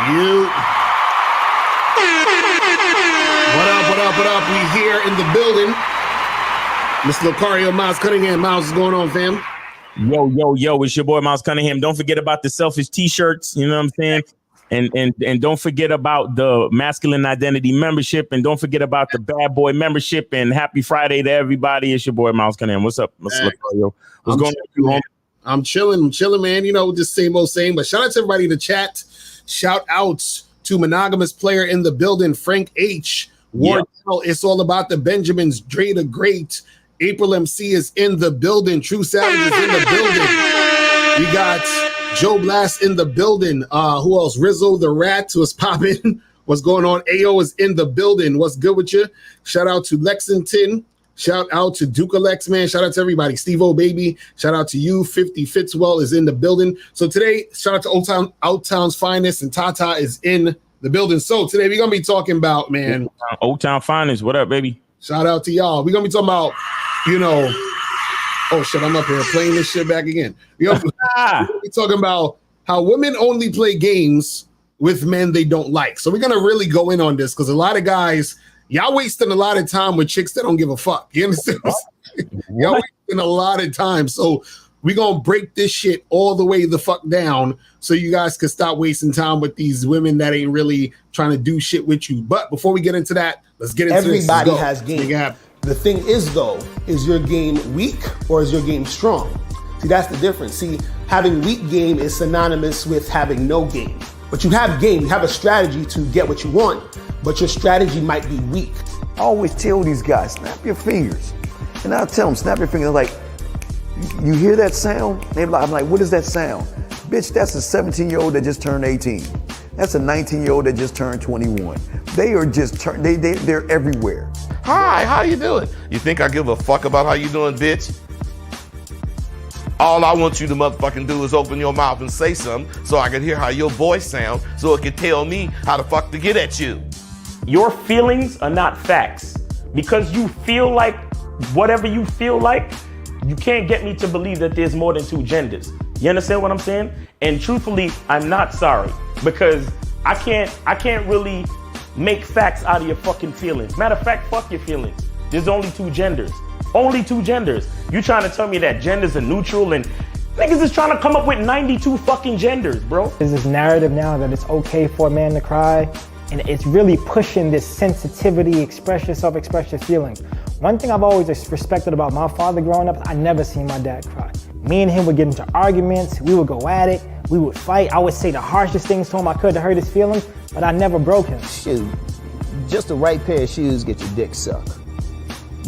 You. What up, what up, what up? We here in the building. Mr. Lucario, Miles Cunningham. Miles, what's going on, fam? Yo, it's your boy Miles Cunningham. Don't forget about the selfish t-shirts, you know what I'm saying? And don't forget about the masculine identity membership, and don't forget about the bad boy membership. And happy Friday to everybody. It's your boy Miles Cunningham. What's up, Mr. Lucario? What's going on? I'm chilling, man. You know, just same old same. But shout out to everybody in the chat. Shout out to monogamous player in the building, Frank H. Wardell, It's all about the Benjamins. Dre the Great. April MC is in the building. True Savage is in the building. We got Joe Blast in the building. Who else? Rizzo the Rat was popping. What's going on? AO is in the building. What's good with you? Shout out to Lexington. Shout out to Duke Alex, man. Shout out to everybody. Steve O Baby. Shout out to you. 50 Fitzwell is in the building. So today, shout out to Old Town's Finest, and Tata is in the building. So today we're gonna be talking about, man, Old Town Finest. What up, baby? Shout out to y'all. We're gonna be talking about, you know, oh shit, I'm up here playing this shit back again. We're gonna be talking about how women only play games with men they don't like. So we're gonna really go in on this because a lot of guys, y'all wasting a lot of time with chicks that don't give a fuck. You understand? Y'all wasting a lot of time. So we're gonna break this shit all the way the fuck down so you guys can stop wasting time with these women that ain't really trying to do shit with you. But before we get into that, let's get into this. Everybody has game. The thing is, though, is your game weak or is your game strong? See, that's the difference. See, having weak game is synonymous with having no game. But you have game, you have a strategy to get what you want, but your strategy might be weak. I always tell these guys, snap your fingers. And I'll tell them, snap your fingers. Like, you hear that sound? I'm like, what is that sound? Bitch, that's a 17-year-old that just turned 18. That's a 19-year-old that just turned 21. They are just, they're everywhere. Hi, how you doing? You think I give a fuck about how you doing, bitch? All I want you to motherfucking do is open your mouth and say something so I can hear how your voice sounds so it can tell me how the fuck to get at you. Your feelings are not facts. Because you feel like whatever you feel like, you can't get me to believe that there's more than two genders. You understand what I'm saying? And truthfully, I'm not sorry because I can't really make facts out of your fucking feelings. Matter of fact, fuck your feelings. There's only two genders. Only two genders. You trying to tell me that genders are neutral and niggas is trying to come up with 92 fucking genders, bro. There's this narrative now that it's okay for a man to cry, and it's really pushing this sensitivity, express yourself, express your feelings. One thing I've always respected about my father growing up, I never seen my dad cry. Me and him would get into arguments, we would go at it, we would fight. I would say the harshest things to him I could to hurt his feelings, but I never broke him. Shoot, just the right pair of shoes get your dick sucked.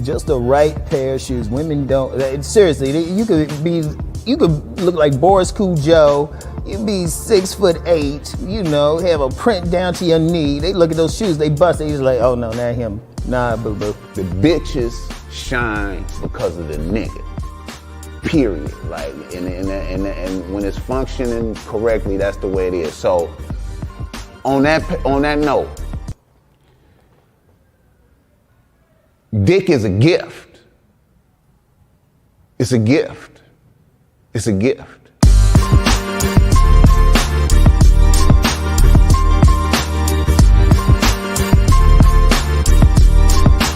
Just the right pair of shoes. Women don't, seriously, you could look like Boris Cujo, you'd be 6'8", you know, have a print down to your knee. They look at those shoes, they bust, they just like, oh no, not him. Nah, boo-boo. The bitches shine because of the nigga. Period. Like, and when it's functioning correctly, that's the way it is. So, on that note, dick is a gift. It's a gift. It's a gift.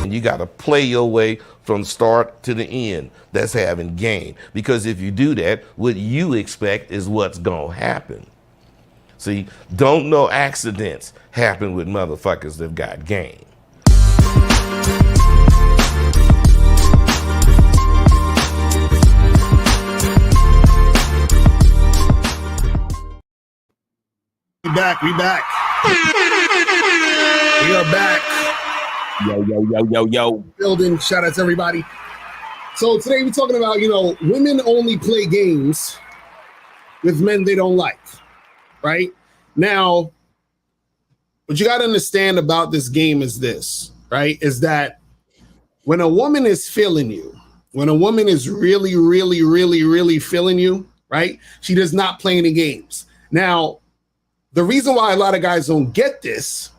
You got to play your way from start to the end. That's having game. Because if you do that, what you expect is what's going to happen. See, don't no accidents happen with motherfuckers that got game. We back. We are back. Yo. Building. Shout out to everybody. So today we're talking about, you know, women only play games with men they don't like, right? Now, what you got to understand about this game is this, right? Is that when a woman is feeling you, when a woman is really, really, really, really feeling you, right? She does not play any games. Now, the reason why a lot of guys don't get this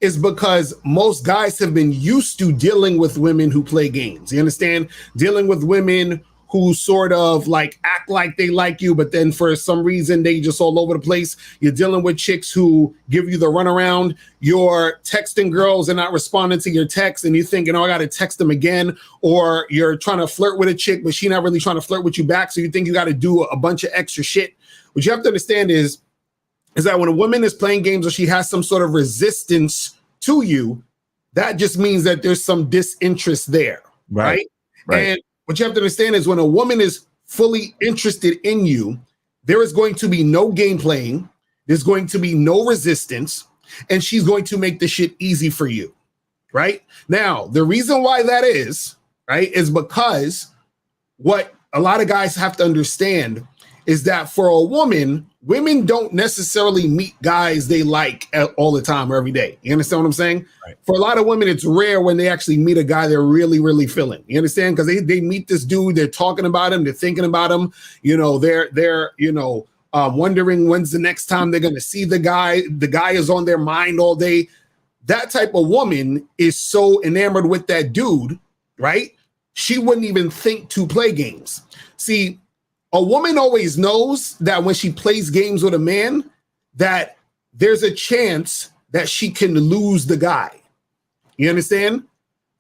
is because most guys have been used to dealing with women who play games. You understand? Dealing with women who sort of like act like they like you, but then for some reason they just all over the place. You're dealing with chicks who give you the runaround. You're texting girls and not responding to your text, and you're thinking, oh, I got to text them again. Or you're trying to flirt with a chick, but she's not really trying to flirt with you back, so you think you got to do a bunch of extra shit. What you have to understand is that when a woman is playing games or she has some sort of resistance to you, that just means that there's some disinterest there, right? And what you have to understand is when a woman is fully interested in you, there is going to be no game playing, there's going to be no resistance, and she's going to make the shit easy for you, right? Now, the reason why that is, right, is because what a lot of guys have to understand is that for a woman, women don't necessarily meet guys they like all the time or every day. You understand what I'm saying? Right. For a lot of women, it's rare when they actually meet a guy they're really, really feeling. You understand? Because they meet this dude, they're talking about him, they're thinking about him. You know, they're wondering when's the next time they're going to see the guy. The guy is on their mind all day. That type of woman is so enamored with that dude, right? She wouldn't even think to play games. See, a woman always knows that when she plays games with a man, that there's a chance that she can lose the guy. You understand?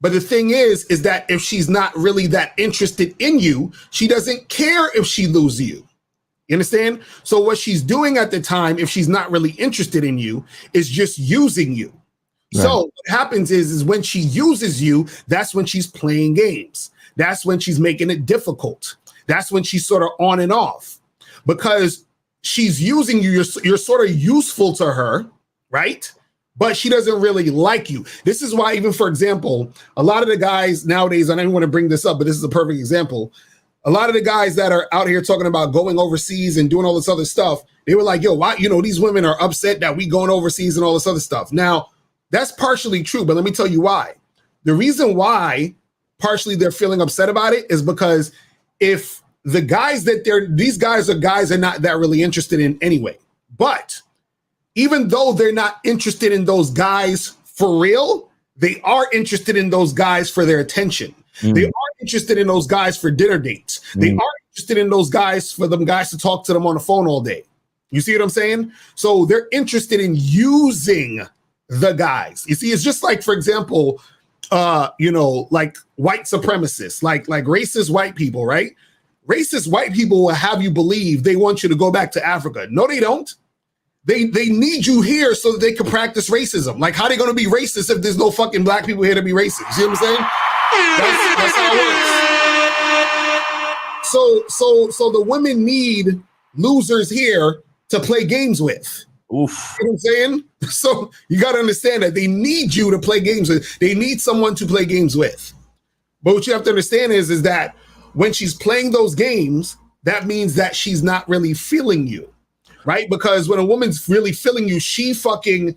But the thing is that if she's not really that interested in you, she doesn't care if she loses you. You understand? So what she's doing at the time, if she's not really interested in you, is just using you. Right. So what happens is when she uses you, that's when she's playing games. That's when she's making it difficult. That's when she's sort of on and off, because she's using you. You're sort of useful to her, right? But she doesn't really like you. This is why, even for example, a lot of the guys nowadays, and I don't want to bring this up, but this is a perfect example. A lot of the guys that are out here talking about going overseas and doing all this other stuff, they were like, yo, why, these women are upset that we going overseas and all this other stuff. Now, that's partially true, but let me tell you why. The reason why partially they're feeling upset about it is because if the guys these guys are guys they're not that really interested in anyway. But even though they're not interested in those guys for real, they are interested in those guys for their attention. They are interested in those guys for dinner dates. They are interested in those guys for them guys to talk to them on the phone all day. You see what I'm saying? So they're interested in using the guys. You see, it's just like, for example, like white supremacists, like racist white people, right? Racist white people will have you believe they want you to go back to Africa. No, they don't. They need you here so that they can practice racism. Like, how are they going to be racist if there's no fucking black people here to be racist? You see what I'm saying? That's how it works. So the women need losers here to play games with. Oof. You know what I'm saying? So you got to understand that they need you to play games with. They need someone to play games with. But what you have to understand is that when she's playing those games, that means that she's not really feeling you, right? Because when a woman's really feeling you, she fucking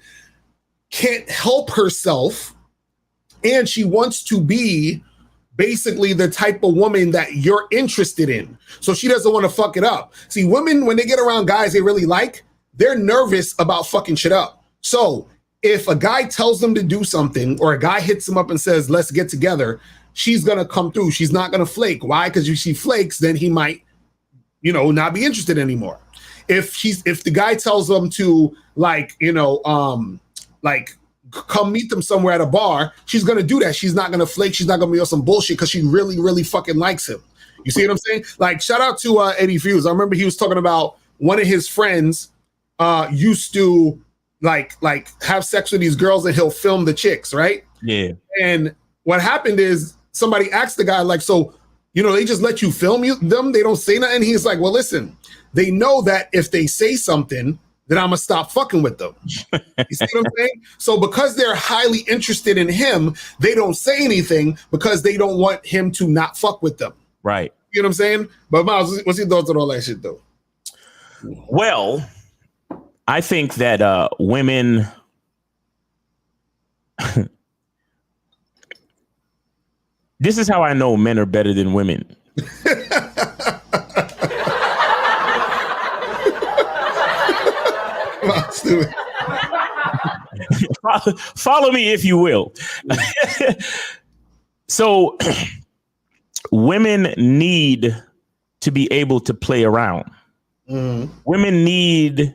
can't help herself, and she wants to be basically the type of woman that you're interested in. So she doesn't want to fuck it up. See, women, when they get around guys they really like, they're nervous about fucking shit up. So if a guy tells them to do something, or a guy hits them up and says, let's get together, she's going to come through. She's not going to flake. Why? Because if she flakes, then he might, not be interested anymore. If the guy tells them to come meet them somewhere at a bar, she's going to do that. She's not going to flake. She's not going to be on some bullshit because she really, really fucking likes him. You see what I'm saying? Like, shout out to Eddie Fuse. I remember he was talking about one of his friends used to like have sex with these girls and he'll film the chicks, right? Yeah. And what happened is somebody asked the guy, like, so, they just let you film them? They don't say nothing? He's like, well, listen, they know that if they say something, then I'm going to stop fucking with them. You see what I'm saying? So because they're highly interested in him, they don't say anything because they don't want him to not fuck with them. Right. You know what I'm saying? But Miles, what's your thoughts on all that shit, though? Well, I think that women... This is how I know men are better than women. Follow me if you will. So women need to be able to play around. Mm-hmm. Women need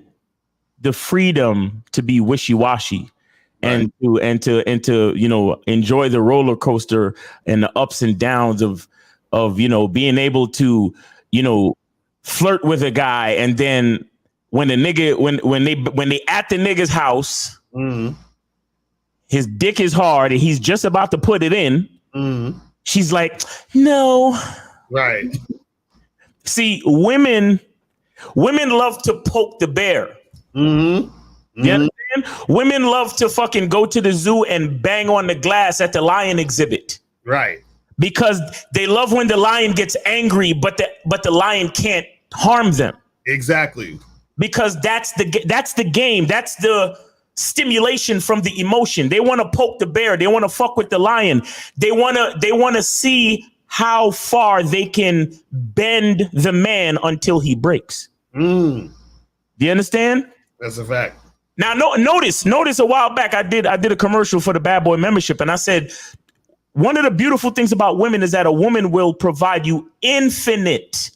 the freedom to be wishy-washy. And to you know, enjoy the roller coaster and the ups and downs of you know, being able to, you know, flirt with a guy, and then when the nigga when they at the nigga's house, his dick is hard and he's just about to put it in. She's like, no. Right. See, women love to poke the bear. You understand? Women love to fucking go to the zoo and bang on the glass at the lion exhibit. Right. Because they love when the lion gets angry, but the lion can't harm them. Exactly. Because that's the game. That's the stimulation from the emotion. They want to poke the bear. They want to fuck with the lion. They want to see how far they can bend the man until he breaks. Do you understand? That's a fact. Now, notice a while back, I did a commercial for the Bad Boy membership, and I said, one of the beautiful things about women is that a woman will provide you infinite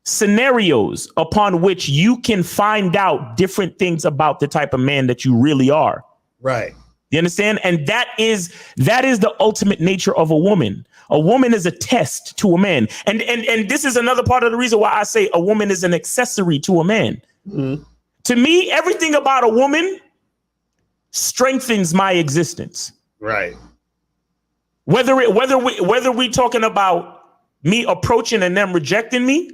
scenarios upon which you can find out different things about the type of man that you really are. Right. You understand? And that is the ultimate nature of a woman. A woman is a test to a man. And this is another part of the reason why I say a woman is an accessory to a man. To me, everything about a woman strengthens my existence. Right. Whether we talking about me approaching and them rejecting me,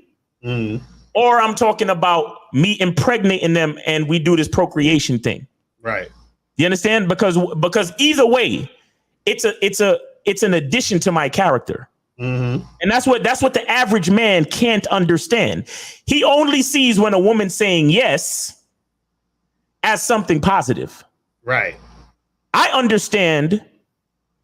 or I'm talking about me impregnating them and we do this procreation thing. Right. You understand? Because either way, it's an addition to my character. And that's what the average man can't understand. He only sees when a woman's saying yes as something positive. Right. I understand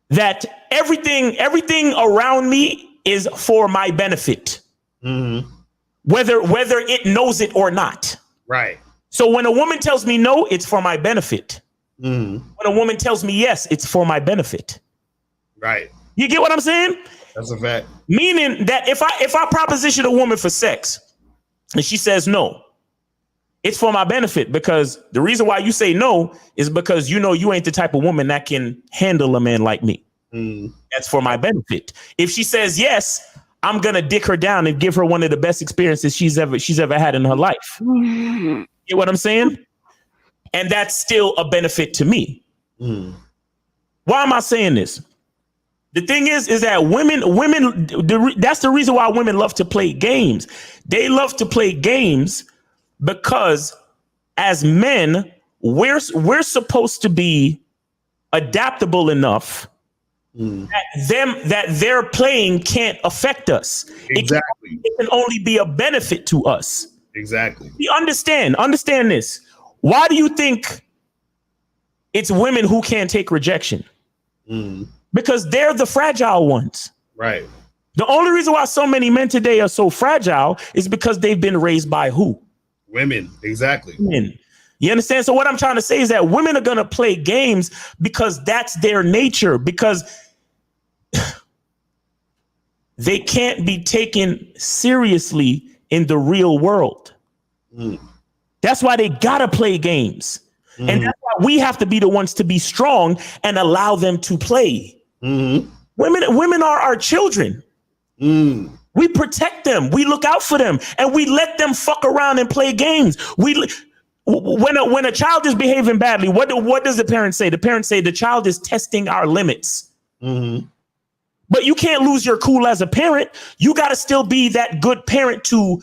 that everything around me is for my benefit, whether it knows it or not. Right. So when a woman tells me no, it's for my benefit. When a woman tells me yes, it's for my benefit. Right. You get what I'm saying? That's a fact. Meaning that if I proposition a woman for sex and she says no, it's for my benefit, because the reason why you say no is because you know you ain't the type of woman that can handle a man like me. That's for my benefit. If she says yes, I'm gonna dick her down and give her one of the best experiences she's ever had in her life. You get what I'm saying? And that's still a benefit to me. Why am I saying this? The thing is that women, that's the reason why women love to play games. They love to play games because as men, we're supposed to be adaptable enough that their playing can't affect us. Exactly. It can only be a benefit to us. Exactly. You understand this. Why do you think it's women who can't take rejection? Because they're the fragile ones. Right. The only reason why so many men today are so fragile is because they've been raised by who? Women. Exactly. Women. You understand? So what I'm trying to say is that women are going to play games because that's their nature, because they can't be taken seriously in the real world. That's why they got to play games. And that's why we have to be the ones to be strong and allow them to play. Women are our children. We protect them. We look out for them, and we let them fuck around and play games. When a child is behaving badly, what does the parent say? The parents say the child is testing our limits. But you can't lose your cool as a parent. You got to still be that good parent to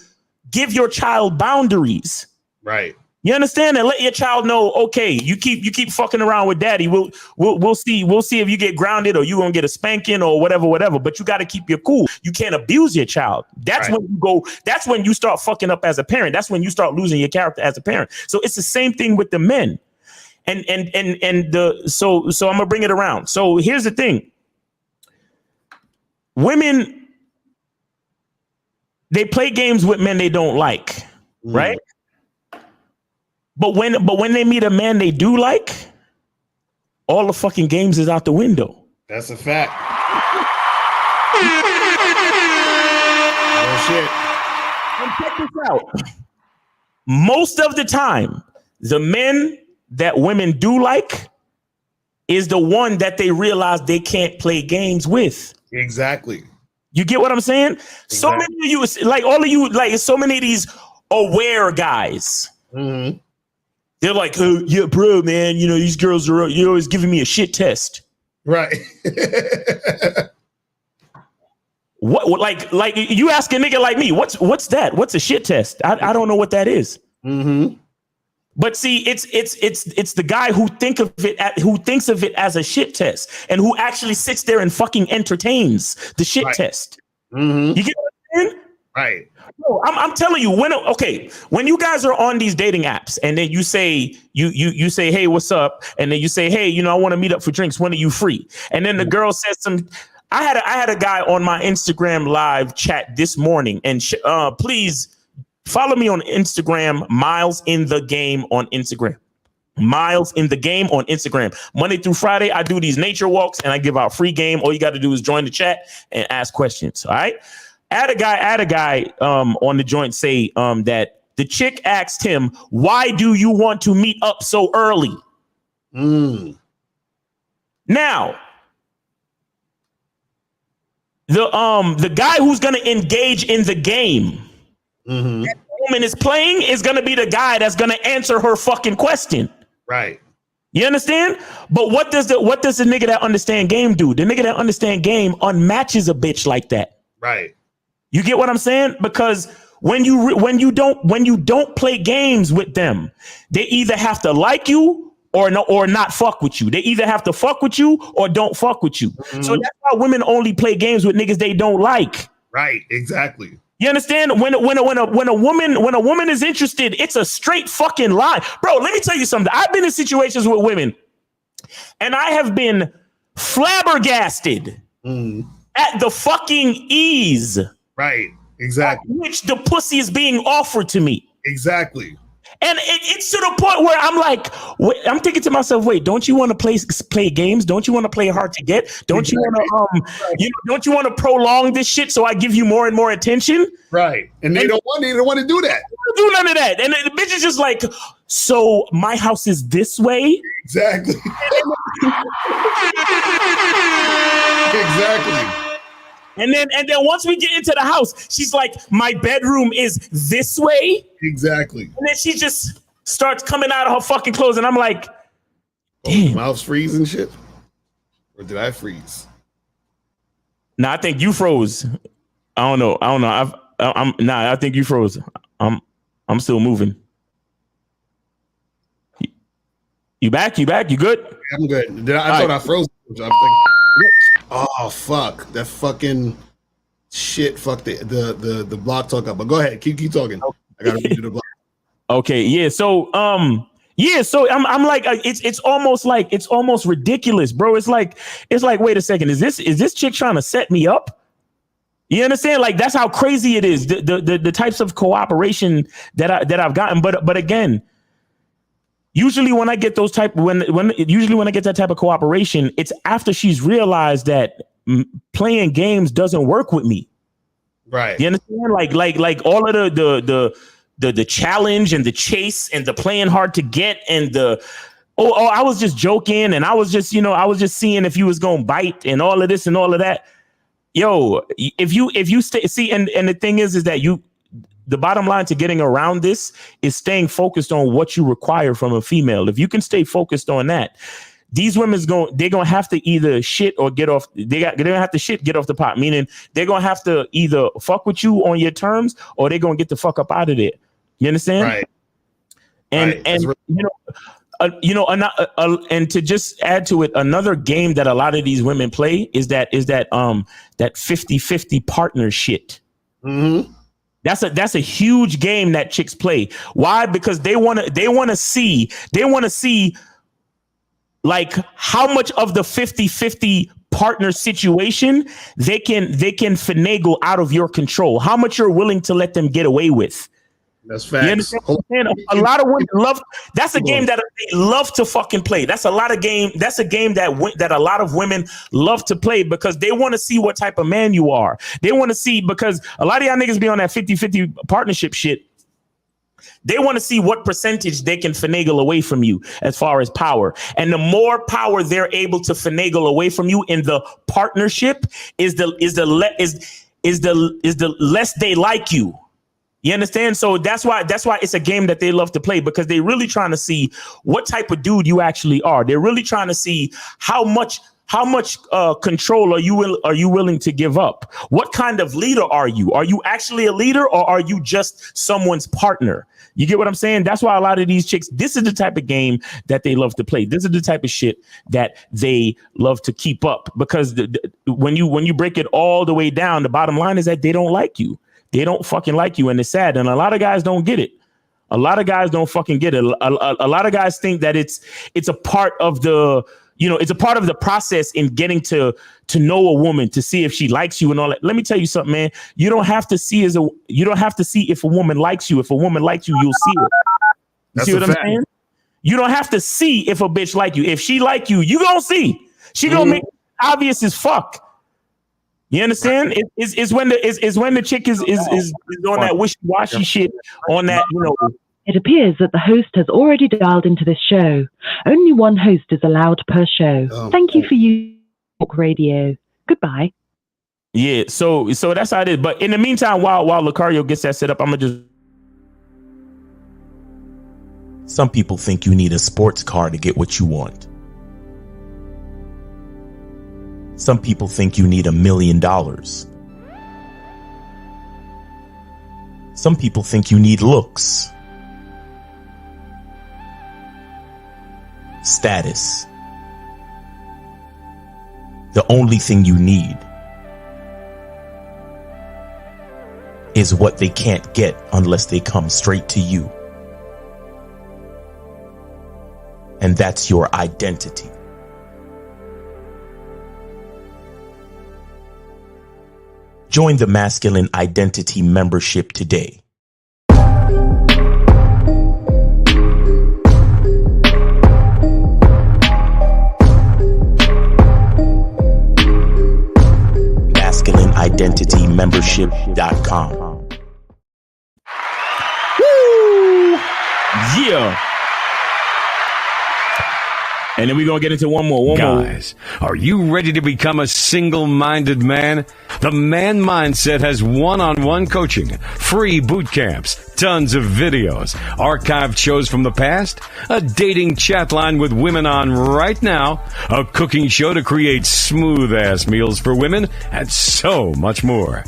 give your child boundaries. Right. You understand? And let your child know, okay, you keep fucking around with daddy. We'll see if you get grounded or you gonna get a spanking or whatever. But you got to keep your cool. You can't abuse your child. That's right. That's when you start fucking up as a parent. That's when you start losing your character as a parent. So it's the same thing with the men. So I'm gonna bring it around. So here's the thing. Women, they play games with men they don't like, right? But when they meet a man they do like, all the fucking games is out the window. That's a fact. Oh shit. And check this out. Most of the time, the men that women do like is the one that they realize they can't play games with. Exactly. You get what I'm saying? Exactly. So many of you, like all of you, like so many of these aware guys. Mm-hmm. They're like, oh, yeah, bro, man, you know, these girls are, you're always giving me a shit test. Right. What like you ask a nigga like me, what's that? What's a shit test? I don't know what that is. Mm-hmm. But see, it's the guy who thinks of it as a shit test and who actually sits there and fucking entertains the shit test. Mm-hmm. You get what I'm saying? Right. No, I'm telling you, when you guys are on these dating apps and then you say you say, hey, what's up? And then you say, hey, you know, I want to meet up for drinks. When are you free? And then the girl says some. I had a guy on my Instagram live chat this morning, and please follow me on Instagram, Miles in the Game on Instagram. Miles in the Game on Instagram. Monday through Friday, I do these nature walks and I give out free game. All you got to do is join the chat and ask questions. All right. I had a guy on the joint say that the chick asked him, why do you want to meet up so early? Now, the guy who's going to engage in the game that the woman is playing is going to be the guy that's going to answer her fucking question. Right. You understand? But what does the nigga that understand game do? The nigga that understand game unmatches a bitch like that. Right. You get what I'm saying? Because when you don't play games with them, they either have to like you or not fuck with you. They either have to fuck with you or don't fuck with you. Mm-hmm. So that's why women only play games with niggas they don't like. Right. Exactly. You understand? When a woman is interested, it's a straight fucking lie. Bro, let me tell you something. I've been in situations with women and I have been flabbergasted at the fucking ease. Right. Exactly. Which the pussy is being offered to me. Exactly. And it's to the point where I'm like, I'm thinking to myself, wait, don't you want to play games? Don't you want to play hard to get? Don't you want to don't you want to prolong this shit so I give you more and more attention? Right. And they don't want to do that. They don't do none of that. And the bitch is just like, so my house is this way? Exactly. Exactly. And then once we get into the house, she's like, my bedroom is this way. Exactly. And then she just starts coming out of her fucking clothes. And I'm like, damn. Mouse freeze and shit? Or did I freeze? No, I think you froze. I don't know. I think you froze. I'm still moving. You back? You good? I'm good. I thought I froze. I'm like, oh fuck! That fucking shit. Fuck the block talk up. But go ahead, keep talking. I gotta redo the block. Okay, yeah. So I'm like, it's almost ridiculous, bro. It's like, wait a second, is this chick trying to set me up? You understand? Like that's how crazy it is. The types of cooperation that I've gotten. But again, usually when I get that type of cooperation, it's after she's realized that playing games doesn't work with me. Right. You understand? Like all of the challenge and the chase and the playing hard to get and I was just joking and I was just seeing if you was gonna bite and all of this and all of that. Yo, if you stay and the thing is that the bottom line to getting around this is staying focused on what you require from a female. If you can stay focused on that, these women's they're gonna have to either shit or get off. They're gonna have to shit, get off the pot. Meaning they're gonna have to either fuck with you on your terms or they're gonna get the fuck up out of there. You understand? Right. And and to just add to it, another game that a lot of these women play is that 50-50 partner shit. Mm-hmm. That's a huge game that chicks play. Why? Because they want to see like how much of the 50-50 partner situation they can finagle out of your control. How much you're willing to let them get away with. That's facts. You understand what I'm saying? A lot of women love. That's a game that they love to fucking play. That's a game that a lot of women love to play because they want to see what type of man you are. They want to see, because a lot of y'all niggas be on that 50-50 partnership shit. They want to see what percentage they can finagle away from you as far as power. And the more power they're able to finagle away from you in the partnership is the less they like you. You understand? So that's why it's a game that they love to play, because they're really trying to see what type of dude you actually are. They're really trying to see how much control are you willing to give up? What kind of leader are you? Are you actually a leader, or are you just someone's partner? You get what I'm saying? That's why a lot of these chicks, this is the type of game that they love to play. This is the type of shit that they love to keep up, because when you break it all the way down, the bottom line is that they don't like you. They don't fucking like you, and it's sad. And a lot of guys don't get it. A lot of guys don't fucking get it. A lot of guys think that it's a part of the, it's a part of the process in getting to know a woman, to see if she likes you and all that. Let me tell you something, man. You don't have to see if a woman likes you. If a woman likes you, you'll see it. You see what I'm saying? You don't have to see if a bitch like you. If she like you, you gonna see. She gonna make it obvious as fuck. You understand? It's when the chick is on that wishy-washy shit, on that, It appears that the host has already dialed into this show. Only one host is allowed per show. Thank you for using Talk Radio. Goodbye. Yeah, so that's how it is. But in the meantime, while Lucario gets that set up, I'm gonna just. Some people think you need a sports car to get what you want. Some people think you need $1 million. Some people think you need looks, status. The only thing you need is what they can't get unless they come straight to you. And that's your identity. Join the Masculine Identity membership today. MasculineIdentityMembership.com. Woo! Yeah. And then we're going to get into one more. Guys, are you ready to become a single-minded man? The Man Mindset has one-on-one coaching, free boot camps, tons of videos, archived shows from the past, a dating chat line with women on right now, a cooking show to create smooth-ass meals for women, and so much more.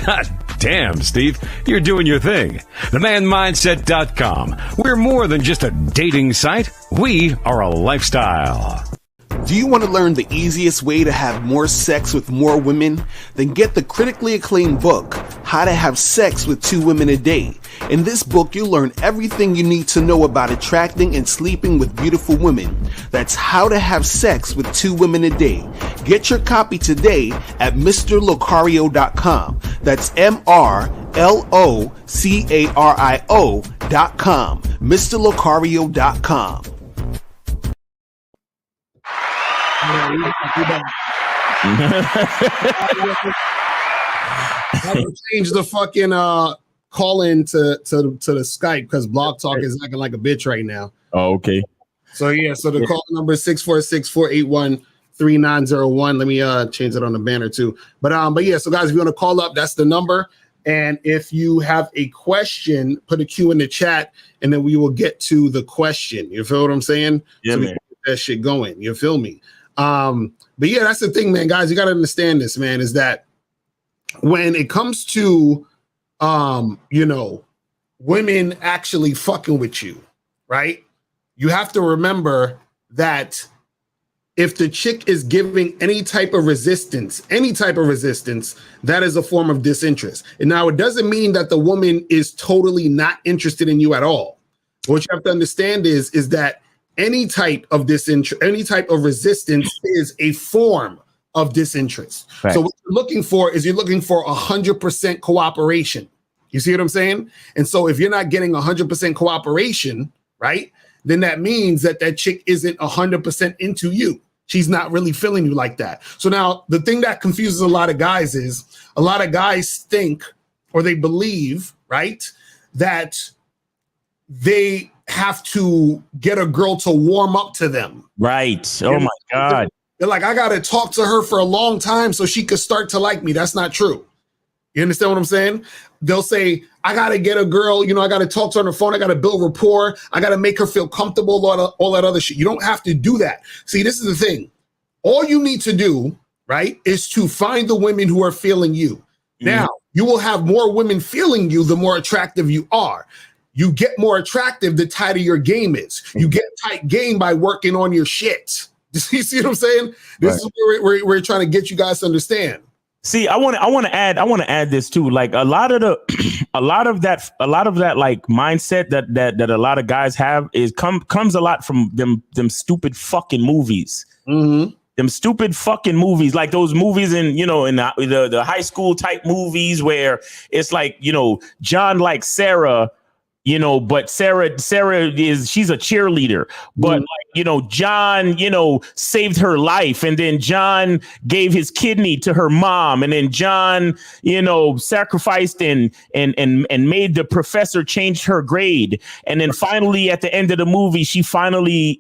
God damn, Steve, you're doing your thing. TheManMindset.com. We're more than just a dating site. We are a lifestyle. Do you want to learn the easiest way to have more sex with more women? Then get the critically acclaimed book, How to Have Sex with 2 Women a Day. In this book, you'll learn everything you need to know about attracting and sleeping with beautiful women. That's How to Have Sex with 2 Women a Day. Get your copy today at MrLocario.com. That's MrLocario.com. MrLocario.com. Change the fucking call in to the Skype because Blog Talk is acting like a bitch right now. Oh, okay. So the call number is 646-481-3901. Let me change it on the banner too. But yeah, so guys, if you want to call up, that's the number. And if you have a question, put a Q in the chat, and then we will get to the question. You feel what I'm saying? Yeah, so we man. can get that shit going. You feel me? But yeah, that's the thing, man, guys, you got to understand this, man, is that when it comes to, women actually fucking with you, right? You have to remember that if the chick is giving any type of resistance, that is a form of disinterest. And now it doesn't mean that the woman is totally not interested in you at all. What you have to understand is that any type of resistance is a form of disinterest. Right. So what you're looking for 100% cooperation. You see what I'm saying? And so if you're not getting 100% cooperation, right, then that means that chick isn't 100% into you. She's not really feeling you like that. So now the thing that confuses a lot of guys is a lot of guys think or they believe, right, that they have to get a girl to warm up to them. Right. Oh my God. They're like, I got to talk to her for a long time so she could start to like me. That's not true. You understand what I'm saying? They'll say, I got to get a girl, I got to talk to her on the phone. I got to build rapport. I got to make her feel comfortable, all that other shit. You don't have to do that. See, this is the thing. All you need to do, right, is to find the women who are feeling you. Now, you will have more women feeling you the more attractive you are. You get more attractive the tighter your game is. You get tight game by working on your shit. You see what I'm saying? This is where we're trying to get you guys to understand. See, I want to add this too. Like a lot of that like mindset that a lot of guys have is comes a lot from them stupid fucking movies. Mm-hmm. Them stupid fucking movies, like those movies in the high school type movies where it's like, John likes Sarah, but Sarah she's a cheerleader, but John, saved her life. And then John gave his kidney to her mom. And then John, sacrificed and made the professor change her grade. And then finally at the end of the movie, she finally,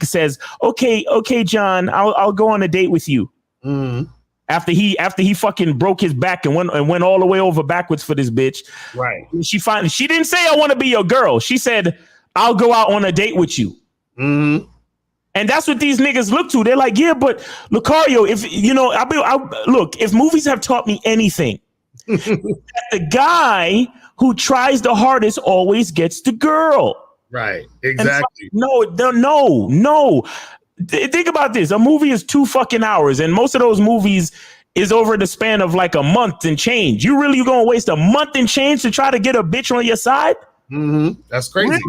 says, okay, John, I'll go on a date with you. Mm-hmm. After he fucking broke his back and went all the way over backwards for this bitch. Right. She didn't say, I want to be your girl. She said, I'll go out on a date with you. Mm-hmm. And that's what these niggas look to. They're like, yeah, but Lucario, if movies have taught me anything, the guy who tries the hardest always gets the girl. Right. Exactly. No. Think about this. A movie is 2 fucking hours, and most of those movies is over the span of like a month and change. You really gonna waste a month and change to try to get a bitch on your side? Mm-hmm. That's crazy. Really?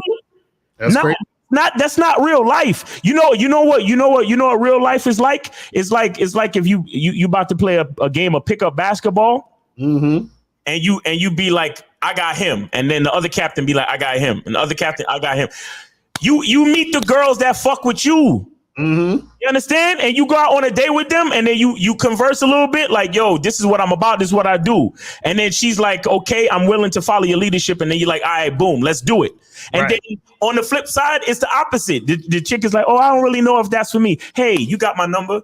That's crazy. That's not real life. You know what real life is like? It's like if you about to play a game of pickup basketball, mm-hmm. and you be like, I got him, and then the other captain be like, I got him, and the other captain, I got him. You meet the girls that fuck with you. Mm-hmm. You understand? And you go out on a date with them, and then you converse a little bit, like, yo, this is what I'm about, this is what I do. And then she's like, okay, I'm willing to follow your leadership. And then you're like, all right, boom, let's do it. And then on the flip side, it's the opposite. The chick is like, oh, I don't really know if that's for me. Hey, you got my number.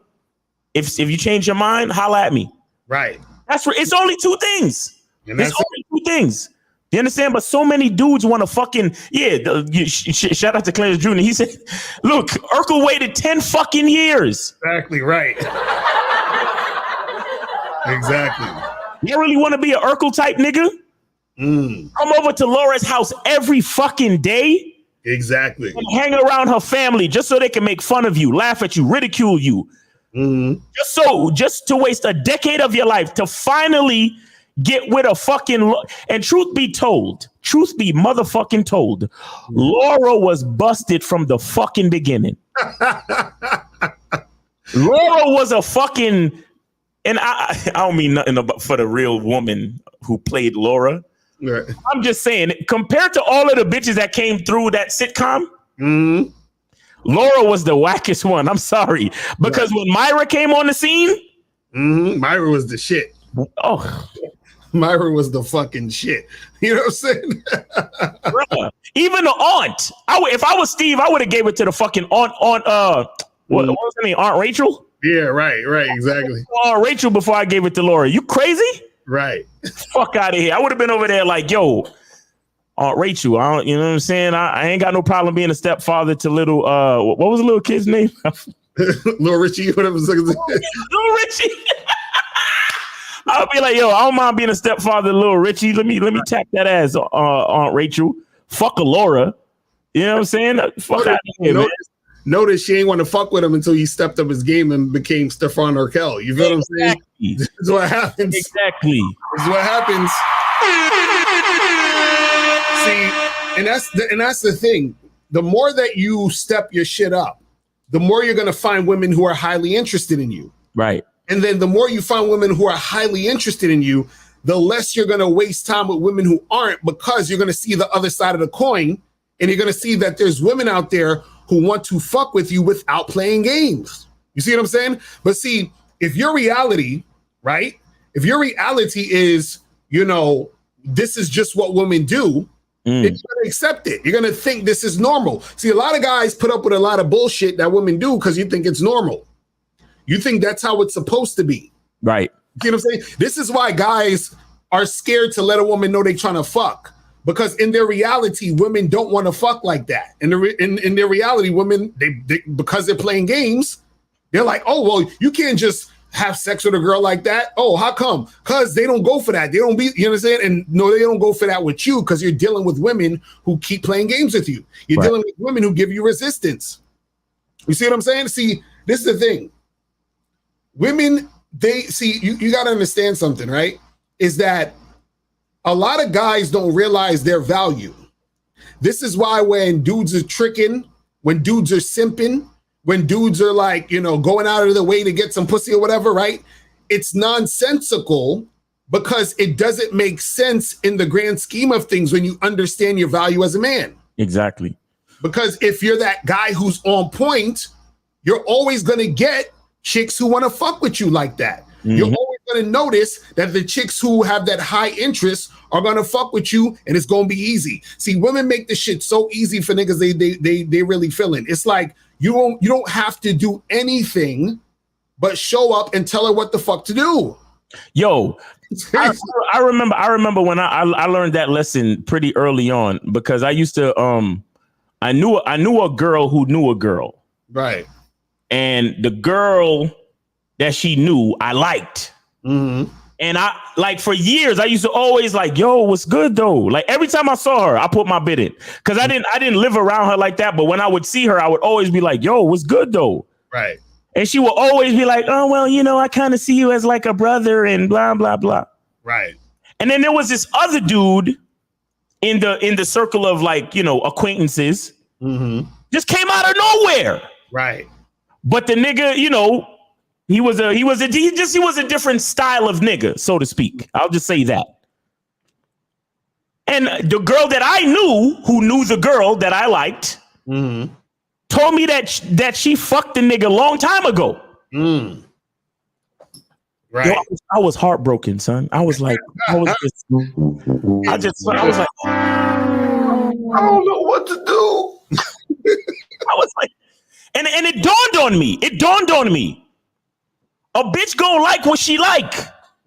If you change your mind, holla at me. Right. It's only 2 things. It's only 2 things. You understand? But so many dudes want to fucking, shout out to Clarence Jr. He said, look, Urkel waited 10 fucking years. Exactly right. Exactly. You really want to be an Urkel type nigga? Come over to Laura's house every fucking day. Exactly. And hang around her family just so they can make fun of you, laugh at you, ridicule you. Mm-hmm. Just to waste a decade of your life to finally get with a fucking, and truth be motherfucking told, Laura was busted from the fucking beginning. Laura was a fucking, and I don't mean nothing for the real woman who played Laura. Right. I'm just saying, compared to all of the bitches that came through that sitcom, Laura was the wackest one. I'm sorry. Because when Myra came on the scene, Myra was the shit. Oh, Myra was the fucking shit. You know what I'm saying? Bruh, even the aunt. If I was Steve, I would have gave it to the fucking aunt. What was her name? Aunt Rachel? Yeah, right, exactly. Aunt Rachel before I gave it to Laura. You crazy? Right. Fuck out of here. I would have been over there like, yo, Aunt Rachel. You know what I'm saying? I ain't got no problem being a stepfather to little, what was the little kid's name? Little Richie, whatever. Little Richie. I'll be like, yo, I don't mind being a stepfather to little Richie. Let me tap that ass, Aunt Rachel. Fuck a Laura. You know what I'm saying? Fuck out of here, man. Notice she ain't want to fuck with him until he stepped up his game and became Stefan Urkel. You feel what I'm saying? This is what happens. Exactly. This is what happens. See, and that's the thing. The more that you step your shit up, the more you're going to find women who are highly interested in you. Right. And then the more you find women who are highly interested in you, the less you're going to waste time with women who aren't, because you're going to see the other side of the coin, and you're going to see that there's women out there who want to fuck with you without playing games. You see what I'm saying? But see, if your reality, right? If your reality is, you know, this is just what women do, then you're going to accept it. You're going to think this is normal. See, a lot of guys put up with a lot of bullshit that women do because you think it's normal. You think that's how it's supposed to be. Right. You know what I'm saying? This is why guys are scared to let a woman know they're trying to fuck. Because in their reality, women don't want to fuck like that. In their reality, women, they because they're playing games, they're like, oh, well, you can't just have sex with a girl like that. Oh, how come? Because they don't go for that. They don't be, you know what I'm saying? And no, they don't go for that with you because you're dealing with women who keep playing games with you. You're dealing with women who give you resistance. You see what I'm saying? See, this is the thing. Women, they see, you got to understand something, right? Is that a lot of guys don't realize their value. This is why when dudes are tricking, when dudes are simping, when dudes are like, you know, going out of the way to get some pussy or whatever, right? It's nonsensical because it doesn't make sense in the grand scheme of things when you understand your value as a man. Exactly. Because if you're that guy who's on point, you're always going to get chicks who want to fuck with you like that. You're always going to notice that the chicks who have that high interest are going to fuck with you, and it's going to be easy. See, women make this shit so easy for niggas. They really feeling. It's like you don't have to do anything but show up and tell her what the fuck to do. Yo, I remember when I learned that lesson pretty early on, because I used to I knew a girl who knew a girl. Right. And the girl that she knew, I liked. And I, like, for years, I used to always like, yo, what's good though? Like, every time I saw her, I put my bid in, because I didn't live around her like that. But when I would see her, I would always be like, yo, what's good though? Right. And she would always be like, oh, well, you know, I kind of see you as like a brother and blah, blah, blah. Right. And then there was this other dude in the circle of, like, you know, acquaintances, just came out of nowhere. Right. But the nigga, you know, he was a different style of nigga, so to speak. I'll just say that. And the girl that I knew, who knew the girl that I liked, told me that she fucked the nigga a long time ago. Right. Yo, I was heartbroken, son. I was like, I was like, I don't know what to do. I was like, and it dawned on me. A bitch gonna like what she like.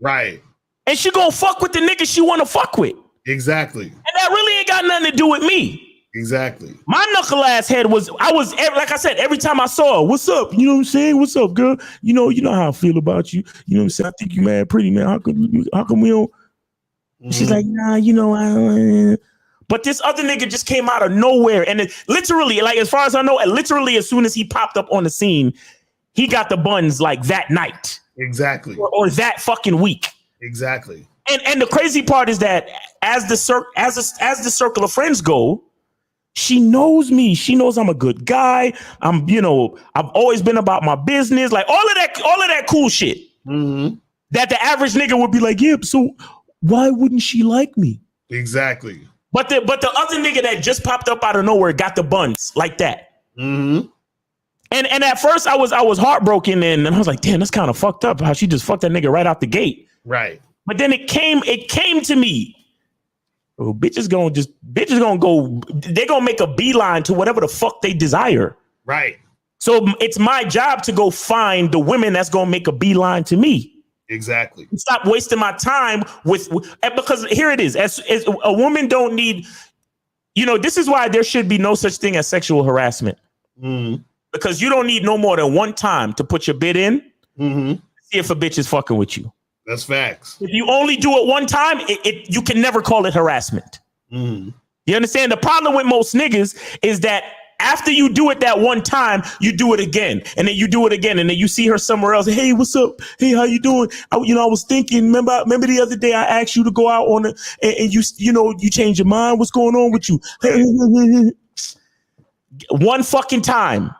Right. And she gonna fuck with the nigga she wanna fuck with. Exactly. And that really ain't got nothing to do with me. Exactly. My knuckle ass head was, like I said, every time I saw her, what's up? You know what I'm saying? What's up, girl? You know how I feel about you. You know what I'm saying? I think you mad pretty, man. How come we don't? She's like, nah, you know, I don't. But this other nigga just came out of nowhere. And it literally, like, as far as I know, literally as soon as he popped up on the scene, he got the buns like that night. Exactly. Or that fucking week. Exactly. And the crazy part is that as the circle of friends go, she knows me. She knows I'm a good guy. I've always been about my business. Like all of that cool shit. That the average nigga would be like, yeah, so why wouldn't she like me? Exactly. But the other nigga that just popped up out of nowhere got the buns like that. And at first I was heartbroken, and I was like, damn, that's kind of fucked up how she just fucked that nigga right out the gate. Right. But then it came to me. Oh, bitches gonna go, they're gonna make a beeline to whatever the fuck they desire. Right. So it's my job to go find the women that's gonna make a beeline to me. Exactly. Stop wasting my time with because here it is. As a woman don't need, you know, this is why there should be no such thing as sexual harassment. Because you don't need no more than one time to put your bid in, see if a bitch is fucking with you. That's facts. If you only do it one time, you can never call it harassment. You understand? The problem with most niggas is that after you do it that one time, you do it again, and then you do it again, and then you see her somewhere else. Hey, what's up? Hey, how you doing? I was thinking. Remember the other day I asked you to go out on and you changed your mind. What's going on with you? One fucking time.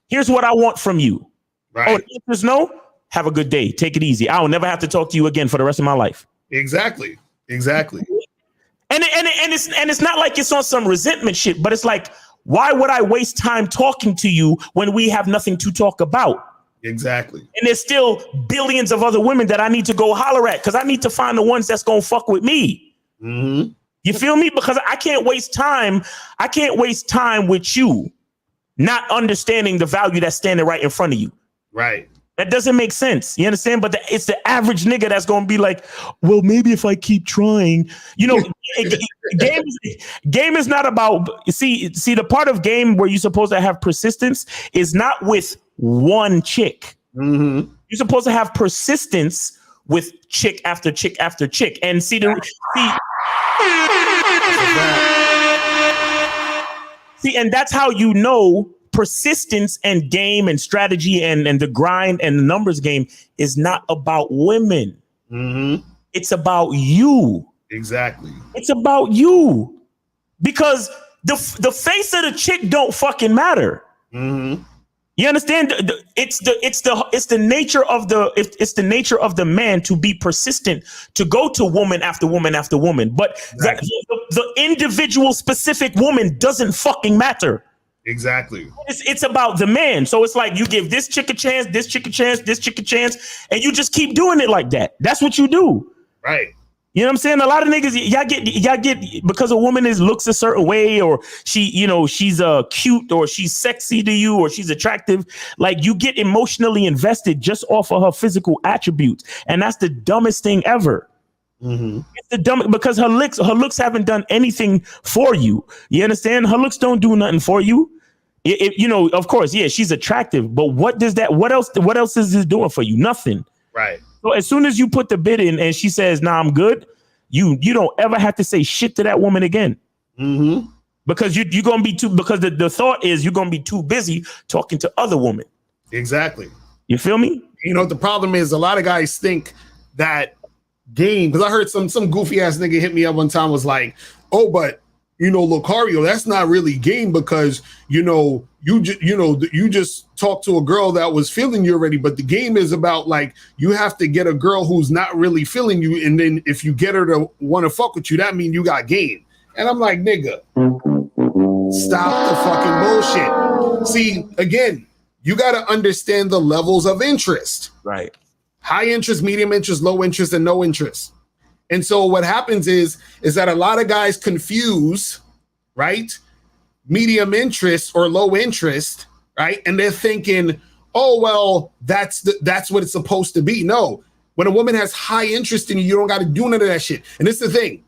Here's what I want from you. Right. Oh, the answer is no. Have a good day. Take it easy. I will never have to talk to you again for the rest of my life. Exactly. And it's not like it's on some resentment shit, but it's like, why would I waste time talking to you when we have nothing to talk about? Exactly. And there's still billions of other women that I need to go holler at because I need to find the ones that's gonna fuck with me. Mm-hmm. You feel me? Because I can't waste time. I can't waste time with you not understanding the value that's standing right in front of you. Right. That doesn't make sense. You understand? But it's the average nigga that's going to be like, well, maybe if I keep trying, you know, game is not about, see, the part of game where you're supposed to have persistence is not with one chick. Mm-hmm. You're supposed to have persistence with chick after chick after chick. And see, and that's how you know persistence and game and strategy and the grind and the numbers game is not about women. Mm-hmm. It's about you. Exactly. It's about you. Because the face of the chick don't fucking matter. Mm-hmm. You understand? It's the nature of the man to be persistent, to go to woman after woman after woman. But Exactly. the individual specific woman doesn't fucking matter. Exactly. It's about the man. So it's like you give this chick a chance, this chick a chance, this chick a chance, and you just keep doing it like that. That's what you do. Right. You know what I'm saying? A lot of niggas, y'all get because a woman looks a certain way, or she's cute, or she's sexy to you, or she's attractive. Like, you get emotionally invested just off of her physical attributes, and that's the dumbest thing ever. Mm-hmm. It's the dumb because her looks haven't done anything for you. You understand? Her looks don't do nothing for you. Of course, yeah, she's attractive, but what else is this doing for you? Nothing. Right. So as soon as you put the bid in and she says, "Nah, I'm good," you don't ever have to say shit to that woman again. Mm-hmm. Because you're gonna be because the thought is you're gonna be too busy talking to other women. Exactly. You feel me? You know, the problem is a lot of guys think that game, because I heard some goofy ass nigga hit me up one time, was like, "Oh, but Lucario, that's not really game because you just talked to a girl that was feeling you already, but the game is about like you have to get a girl who's not really feeling you, and then if you get her to want to fuck with you, that means you got game." And I'm like, nigga, stop the fucking bullshit. See, again, you got to understand the levels of interest. Right. High interest, medium interest, low interest, and no interest. And so what happens is that a lot of guys confuse, right, medium interest or low interest, right? And they're thinking, oh, well, that's what it's supposed to be. No, when a woman has high interest in you, you don't got to do none of that shit. And it's the thing.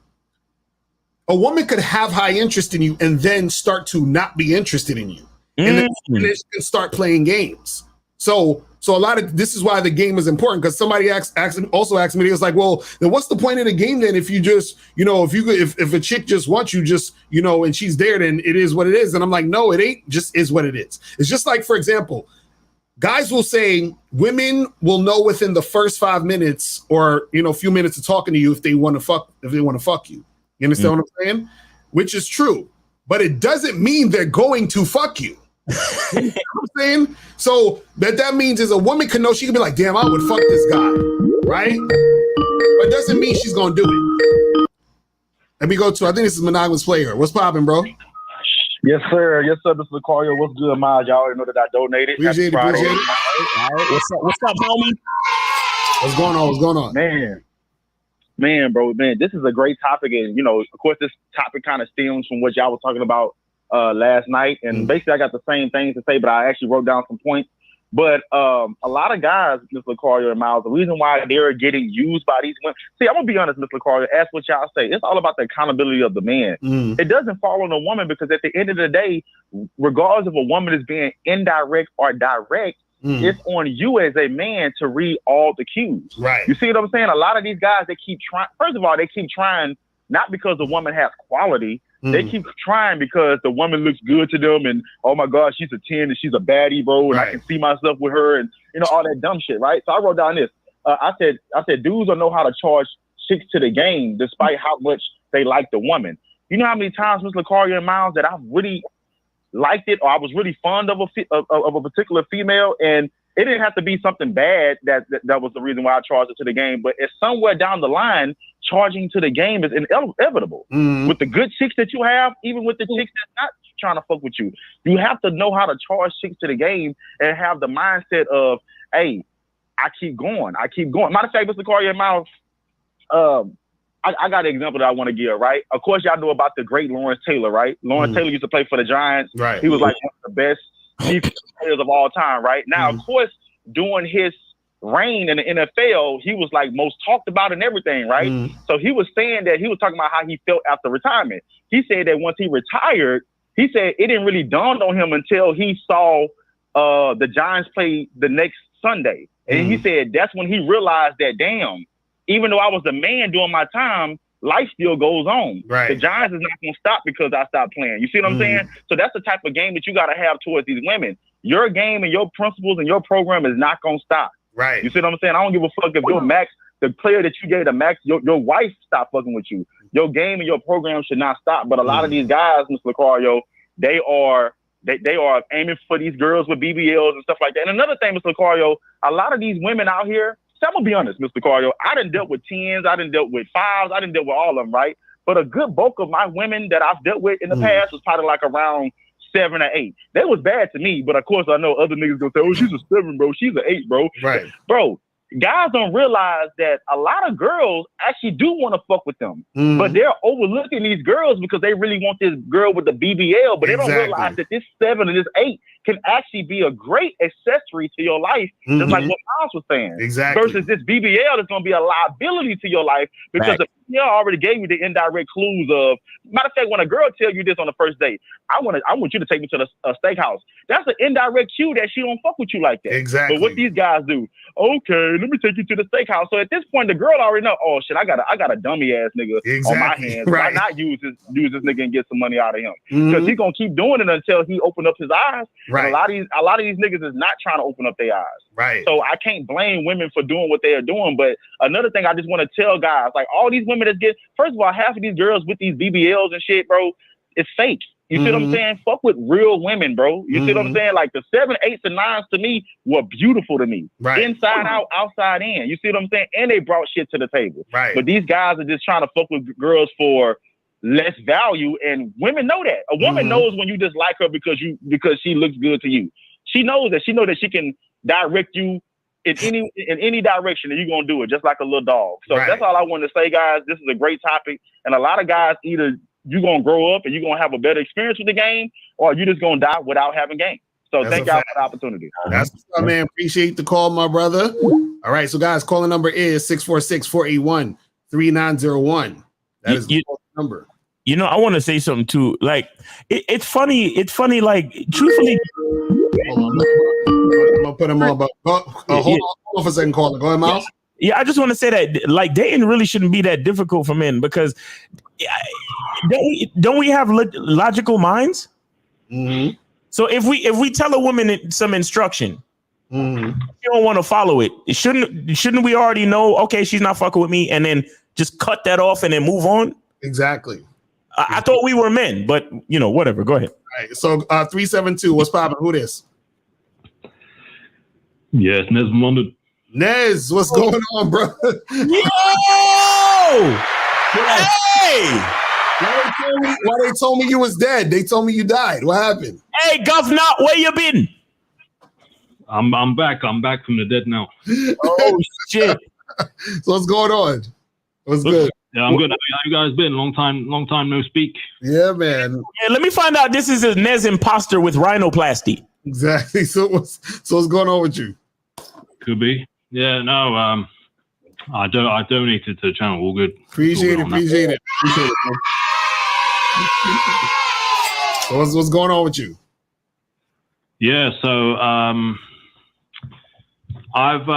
A woman could have high interest in you and then start to not be interested in you. And then she can start playing games. So a lot of this is why the game is important, because somebody asked me, it was like, well, then what's the point of the game then if you just, if a chick just wants you, just, and she's there, then it is what it is. And I'm like, no, it ain't just is what it is. It's just like, for example, guys will say women will know within the first 5 minutes or, a few minutes of talking to you if they want to fuck you. You understand what I'm saying? Which is true, but it doesn't mean they're going to fuck you. You know what I'm saying? So that means is a woman can know, she can be like, damn, I would fuck this guy, right? But it doesn't mean she's gonna do it. Let me go to, I think this is Monogamous Player. What's popping, bro? Yes, sir, Mr. Lucario. What's good, Miles? Y'all already know that I donated. Appreciate it. All right. What's up, homie? What's going on? Man, bro, this is a great topic. And, of course, this topic kind of stems from what y'all were talking about last night. And basically, I got the same things to say, but I actually wrote down some points. But a lot of guys, Mr. Lucario and Miles, the reason why they're getting used by these women. See, I'm going to be honest, Mr. Lucario, ask what y'all say. It's all about the accountability of the man. It doesn't fall on the woman, because at the end of the day, regardless of a woman is being indirect or direct, it's on you as a man to read all the cues. Right. You see what I'm saying? A lot of these guys, they keep trying. First of all, they keep trying not because the woman has quality. They keep trying because the woman looks good to them, and oh my God, she's a 10 and she's a baddie, bro, and I can see myself with her, and all that dumb shit, right? So I wrote down this. I said dudes don't know how to charge chicks to the game despite how much they like the woman. You know how many times, Mr. Lucario and Miles, that I've really liked it, or I was really fond of a particular female, and it didn't have to be something bad that was the reason why I charged it to the game, but it's somewhere down the line charging to the game is inevitable. With the good chicks that you have, even with the chicks that's not trying to fuck with you, you have to know how to charge chicks to the game and have the mindset of, hey, I keep going. Matter of fact, Mr. Corey Miles, I got an example that I want to give, right? Of course, y'all know about the great Lawrence Taylor, right? Lawrence Taylor used to play for the Giants. Right. He was like one of the best defensive players of all time, right? Now, of course, during his reign in the NFL, he was like most talked about and everything, right? So he was saying that he was talking about how he felt after retirement. He said that once he retired, he said it didn't really dawn on him until he saw the Giants play the next Sunday. And he said that's when he realized that, damn, even though I was the man during my time, life still goes on. Right. The Giants is not going to stop because I stopped playing. You see what I'm saying? So that's the type of game that you got to have towards these women. Your game and your principles and your program is not going to stop. Right. You see what I'm saying? I don't give a fuck if your max, the player that you gave the max, your wife stopped fucking with you. Your game and your program should not stop. But a lot of these guys, Mr. Lucario, they are aiming for these girls with BBLs and stuff like that. And another thing, Mr. Lucario, a lot of these women out here, so I'm gonna be honest, Mr. Lucario, I done dealt with 10s, I done dealt with 5s, I done dealt with all of them, right? But a good bulk of my women that I've dealt with in the past was probably like around 7 or 8. That was bad to me, but of course I know other niggas gonna say, oh, she's a 7, bro. She's an 8, bro. Right. Bro, guys don't realize that a lot of girls actually do want to fuck with them, but they're overlooking these girls because they really want this girl with the BBL, but they don't realize that this 7 and this 8 can actually be a great accessory to your life, just like what Miles was saying. Exactly. Versus this BBL is going to be a liability to your life because the BBL already gave you the indirect clues of. Matter of fact, when a girl tells you this on the first date, I want you to take me to the steakhouse. That's an indirect cue that she don't fuck with you like that. Exactly. But what these guys do, okay, let me take you to the steakhouse. So at this point, the girl already know, oh shit, I got a dummy ass nigga on my hands. Right. Why not use this nigga and get some money out of him? Because he's gonna keep doing it until he open up his eyes. Right. And a lot of these niggas is not trying to open up their eyes. Right. So I can't blame women for doing what they are doing. But another thing I just want to tell guys, like all these women that get, first of all, half of these girls with these BBLs and shit, bro, it's fake. You see what I'm saying? Fuck with real women, bro. You see what I'm saying? Like the 7, 8s, and 9s to me were beautiful to me. Right. Inside out, outside in. You see what I'm saying? And they brought shit to the table. Right. But these guys are just trying to fuck with girls for less value, and women know that. A woman knows when you just like her because she looks good to you. She knows that. She knows that she can direct you in any direction, and you're gonna do it just like a little dog. So that's all I want to say, guys. This is a great topic, and a lot of guys either you're gonna grow up and you're gonna have a better experience with the game, or you're just gonna die without having game. So thank y'all for the opportunity. That's what's up, man. Appreciate the call, my brother. All right, so guys, calling number is 646-481-3901. That is the number. You know, I want to say something too. Like, it's funny. It's funny. Like, truthfully, hold on. I'm gonna put him on. But hold on for a second, caller. Go ahead, Miles. Yeah, I just want to say that, like, dating really shouldn't be that difficult for men because don't we have logical minds? So if we tell a woman some instruction, she don't want to follow it. Shouldn't we already know? Okay, she's not fucking with me, and then just cut that off and then move on. Exactly. I thought we were men, but you know, whatever. Go ahead. All right. So 372. What's poppin'? Who this? Yes, Nez from London. Nez, what's going on, bro? Yo! Hey! Why they told me you was dead? They told me you died. What happened? Hey, governor, where you been? I'm back. I'm back from the dead now. Oh shit! So what's going on? What's good? Yeah, I'm good. How you guys been? Long time no speak. Yeah, man. Yeah, let me find out. This is a Nez imposter with rhinoplasty. Exactly. So what's going on with you? Could be. Yeah. No. I donated to the channel. All good. Appreciate it. So what's going on with you? Yeah. So I've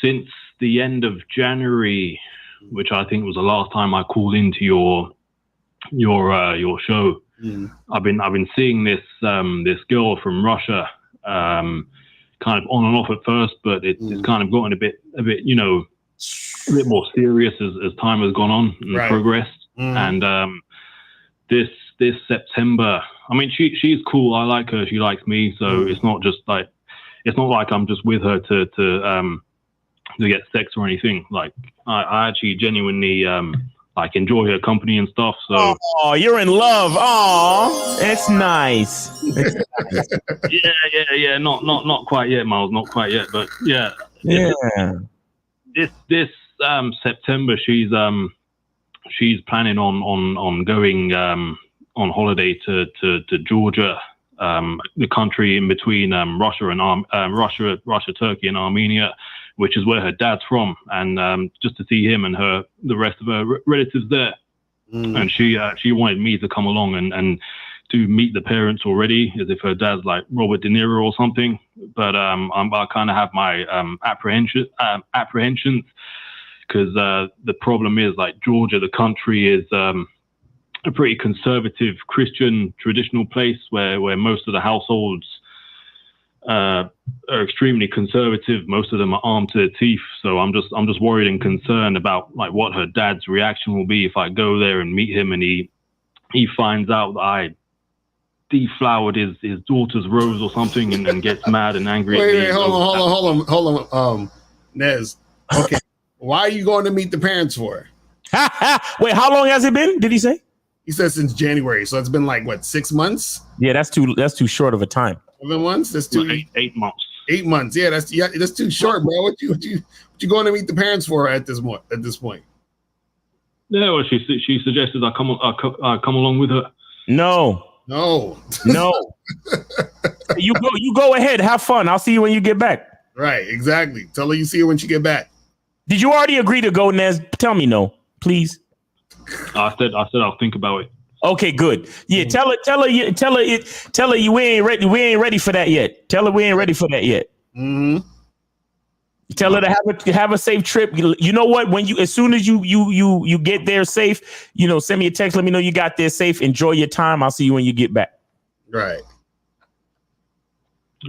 since the end of January, which I think was the last time I called into your show. I've been seeing this girl from Russia, kind of on and off at first, but it's kind of gotten a bit you know, a bit more serious as time has gone on and progressed. And this September, I mean, she's cool. I like her. She likes me. So it's not like I'm just with her to get sex or anything. Like I actually genuinely like enjoy her company and stuff. So you're in love. Oh, it's nice. yeah. Not quite yet, Miles. Not quite yet, but yeah. This September, she's planning on going on holiday to Georgia, the country in between Russia, Turkey, and Armenia, which is where her dad's from, and just to see him and the rest of her relatives there. And she wanted me to come along and to meet the parents already, as if her dad's like Robert De Niro or something. But I kind of have my apprehensions, because the problem is, like, Georgia, the country, is a pretty conservative Christian traditional place where most of the households are extremely conservative. Most of them are armed to the teeth. So I'm just worried and concerned about like what her dad's reaction will be if I go there and meet him and he finds out that I deflowered his daughter's rose or something and gets mad and angry at me. Wait, hold on. Nez. Okay. Why are you going to meet the parents for? Wait, how long has it been? Did he say? He said since January, so it's been like what, 6 months? Yeah, that's too short of a time. 7 months? That's too 8 months. 8 months. Yeah, that's too short, bro. What you going to meet the parents for at this point? Yeah, well, she suggested I come along with her. No. You go ahead. Have fun. I'll see you when you get back. Right, exactly. Tell her you see her when she get back. Did you already agree to go, Nez? Tell me no, please. I said I'll think about it. Okay, good. Yeah, tell her we ain't ready. We ain't ready for that yet. Tell her we ain't ready for that yet. Mm-hmm. Tell her to have a safe trip. You know what? As soon as you get there safe, send me a text. Let me know you got there safe. Enjoy your time. I'll see you when you get back. Right.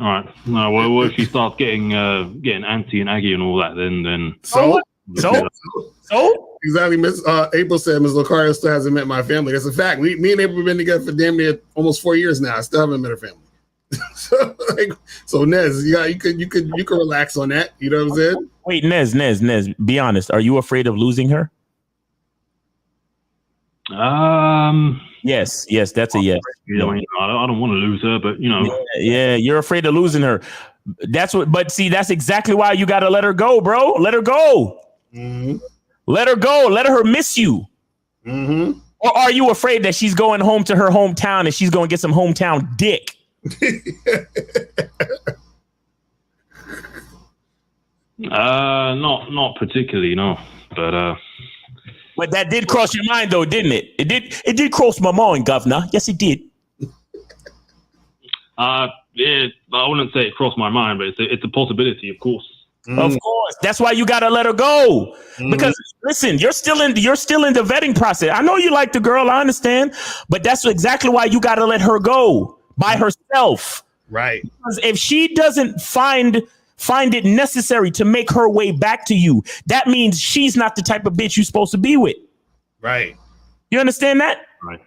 All right. No, well, if she starts getting antsy and aggy and all that, then so exactly. Miss April said Ms. Lucario still hasn't met my family. That's a fact. Me and April have been together for damn near almost 4 years now. I still haven't met her family. so Nez, yeah, you could relax on that. You know what I'm saying? Wait, Nez, be honest. Are you afraid of losing her? Yes, that's a yes. I don't want to lose her, but Yeah, you're afraid of losing her. That's exactly why you got to let her go, bro. Let her go. Mm-hmm. Let her go. Let her miss you. Mm-hmm. Or are you afraid that she's going home to her hometown and she's going to get some hometown dick? Not particularly, no. But that did cross your mind, though, didn't it? It did cross my mind, Governor. Yes, it did. Yeah, I wouldn't say it crossed my mind, but it's a possibility, of course. Mm-hmm. Of course. That's why you gotta let her go. Mm-hmm. Because listen, you're still in the vetting process. I know you like the girl, I understand, but that's exactly why you gotta let her go by herself. Right. Because if she doesn't find it necessary to make her way back to you, that means she's not the type of bitch you're supposed to be with. Right. You understand that? Right.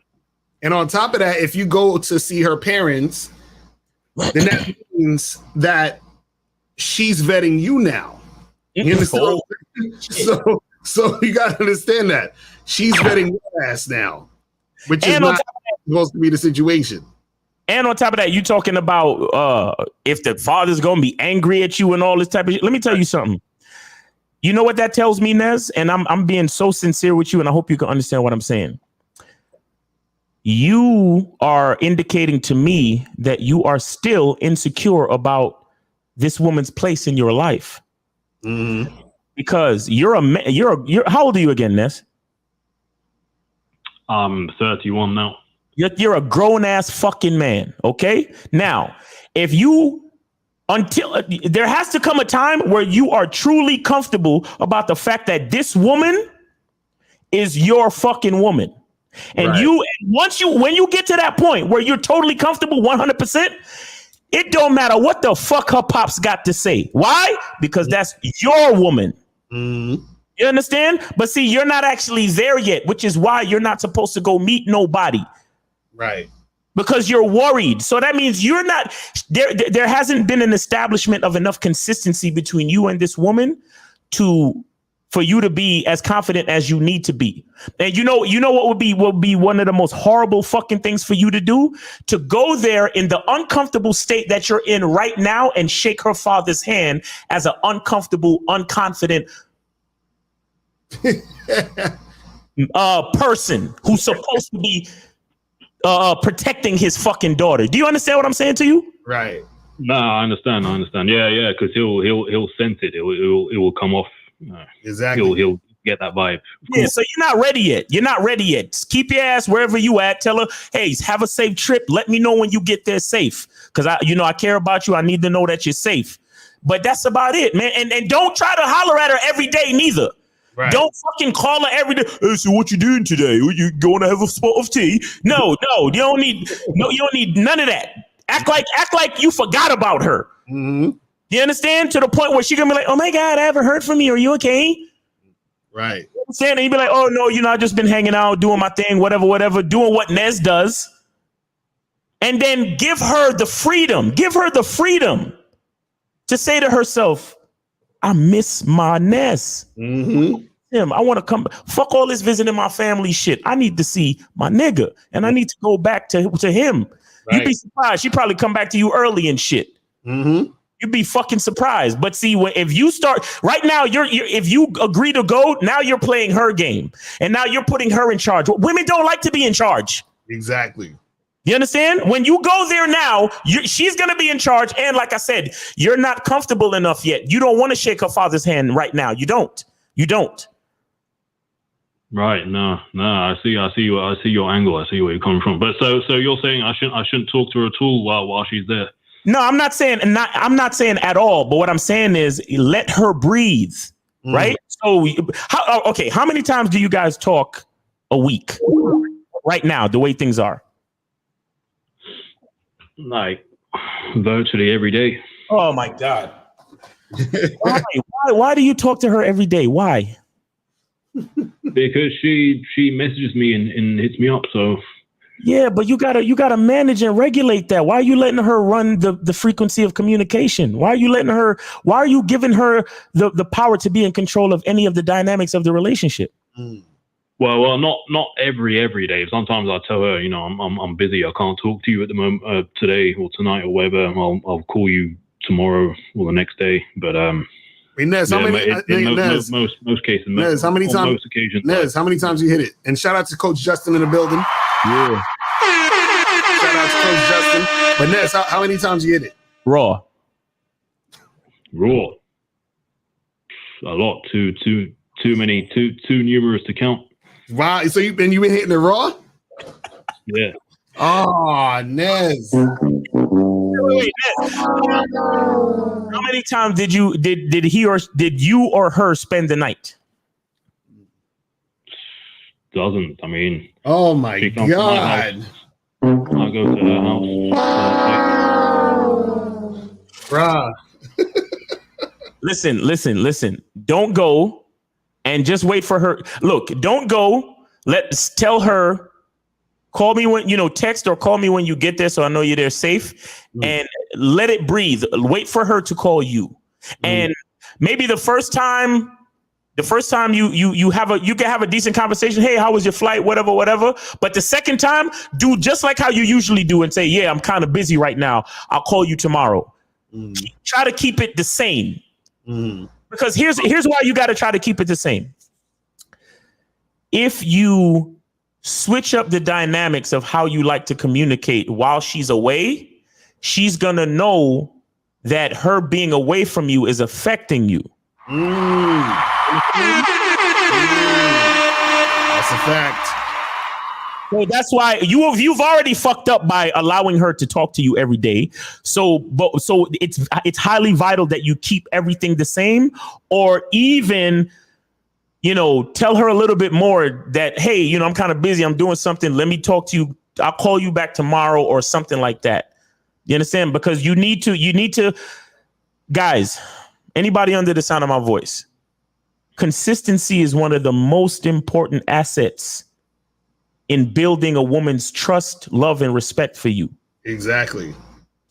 And on top of that, if you go to see her parents, then that means that she's vetting you now. You understand? So you got to understand that she's vetting your ass now, which is not supposed to be the situation. And on top of that, you talking about if the father's going to be angry at you and all this type of shit. Let me tell you something. You know what that tells me, Nez? And I'm being so sincere with you, and I hope you can understand what I'm saying. You are indicating to me that you are still insecure about this woman's place in your life. Mm-hmm. Because you're how old are you again, Ness? I'm 31 now. You're a grown ass fucking man. Okay. Now, until there has to come a time where you are truly comfortable about the fact that this woman is your fucking woman. And right. When you get to that point where you're totally comfortable 100%, it don't matter what the fuck her pops got to say. Why? Because that's your woman. Mm-hmm. You understand? But see, you're not actually there yet, which is why you're not supposed to go meet nobody. Right. Because you're worried. So that means you're not there. There hasn't been an establishment of enough consistency between you and this woman for you to be as confident as you need to be. And you know what would be one of the most horrible fucking things for you to do? To go there in the uncomfortable state that you're in right now and shake her father's hand as an uncomfortable, unconfident person who's supposed to be protecting his fucking daughter. Do you understand what I'm saying to you? Right. No, I understand. Yeah, because he'll sense it. It will come off. Exactly. He'll get that vibe. Yeah, so you're not ready yet. Just keep your ass wherever you at. Tell her, hey, have a safe trip. Let me know when you get there safe. Because I care about you. I need to know that you're safe. But that's about it, man. And don't try to holler at her every day neither. Right. Don't fucking call her every day. Hey, so what you doing today? Are you going to have a spot of tea? No, you don't need none of that. Act like you forgot about her. Mm-hmm. You understand? To the point where she gonna be like, oh my God, I haven't heard from you. Are you okay? Right. You know what I'm saying? And you be like, oh no, I just been hanging out, doing my thing, whatever, doing what Nez does. And then give her the freedom to say to herself, I miss my Nez. Mm-hmm. I want to come. Fuck all this visiting my family shit. I need to see my nigga. And I need to go back to him. Right. You'd be surprised. She'd probably come back to you early and shit. Mm-hmm. You'd be fucking surprised. But see, if you start right now, if you agree to go, now you're playing her game. And now you're putting her in charge. Women don't like to be in charge. Exactly. You understand? When you go there now, she's going to be in charge. And like I said, you're not comfortable enough yet. You don't want to shake her father's hand right now. You don't. Right. No. I see your angle. I see where you're coming from. But so you're saying I shouldn't talk to her at all while she's there. No, I'm not saying at all. But what I'm saying is let her breathe. Right. So how many times do you guys talk a week right now, the way things are? Like virtually every day. Oh my God. Why do you talk to her every day? Why? Because she messages me and hits me up. So yeah, but you gotta manage and regulate that. Why are you letting her run the frequency of communication? Why are you giving her the power to be in control of any of the dynamics of the relationship? Well, not every day. Sometimes I tell her, I'm busy. I can't talk to you at the moment, today or tonight or whatever. I'll call you tomorrow or the next day. But Nez, how many? Most cases. Nez, how many times? Most occasions. Nez, how many times you hit it? And shout out to Coach Justin in the building. Yeah. Shout out to Coach Justin. But Nez, how many times you hit it? Raw. A lot. Too many. Too numerous to count. Wow. So you've been hitting it raw? Yeah. Oh, Nez. Wait, Nez. How many times did you or her spend the night? Dozens. I mean. Oh my God. I go to her house. Bruh. Listen. Don't go and just wait for her. Look, don't go. Let's tell her. Call me when, text or call me when you get there so I know you're there safe, and let it breathe. Wait for her to call you. And maybe the first time you can have a decent conversation. Hey, how was your flight? Whatever. But the second time, do just like how you usually do and say, yeah, I'm kind of busy right now. I'll call you tomorrow. Try to keep it the same. Because here's why you got to try to keep it the same. If you switch up the dynamics of how you like to communicate while she's away, she's going to know that her being away from you is affecting you. That's a fact. So that's why you've already fucked up by allowing her to talk to you every day. So it's highly vital that you keep everything the same, or even tell her a little bit more that, hey, I'm kind of busy. I'm doing something. Let me talk to you. I'll call you back tomorrow or something like that. You understand? Because you need to, guys, anybody under the sound of my voice, consistency is one of the most important assets in building a woman's trust, love, and respect for you. Exactly.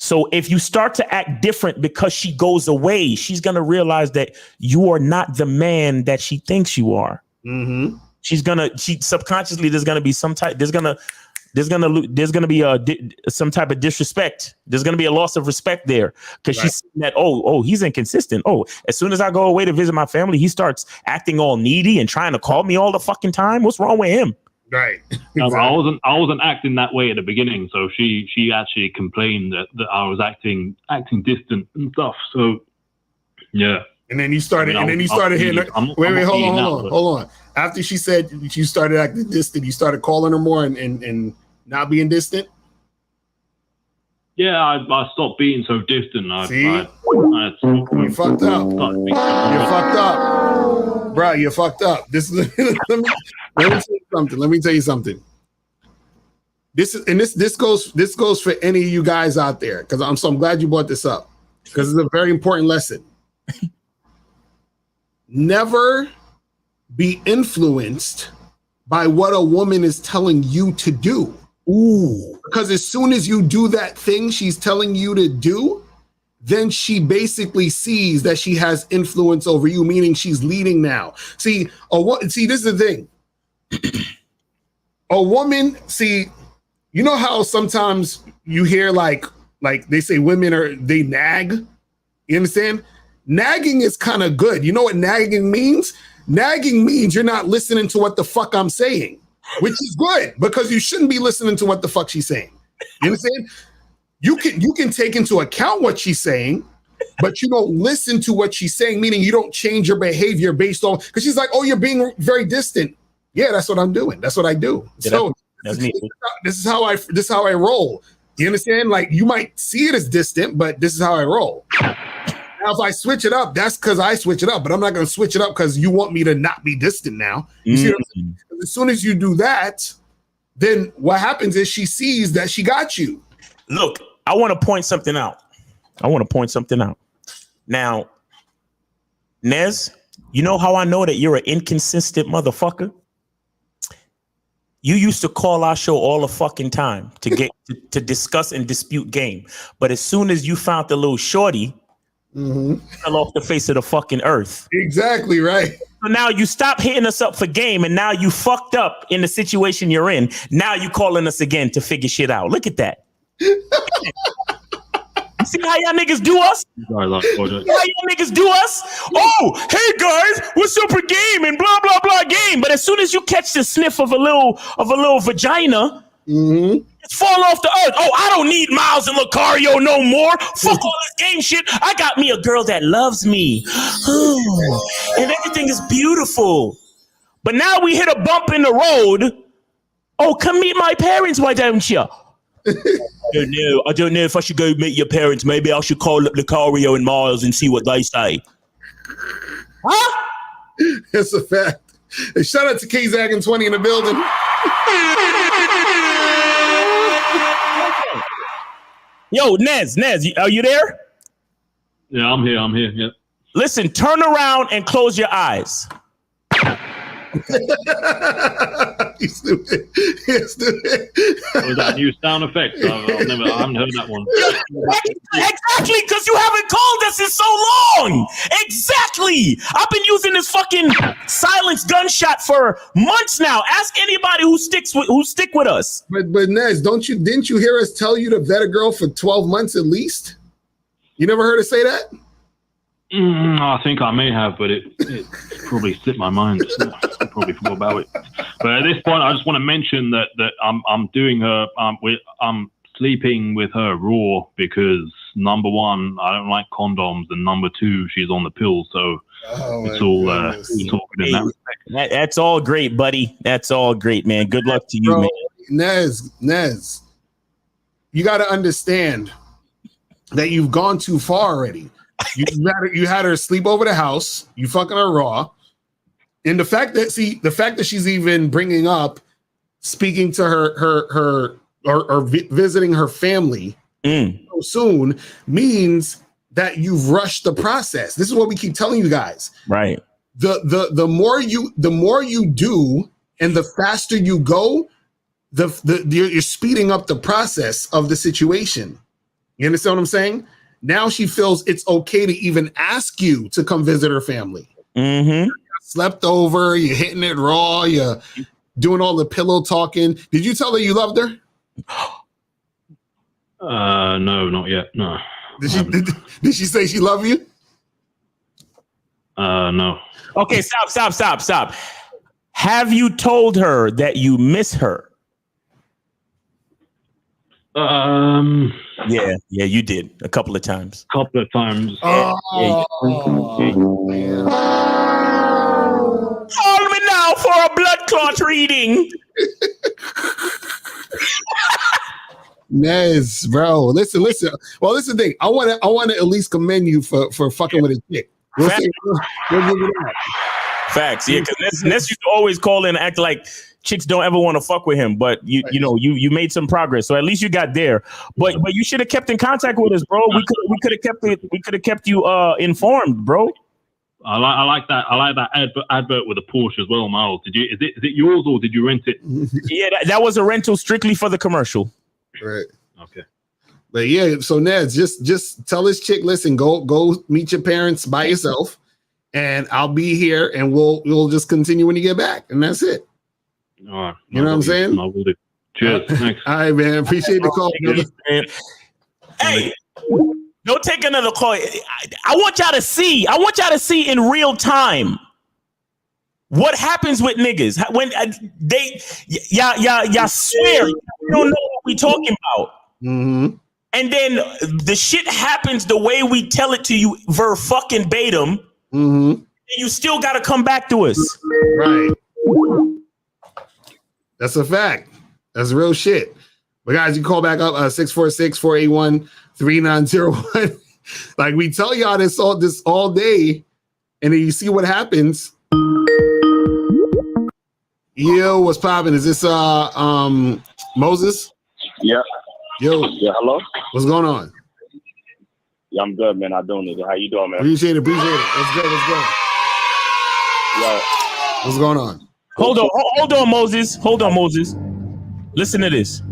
So if you start to act different because she goes away, she's going to realize that you are not the man that she thinks you are. Mm-hmm. She subconsciously, there's going to be some type, there's going to be some type of disrespect. There's going to be a loss of respect there because she's seeing that, oh, he's inconsistent. Oh, as soon as I go away to visit my family, he starts acting all needy and trying to call me all the fucking time. What's wrong with him? Right. No, I wasn't acting that way at the beginning. So she actually complained that I was acting distant and stuff. So yeah. And then you started, hitting her. Wait, hold on. After she said you started acting distant, you started calling her more and not being distant. Yeah, I stopped being so distant. You fucked up. You fucked up, bro. You fucked up. This is let me tell you something. This goes for any of you guys out there because I'm glad you brought this up because it's a very important lesson. Never be influenced by what a woman is telling you to do. Ooh. Because as soon as you do that thing she's telling you to do, then she basically sees that she has influence over you, meaning she's leading now. See, this is the thing. A woman, you know how sometimes you hear like they say they nag? You understand? Nagging is kind of good. You know what nagging means? Nagging means you're not listening to what the fuck I'm saying, which is good because you shouldn't be listening to what the fuck she's saying. You understand? You can take into account what she's saying, but you don't listen to what she's saying, meaning you don't change your behavior based on, because she's like, oh, you're being very distant. Yeah, that's what I'm doing. That's what I do. Yeah, so that's me. This is how I roll. You understand? Like you might see it as distant, but this is how I roll. Now, if I switch it up, that's because I switch it up, but I'm not going to switch it up because you want me to not be distant now. You see what I'm saying? As soon as you do that, then what happens is she sees that she got you. Look, I want to point something out. Now, Nez, you know how I know that you're an inconsistent motherfucker? You used to call our show all the fucking time to get to discuss and dispute game. But as soon as you found the little shorty, fell off the face of the fucking earth. Exactly right. So now you stop hitting us up for game, and now you fucked up in the situation you're in. Now you calling us again to figure shit out. Look at that. You see how y'all niggas do us? How y'all niggas do us? Oh, hey guys, what's up with game and blah blah blah game? But as soon as you catch the sniff of a little vagina, it's fall off the earth. Oh, I don't need Miles and Lucario no more. Fuck all this game shit. I got me a girl that loves me. And everything is beautiful. But now we hit a bump in the road. Oh, come meet my parents, why don't you? I don't know if I should go meet your parents. Maybe I should call up Lucario and Miles and see what they say. Huh? It's a fact. Hey, shout out to K-Zag20 in the building. Yo, Nez, are you there? Yeah, I'm here. Yeah. Listen, turn around and close your eyes. He's stupid. Was that new sound effect? I haven't heard that one. Exactly, because you haven't called us in so long. Exactly. I've been using this fucking silence gunshot for months now. Ask anybody who stick with us. But Nez, didn't you hear us tell you to vet a girl for 12 months at least? You never heard us say that? I think I may have, but it probably slipped my mind. I probably forgot about it. But at this point, I just want to mention that I'm doing her. I'm sleeping with her raw because number one, I don't like condoms, and number two, she's on the pill, so it's all good in that respect. That's all great, buddy. That's all great, man. Good luck to you, man. Nez, you got to understand that you've gone too far already. You had her sleep over the house. You fucking her raw, and the fact that she's even bringing up speaking to her visiting her family so soon means that you've rushed the process. This is what we keep telling you guys. Right. The more you do, and the faster you go, you're speeding up the process of the situation. You understand what I'm saying? Now she feels it's okay to even ask you to come visit her family. Mm-hmm. Slept over, you're hitting it raw, you're doing all the pillow talking. Did you tell her you loved her? No, not yet. No. Did she say she loved you? No. Okay, stop. Have you told her that you miss her? Yeah, you did a couple of times. Oh. Call me now for a blood clot reading. Nez, bro. Listen. Well, this is the thing. I want to at least commend you for fucking with a chick. We'll give you that. Facts, yeah, because Ness used to always call in and act like chicks don't ever want to fuck with him, but you made some progress, so at least you got there. But you should have kept in contact with us, bro. We could have kept you informed, bro. I like that. I like that advert with a Porsche as well, Miles. Is it yours or did you rent it? Yeah, that was a rental strictly for the commercial. Right. Okay. But yeah, so Nez, just tell this chick, listen, go meet your parents by yourself, and I'll be here, and we'll just continue when you get back, and that's it. All right. You know what I'm saying? I will do. Cheers. Thanks. All right, man. Appreciate the call, brother. Hey, don't take another call. I want y'all to see in real time what happens with niggas when y'all swear you don't know what we talking about. Mm-hmm. And then the shit happens the way we tell it to you verbatim. Mm-hmm. And you still got to come back to us. Right. That's a fact. That's real shit. But guys, you call back up 646-481-3901. Like we tell y'all this all day, and then you see what happens. Yo, what's poppin'? Is this Moses? Yeah. Yo. Yeah, hello? What's going on? Yeah, I'm good, man. I doing it. How you doing, man? Appreciate it. Let's go. Yo. What's going on? Hold on, Moses. Listen to this.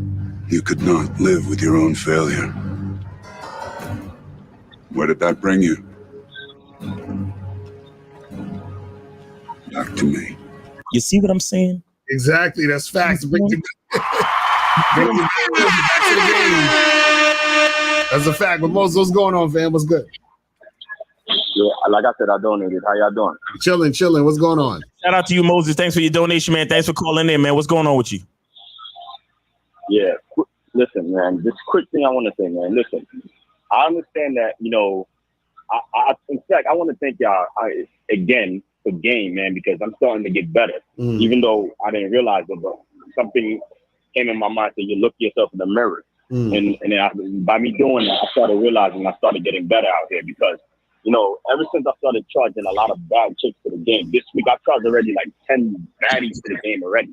You could not live with your own failure. Where did that bring you? Back to me. You see what I'm saying? Exactly. That's facts. Bring you back to the game. That's a fact. But Moses, what's going on, fam? What's good? Yeah, like I said, I donated. How y'all doing? Chilling. What's going on? Shout out to you, Moses. Thanks for your donation, man. Thanks for calling in, man. What's going on with you? Yeah. Listen, man. This quick thing I want to say, man. Listen, I understand that, in fact, I want to thank y'all again for game, man, because I'm starting to get better. Even though I didn't realize it, but something came in my mind that you look yourself in the mirror. And by me doing that, I started realizing I started getting better out here because, ever since I started charging a lot of bad chicks to the game, this week I charged already like 10 baddies to the game already.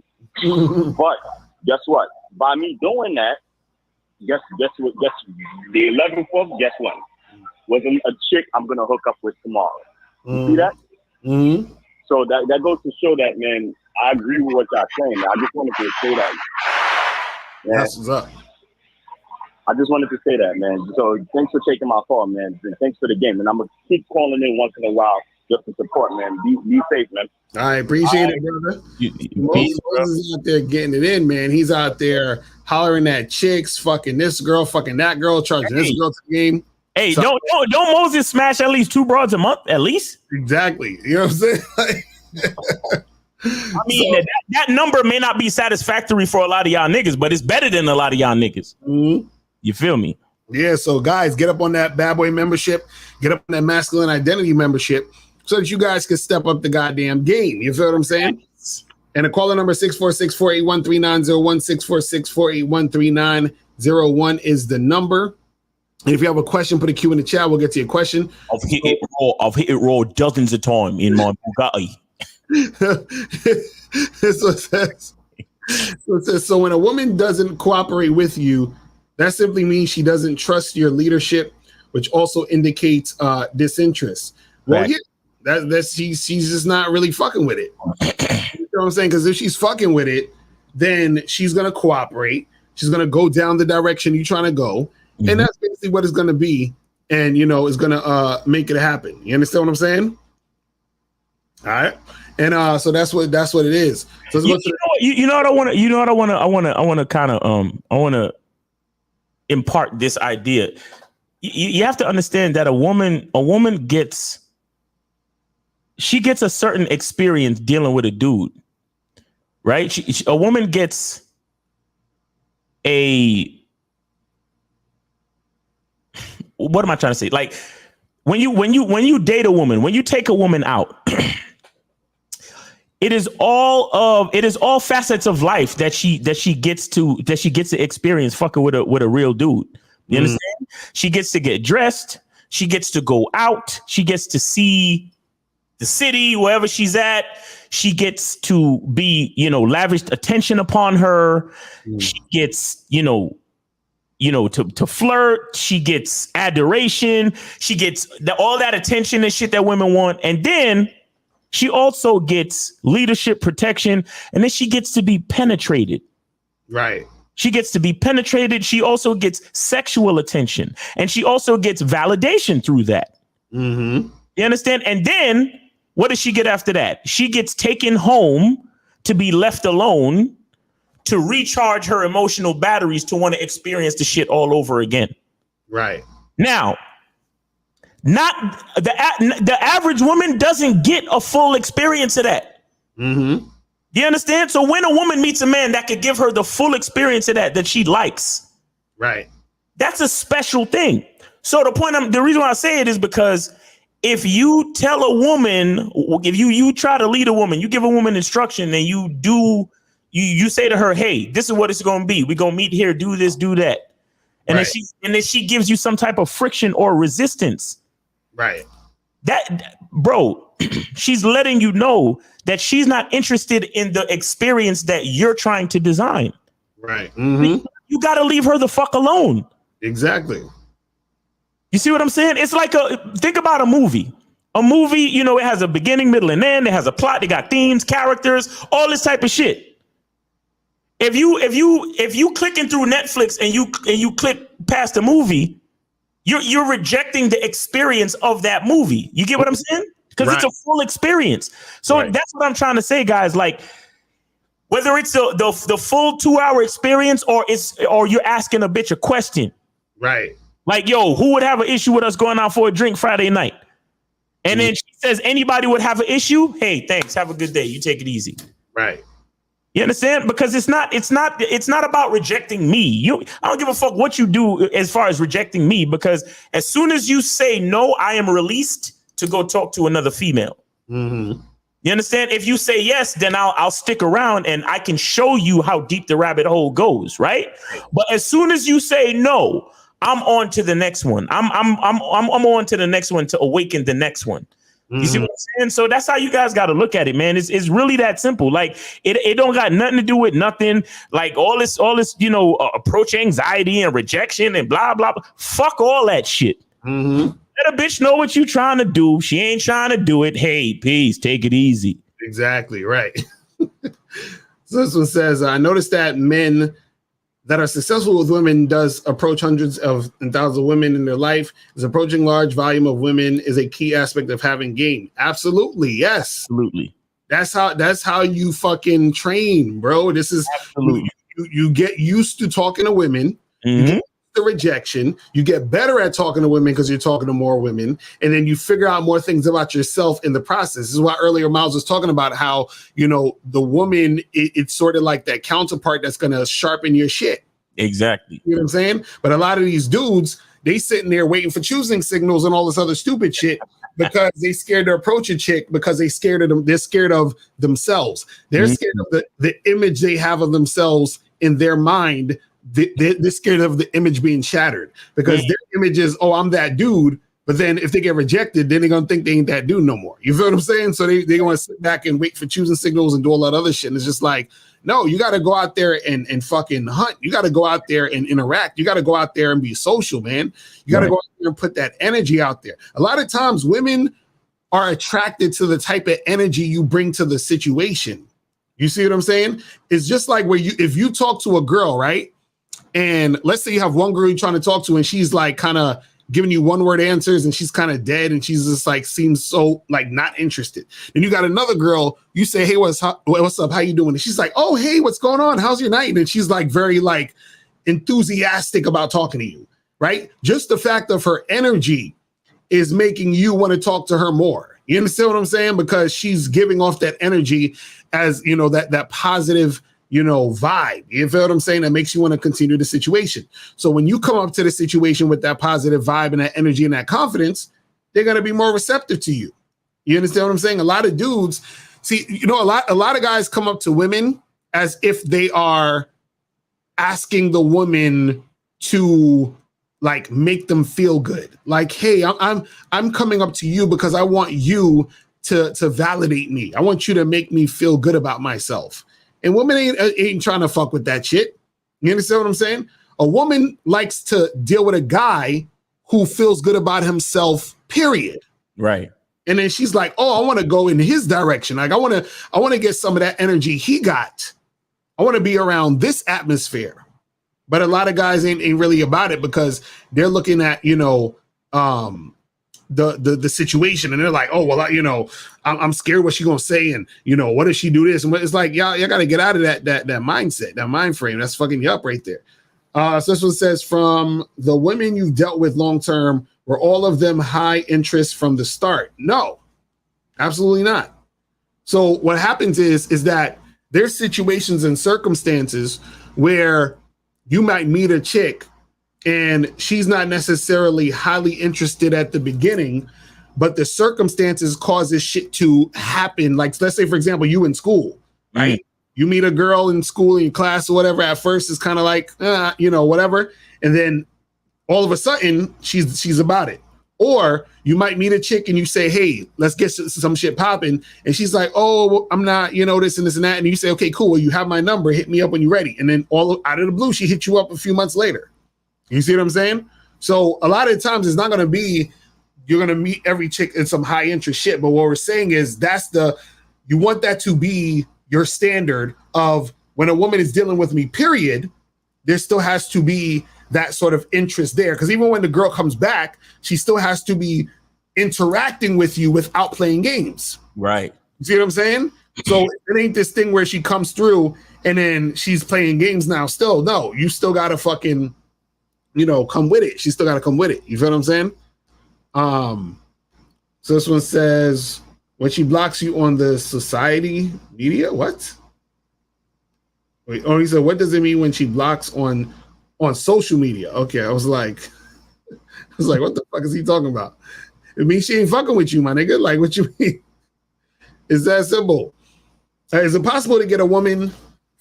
But guess what? By me doing that, guess what? Guess the 11th of, guess what? Wasn't a chick I'm gonna hook up with tomorrow. You see that? Mm-hmm. So that goes to show that, man, I agree with what y'all saying. Man. I just wanted to say that. Man. That's what's up. I just wanted to say that, man. So thanks for taking my call, man. And thanks for the game. And I'm gonna keep calling in once in a while just to support, man. Be safe, man. I appreciate it, brother. Moses is out there getting it in, man. He's out there hollering at chicks, fucking this girl, fucking that girl, charging this girl to the game. Hey, so, don't Moses smash at least 2 broads a month, at least? Exactly. You know what I'm saying? I mean, so, that number may not be satisfactory for a lot of y'all niggas, but it's better than a lot of y'all niggas. Mm-hmm. You feel me? Yeah, so guys, get up on that bad boy membership, get up on that masculine identity membership so that you guys can step up the goddamn game. You feel what I'm saying? And the caller number 646-481-3901, 646-481-3901 is the number. And if you have a question, put a Q in the chat. We'll get to your question. I've hit it raw dozens of times in my Bugatti. So when a woman doesn't cooperate with you, that simply means she doesn't trust your leadership, which also indicates disinterest. Well, right. Yeah, that's she's just not really fucking with it. You know what I'm saying? Because if she's fucking with it, then she's gonna cooperate. She's gonna go down the direction you're trying to go, and that's basically what it's going to be. And it's going to make it happen. You understand what I'm saying? All right. And so that's what it is. So you know what I want to kind of impart this idea. You have to understand that a woman gets a certain experience dealing with a dude, right? A woman gets what am I trying to say? Like when you date a woman, when you take a woman out, it is all facets of life that she gets to experience fucking with a real dude. You understand? She gets to get dressed. She gets to go out. She gets to see the city, wherever she's at. She gets to be, lavished attention upon her. She gets, to flirt. She gets adoration. She gets all that attention and shit that women want. And then she also gets leadership, protection, and then she gets to be penetrated. Right. She gets to be penetrated. She also gets sexual attention, and she also gets validation through that. You understand? And then what does she get after that? She gets taken home to be left alone to recharge her emotional batteries to want to experience the shit all over again. Right. Now, not the average woman doesn't get a full experience of that. Do you understand? So when a woman meets a man that could give her the full experience of that she likes, right, that's a special thing. So the reason why I say it is because if you tell a woman, if you try to lead a woman, you give a woman instruction and you say to her, hey, this is what it's going to be. We're going to meet here, do this, do that. And then she gives you some type of friction or resistance. Right. Bro, she's letting you know that she's not interested in the experience that you're trying to design. Right. You got to leave her the fuck alone. Exactly. You see what I'm saying? It's like think about a movie. A movie, it has a beginning, middle, and end. It has a plot. They got themes, characters, all this type of shit. If you clicking through Netflix and you click past a movie, you're rejecting the experience of that movie. You get what I'm saying? Because it's a full experience. So that's what I'm trying to say, guys. Like, whether it's the full 2-hour experience or you're asking a bitch a question. Right. Like, yo, who would have an issue with us going out for a drink Friday night? And then she says anybody would have an issue. Hey, thanks. Have a good day. You take it easy. Right. You understand? Because it's not about rejecting me. I don't give a fuck what you do as far as rejecting me, because as soon as you say no, I am released to go talk to another female. You understand? If you say yes, then I'll stick around and I can show you how deep the rabbit hole goes, right? But as soon as you say no, I'm on to the next one. I'm on to the next one to awaken the next one. You see what I'm saying? So that's how you guys got to look at it, man. It's really that simple. Like it don't got nothing to do with nothing. Like all this, approach anxiety and rejection and blah, blah, blah. Fuck all that shit. Let a bitch know what you trying to do. She ain't trying to do it. Hey, peace. Take it easy. Exactly. Right. So this one says, I noticed that men that are successful with women does approach hundreds of and thousands of women in their life. Is approaching large volume of women is a key aspect of having game. Absolutely. Yes. Absolutely. That's how you fucking train, bro. This is absolutely. You get used to talking to women. You get the rejection. You get better at talking to women because you're talking to more women, and then you figure out more things about yourself in the process. This is why earlier Miles was talking about how the woman it's sort of like that counterpart that's going to sharpen your shit. Exactly. You know what I'm saying? But a lot of these dudes, they sitting there waiting for choosing signals and all this other stupid shit because they scared to approach a chick because they scared of them. They're scared of themselves. They're scared of the image they have of themselves in their mind. They're scared of the image being shattered because their image is, oh, I'm that dude. But then if they get rejected, then they're going to think they ain't that dude no more. You feel what I'm saying? So they're going to sit back and wait for choosing signals and do all that other shit. And it's just like, no, you got to go out there and fucking hunt. You got to go out there and interact. You got to go out there and be social, man. You got to go out there and put that energy out there. A lot of times women are attracted to the type of energy you bring to the situation. You see what I'm saying? It's just like if you talk to a girl, right? And let's say you have one girl you're trying to talk to, and she's like kind of giving you one word answers, and she's kind of dead, and she's just like seems so like not interested. Then you got another girl, you say, hey, what's up? How you doing? And she's like, oh, hey, what's going on? How's your night? And she's like very like enthusiastic about talking to you, right? Just the fact of her energy is making you want to talk to her more. You understand what I'm saying? Because she's giving off that energy as, you know, that positive, you know, vibe. You feel what I'm saying? That makes you want to continue the situation. So when you come up to the situation with that positive vibe and that energy and that confidence, they're going to be more receptive to you. You understand what I'm saying? A lot of dudes, see, you know, a lot of guys come up to women as if they are asking the woman to like make them feel good. Like, hey, I'm coming up to you because I want you to validate me. I want you to make me feel good about myself. And women ain't trying to fuck with that shit. You understand what I'm saying? A woman likes to deal with a guy who feels good about himself, period. Right. And then she's like, oh, I want to go in his direction. Like, I want to get some of that energy he got. I want to be around this atmosphere. But a lot of guys ain't really about it because they're looking at, you know, the situation, and they're like, oh, well, you know, I'm scared what she gonna say, and you know, what if she do this? And it's like, y'all gotta get out of that mindset, that mind frame. That's fucking you up right there. So this one says, from the women you've dealt with long term, were all of them high interest from the start? No, absolutely not. So what happens is that there's situations and circumstances where you might meet a chick and she's not necessarily highly interested at the beginning, but the circumstances cause this shit to happen. Like, let's say, for example, you in school, right? You meet a girl in school, in class or whatever. At first, it's kind of like, you know, whatever. And then all of a sudden, she's about it. Or you might meet a chick and you say, hey, let's get some shit popping. And she's like, oh, I'm not, you know, this and this and that. And you say, okay, cool. Well, you have my number. Hit me up when you're ready. And then all out of the blue, she hit you up a few months later. You see what I'm saying? So a lot of times it's not going to be, you're going to meet every chick in some high interest shit. But what we're saying is you want that to be your standard of when a woman is dealing with me, period, there still has to be that sort of interest there. Because even when the girl comes back, she still has to be interacting with you without playing games. Right. You see what I'm saying? So it ain't this thing where she comes through and then she's playing games now still. No, you still got to fucking, you know, come with it. She still got to come with it. You feel what I'm saying? So this one says, when she blocks you on the society media, what? Wait, oh, he said, what does it mean when she blocks on social media? Okay, I was like, what the fuck is he talking about? It means she ain't fucking with you, my nigga. Like, what you mean? It's that simple. Is it possible to get a woman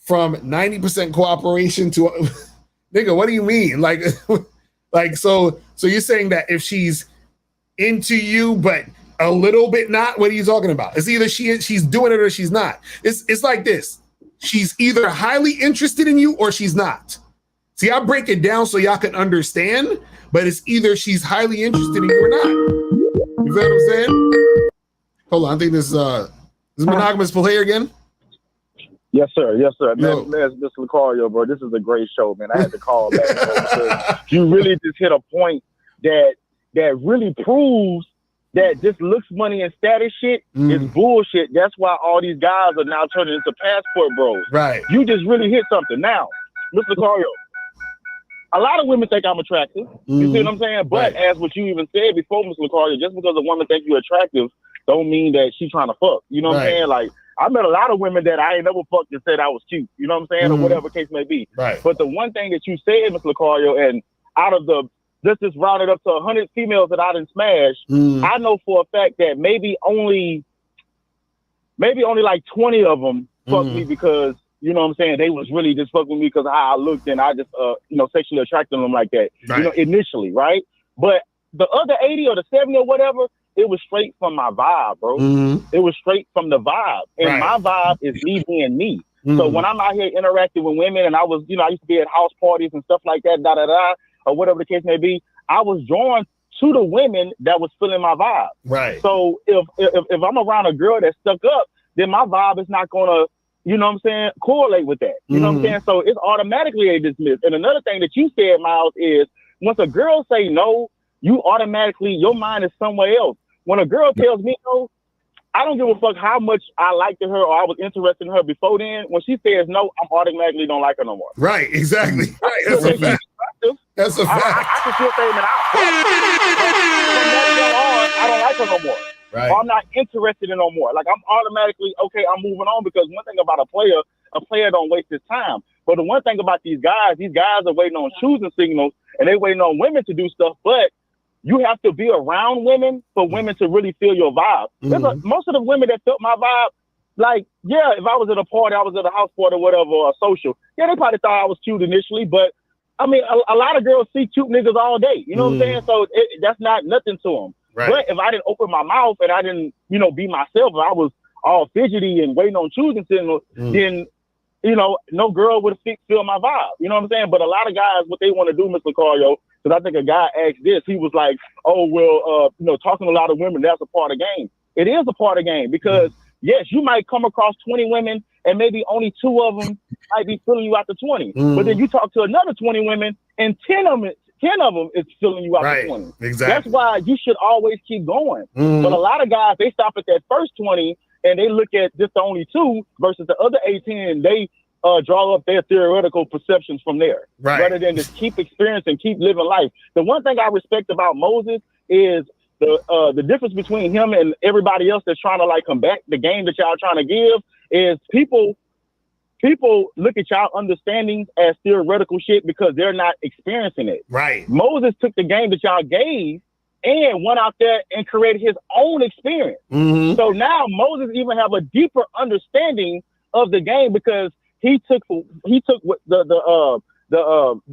from 90% cooperation to nigga, what do you mean? Like, so you're saying that if she's into you, but a little bit not, what are you talking about? It's either she's doing it or she's not. It's like this. She's either highly interested in you or she's not. See, I break it down so y'all can understand, but it's either she's highly interested in you or not. You feel what I'm saying? Hold on, I think this is Monogamous Player again. Yes, sir. Yes, sir. Man, Mr. Lucario, bro, this is a great show, man. I had to call back because you really just hit a point that really proves that this looks, money, and status shit is bullshit. That's why all these guys are now turning into passport bros. Right. You just really hit something. Now, Mr. Lucario, a lot of women think I'm attractive. You see what I'm saying? But as what you even said before, Mr. Lucario, just because a woman thinks you're attractive don't mean that she's trying to fuck. You know what I'm saying? Like, I met a lot of women that I ain't never fucked and said I was cute. You know what I'm saying? Or whatever case may be. Right. But the one thing that you said, Mr. Lucario, and out of the, let's just round it up to 100 females that I didn't smash, I know for a fact that maybe only like 20 of them fucked me because, you know what I'm saying, they was really just fucking with me because of how I looked and I just, sexually attracted them like that, you know, initially, right? But the other 80 or the 70 or whatever, it was straight from my vibe, bro. It was straight from the vibe. And my vibe is me being me. So when I'm out here interacting with women and I was, I used to be at house parties and stuff like that, or whatever the case may be, I was drawn to the women that was feeling my vibe. Right. So if I'm around a girl that's stuck up, then my vibe is not gonna, you know what I'm saying, correlate with that. You know what I'm saying? So it's automatically a dismiss. And another thing that you said, Miles, is once a girl say no, you automatically, your mind is somewhere else. When a girl tells me no, I don't give a fuck how much I liked her or I was interested in her before then. When she says no, I'm automatically don't like her no more. Right, exactly. Right. That's a fact. That's a fact. I can still say that I don't like her no more. Right. Or I'm not interested in no more. Like I'm automatically, okay, I'm moving on, because one thing about a player don't waste his time. But the one thing about these guys are waiting on choosing signals and they waiting on women to do stuff, but you have to be around women for women to really feel your vibe. Most of the women that felt my vibe, like, yeah, if I was at a party, I was at a house party or whatever, or a social, yeah, they probably thought I was cute initially, but I mean, a lot of girls see cute niggas all day. You know what I'm saying? So that's not nothing to them. Right. But if I didn't open my mouth and I didn't, you know, be myself, and I was all fidgety and waiting on choosing signals, then, you know, no girl would feel my vibe. You know what I'm saying? But a lot of guys, what they want to do, Mr. Cario, because I think a guy asked this, he was like, oh, well, you know, talking to a lot of women, that's a part of the game. It is a part of the game because, yes, you might come across 20 women and maybe only 2 of them might be filling you out to 20. But then you talk to another 20 women and 10 of them is filling you out to 20. Exactly. That's why you should always keep going. But a lot of guys, they stop at that first 20 and they look at just the only 2 versus the other 18 and they draw up their theoretical perceptions from there, rather than just keep experiencing, keep living life. The one thing I respect about Moses is the difference between him and everybody else that's trying to like combat the game that y'all trying to give is people look at y'all understandings as theoretical shit because they're not experiencing it. Right. Moses took the game that y'all gave and went out there and created his own experience. So now Moses even have a deeper understanding of the game because he took what the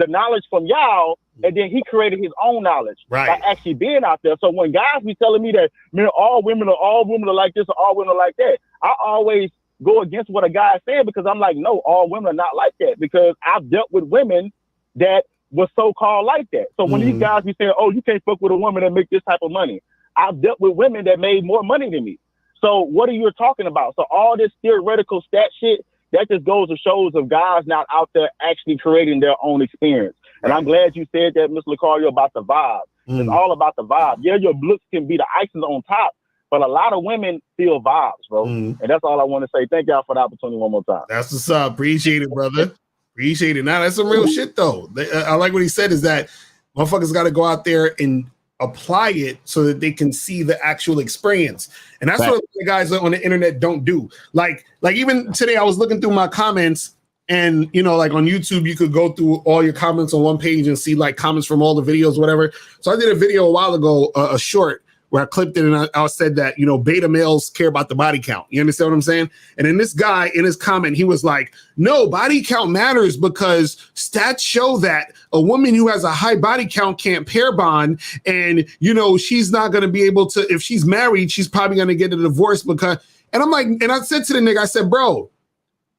knowledge from y'all, and then he created his own knowledge by actually being out there. So when guys be telling me that, man, all women are like this or all women are like that, I always go against what a guy said because I'm like, no, all women are not like that because I've dealt with women that were so-called like that. So when these guys be saying, oh, you can't fuck with a woman that make this type of money, I've dealt with women that made more money than me. So what are you talking about? So all this theoretical stat shit, that just goes to shows of guys not out there actually creating their own experience. And I'm glad you said that, Mr. Lucario, about the vibe. It's all about the vibe. Yeah, your looks can be the icing on top, but a lot of women feel vibes, bro. And that's all I want to say. Thank y'all for the opportunity one more time. That's what's up. Appreciate it, brother. Appreciate it. Now, that's some real shit, though. I like what he said is that motherfuckers got to go out there and apply it so that they can see the actual experience. And that's what the guys on the internet don't do. Like even today I was looking through my comments and, you know, like on YouTube, you could go through all your comments on one page and see like comments from all the videos, whatever. So I did a video a while ago, a short where I clipped it and I said that, you know, beta males care about the body count. You understand what I'm saying? And then this guy in his comment, he was like, no, body count matters because stats show that a woman who has a high body count can't pair bond. And, you know, she's not going to be able to, if she's married, she's probably going to get a divorce because, and I'm like, and I said to the nigga, I said, bro,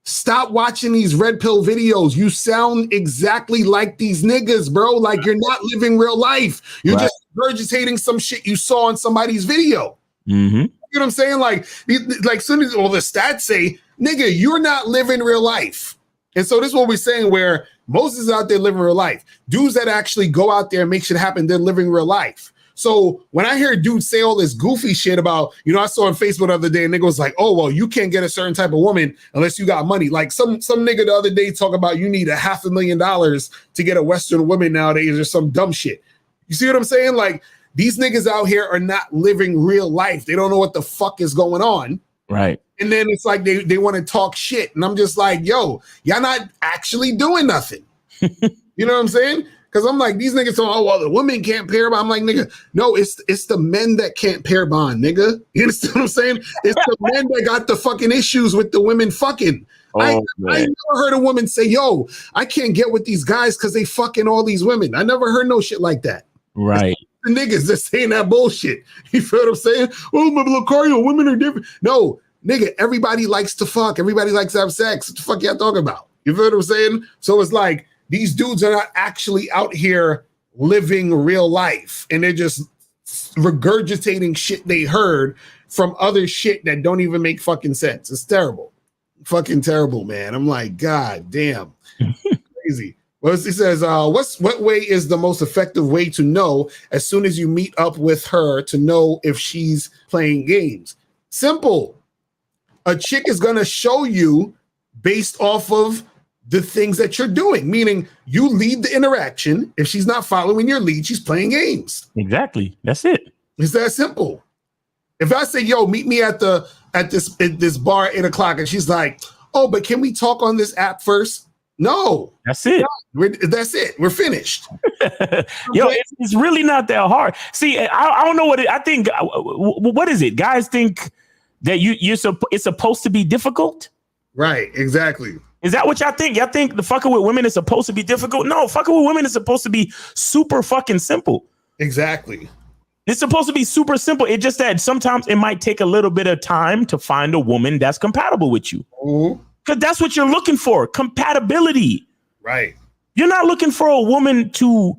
stop watching these red pill videos. You sound exactly like these niggas, bro. Like you're not living real life. You're just regurgitating some shit you saw in somebody's video. You know what I'm saying? Like soon as all the stats say, nigga, you're not living real life. And so this is what we're saying where Moses is out there living real life. Dudes that actually go out there and make shit happen, they're living real life. So when I hear dudes say all this goofy shit about, you know, I saw on Facebook the other day, a nigga was like, oh, well, you can't get a certain type of woman unless you got money. Like some nigga the other day talk about you need $500,000 to get a Western woman nowadays or some dumb shit. You see what I'm saying? Like these niggas out here are not living real life. They don't know what the fuck is going on. Right. And then it's like they want to talk shit. And I'm just like, yo, y'all not actually doing nothing. You know what I'm saying? Because I'm like, these niggas talking, oh, well, the women can't pair bond. I'm like, nigga, no, it's the men that can't pair bond, nigga. You understand what I'm saying? It's the men that got the fucking issues with the women fucking. I never heard a woman say, yo, I can't get with these guys because they fucking all these women. I never heard no shit like that. Right. The niggas that saying that bullshit. You feel what I'm saying? Oh, but Lucario, women are different. No, nigga, everybody likes to fuck. Everybody likes to have sex. What the fuck y'all talking about? You feel what I'm saying? So it's like, these dudes are not actually out here living real life. And they're just regurgitating shit they heard from other shit that don't even make fucking sense. It's terrible. Fucking terrible, man. I'm like, God damn. Crazy. Well, he says, what way is the most effective way to know as soon as you meet up with her to know if she's playing games? Simple. A chick is going to show you based off of the things that you're doing, meaning you lead the interaction. If she's not following your lead, she's playing games. Exactly. That's it. It's that simple. If I say, yo, meet me at this bar at 8 o'clock, and she's like, oh, but can we talk on this app first? No. That's it. That's it. We're finished. Yo, it's really not that hard. See, I don't know I think. What is it? Guys think that it's supposed to be difficult? Right. Exactly. Is that what y'all think? Y'all think the fucking with women is supposed to be difficult? No, fucking with women is supposed to be super fucking simple. Exactly. It's supposed to be super simple. It's just that sometimes it might take a little bit of time to find a woman that's compatible with you. Because that's what you're looking for. Compatibility. Right. You're not looking for a woman to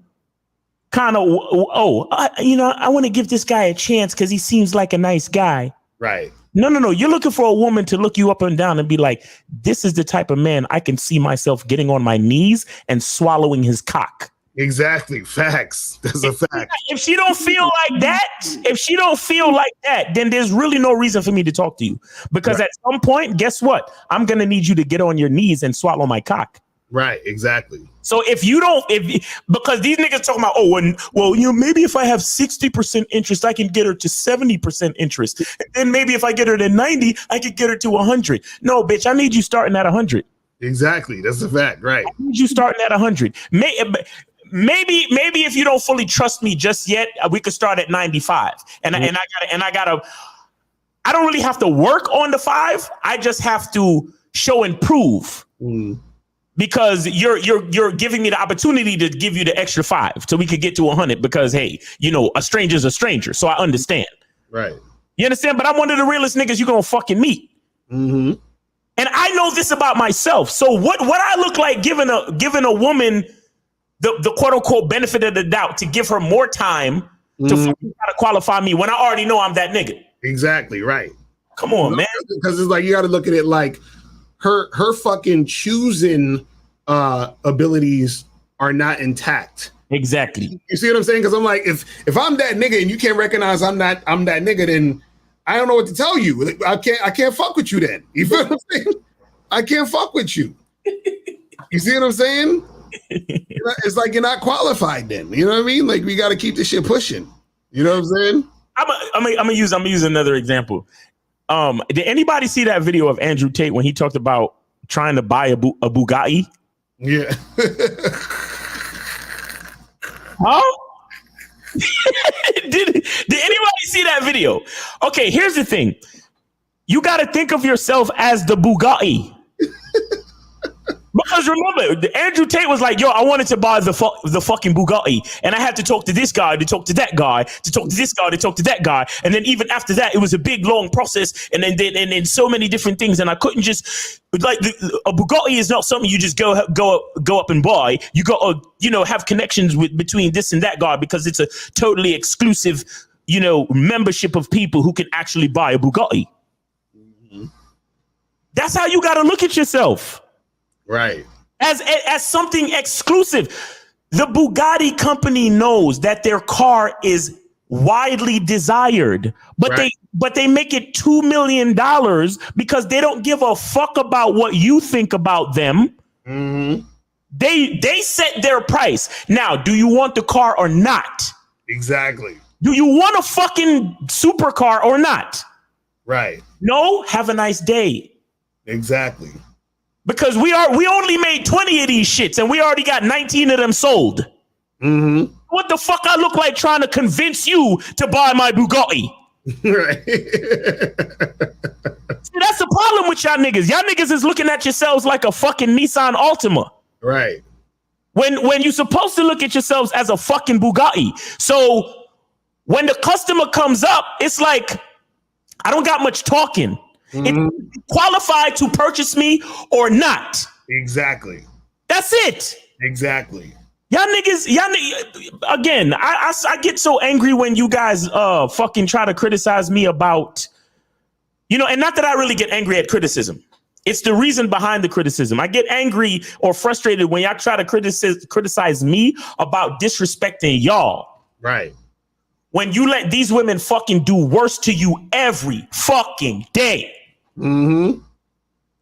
kind of, I want to give this guy a chance because he seems like a nice guy. Right. No. You're looking for a woman to look you up and down and be like, this is the type of man I can see myself getting on my knees and swallowing his cock. Exactly. Facts. That's a fact. If she don't feel like that, then there's really no reason for me to talk to you. Because at some point, guess what? I'm going to need you to get on your knees and swallow my cock. Right. Exactly. So because these niggas talking about, maybe if I have 60% interest, I can get her to 70% interest. And then maybe if I get her to 90, I could get her to 100. No, bitch, I need you starting at 100. Exactly. That's a fact. Right. I need you starting at 100. Maybe if you don't fully trust me just yet, we could start at 95. I don't really have to work on the 5. I just have to show and prove. Because you're giving me the opportunity to give you the extra 5 so we could get to 100 because, hey, a stranger's a stranger. So I understand. Right. You understand? But I'm one of the realest niggas you're going to fucking meet. Mm-hmm. And I know this about myself. So what I look like giving a woman the quote unquote benefit of the doubt to give her more time to fucking try to qualify me when I already know I'm that nigga. Exactly. Right. Come on, man. Because it's like, you got to look at it like her fucking choosing abilities are not intact. Exactly. You see what I'm saying? Because I'm like, if I'm that nigga and you can't recognize I'm that nigga, then I don't know what to tell you. I can't fuck with you then. You feel what I'm saying? I can't fuck with you. You see what I'm saying? It's like you're not qualified then. You know what I mean? Like, we got to keep this shit pushing. You know what I'm saying? I'm gonna use another example. Did anybody see that video of Andrew Tate when he talked about trying to buy a Bugatti? Yeah. Huh? Did anybody see that video? Okay, here's the thing. You got to think of yourself as the Bugatti. Because remember, Andrew Tate was like, yo, I wanted to buy the fucking Bugatti. And I had to talk to this guy, to talk to that guy, to talk to this guy, to talk to that guy. And then even after that, it was a big, long process. And then so many different things. And I couldn't just, like, a Bugatti is not something you just go up and buy. You got to, have connections between this and that guy because it's a totally exclusive, membership of people who can actually buy a Bugatti. Mm-hmm. That's how you got to look at yourself. Right. As something exclusive. The Bugatti company knows that their car is widely desired, but they make it $2 million because they don't give a fuck about what you think about them. Mm-hmm. They set their price. Now, do you want the car or not? Exactly. Do you want a fucking supercar or not? Right. No, have a nice day. Exactly. Because we only made 20 of these shits and we already got 19 of them sold. Mm-hmm. What the fuck I look like trying to convince you to buy my Bugatti? Right. See, that's the problem with y'all niggas. Y'all niggas is looking at yourselves like a fucking Nissan Altima. Right. When you're supposed to look at yourselves as a fucking Bugatti. So when the customer comes up, it's like, I don't got much talking. Mm-hmm. It's qualified to purchase me or not. Exactly. That's it. Exactly. Y'all niggas, again, I get so angry when you guys fucking try to criticize me about, and not that I really get angry at criticism. It's the reason behind the criticism. I get angry or frustrated when y'all try to criticize me about disrespecting y'all. Right. When you let these women fucking do worse to you every fucking day. Mm-hmm.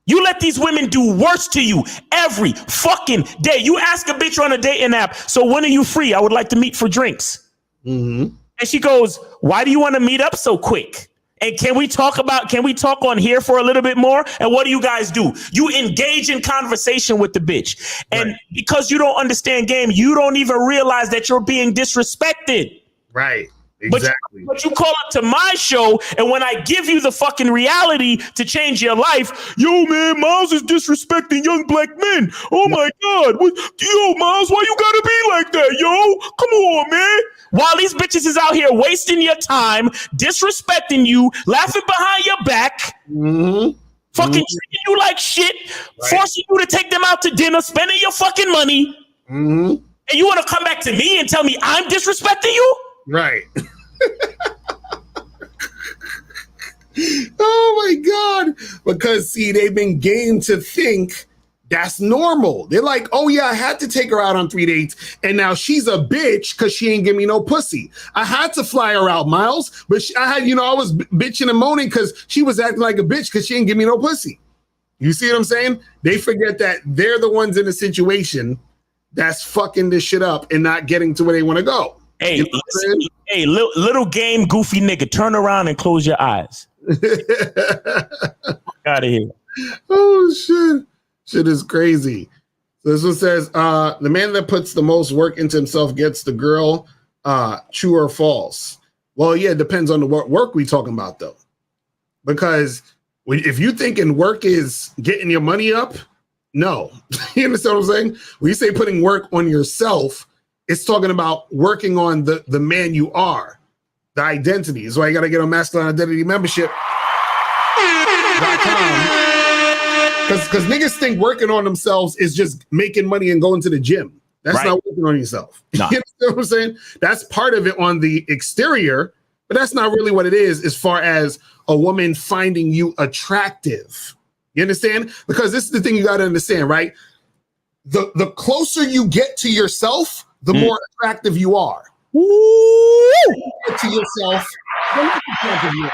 You let these women do worse to you every fucking day. You ask a bitch on a dating app, so when are you free? I would like to meet for drinks. Mm-hmm. And she goes, why do you want to meet up so quick? And can we talk on here for a little bit more? And what do you guys do? You engage in conversation with the bitch. And because you don't understand game, you don't even realize that you're being disrespected. Right. Exactly. But you call up to my show, and when I give you the fucking reality to change your life, yo, man, Miles is disrespecting young black men. Oh, my God. Yo, Miles, why you gotta be like that, yo? Come on, man. While these bitches is out here wasting your time, disrespecting you, laughing behind your back, fucking treating you like shit, forcing you to take them out to dinner, spending your fucking money, and you want to come back to me and tell me I'm disrespecting you? Right. Oh my God. Because see, they've been gained to think that's normal. They're like, oh yeah, I had to take her out on 3 dates, and now she's a bitch because she ain't give me no pussy. I had to fly her out, Miles, but I was bitching and moaning because she was acting like a bitch because she ain't give me no pussy. You see what I'm saying? They forget that they're the ones in the situation that's fucking this shit up and not getting to where they want to go. Hey, you know little game goofy nigga, turn around and close your eyes. Out of here. Oh shit. Shit is crazy. So this one says, the man that puts the most work into himself gets the girl. True or false? Well, yeah, it depends on the work we talking about though. Because if you thinking work is getting your money up, no. You understand what I'm saying? When you say putting work on yourself, it's talking about working on the man you are, the identity. Is why you got to get on masculine identity membership.com. Because niggas think working on themselves is just making money and going to the gym. That's not working on yourself. Nah. You know what I'm saying? That's part of it on the exterior, but that's not really what it is as far as a woman finding you attractive. You understand? Because this is the thing you got to understand, right? The closer you get to yourself, the more attractive you are. Get to yourself, the less attractive you are.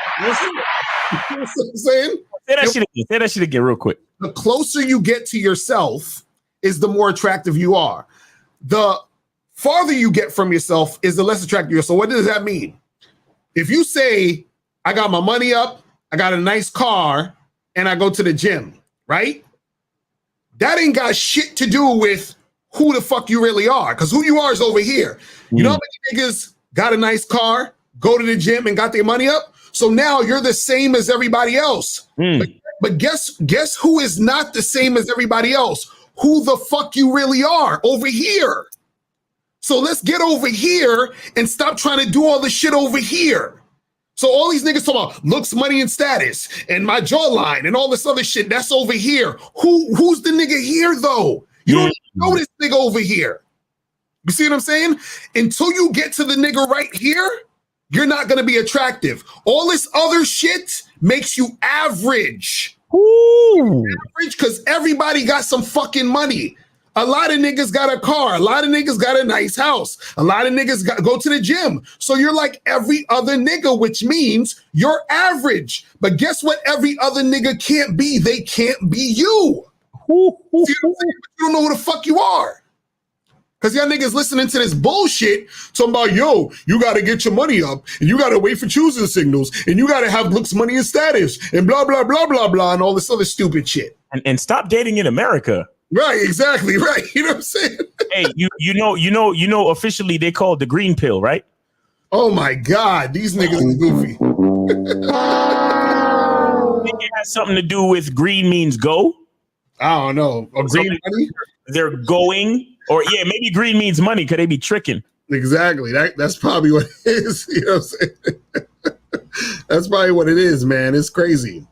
You know what I'm saying? Say that shit again real quick. The closer you get to yourself is the more attractive you are. The farther you get from yourself is the less attractive you are. So what does that mean? If you say, I got my money up, I got a nice car, and I go to the gym, right? That ain't got shit to do with who the fuck you really are, because who you are is over here. You know how many niggas got a nice car, go to the gym, and got their money up? So now you're the same as everybody else. But guess who is not the same as everybody else? Who the fuck you really are over here. So let's get over here and stop trying to do all the shit over here. So all these niggas talk about looks, money, and status, and my jawline, and all this other shit, that's over here. Who's the nigga here, though? You don't even know this nigga over here. You see what I'm saying? Until you get to the nigga right here, you're not going to be attractive. All this other shit makes you average. Average because everybody got some fucking money. A lot of niggas got a car. A lot of niggas got a nice house. A lot of niggas go to the gym. So you're like every other nigga, which means you're average. But guess what every other nigga can't be? They can't be you. See what I'm saying? You don't know who the fuck you are. Because y'all niggas listening to this bullshit talking about, yo, you got to get your money up, and you got to wait for choosing signals, and you got to have looks, money, and status, and blah, blah, blah, blah, blah, and all this other stupid shit. And stop dating in America. Right, exactly, right. You know what I'm saying? Hey, you know, officially they call it the green pill, right? Oh my God, these niggas is goofy. I think it has something to do with green means go. I don't know. Green money? They're going. Or yeah, maybe green means money. Could they be tricking? Exactly. That's probably what it is. You know what I'm saying? That's probably what it is, man. It's crazy.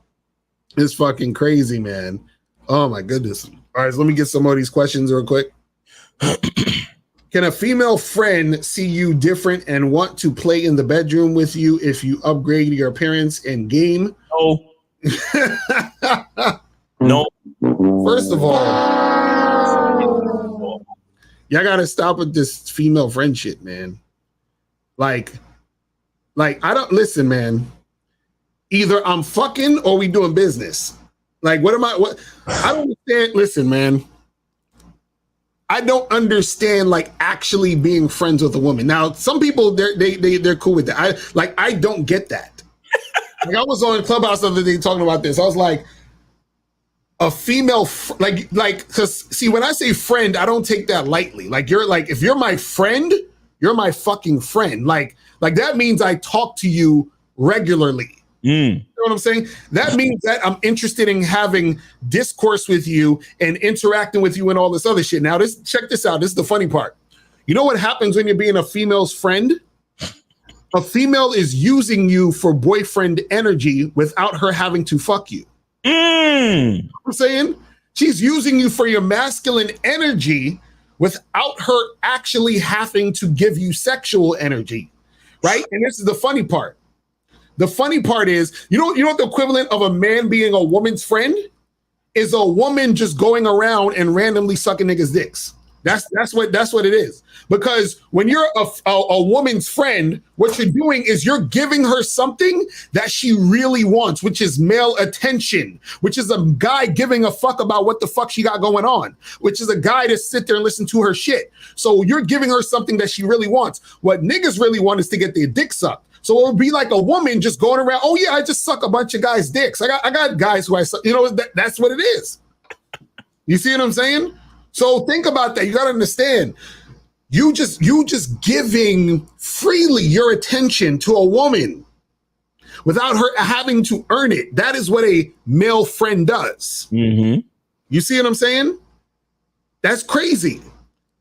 It's fucking crazy, man. Oh my goodness. All right, so let me get some of these questions real quick. Can a female friend see you different and want to play in the bedroom with you if you upgrade your appearance in game? No. No. First of all, y'all gotta stop with this female friend shit, man. Like I don't listen, man. Either I'm fucking or we doing business. Like, what I don't understand. Listen, man. I don't understand like actually being friends with a woman. Now, some people they're cool with that. I don't get that. Like, I was on Clubhouse the other day talking about this. I was like, a female because see, when I say friend, I don't take that lightly. Like, you're like, if you're my friend, you're my fucking friend. Like that means I talk to you regularly. You know what I'm saying? That means that I'm interested in having discourse with you and interacting with you and all this other shit. Now, check this out. This is the funny part. You know what happens when you're being a female's friend? A female is using you for boyfriend energy without her having to fuck you. You know what I'm saying? She's using you for your masculine energy without her actually having to give you sexual energy, right? And this is the funny part. The funny part is, you know what the equivalent of a man being a woman's friend is? A woman just going around and randomly sucking niggas' dicks. That's what it is. Because when you're a woman's friend, what you're doing is you're giving her something that she really wants, which is male attention, which is a guy giving a fuck about what the fuck she got going on, which is a guy to sit there and listen to her shit. So you're giving her something that she really wants. What niggas really want is to get their dick sucked. So it would be like a woman just going around, oh yeah, I just suck a bunch of guys' dicks. I got guys who I suck, that's what it is. You see what I'm saying? So think about that. You got to understand, you just giving freely your attention to a woman without her having to earn it. That is what a male friend does. Mm-hmm. You see what I'm saying? That's crazy.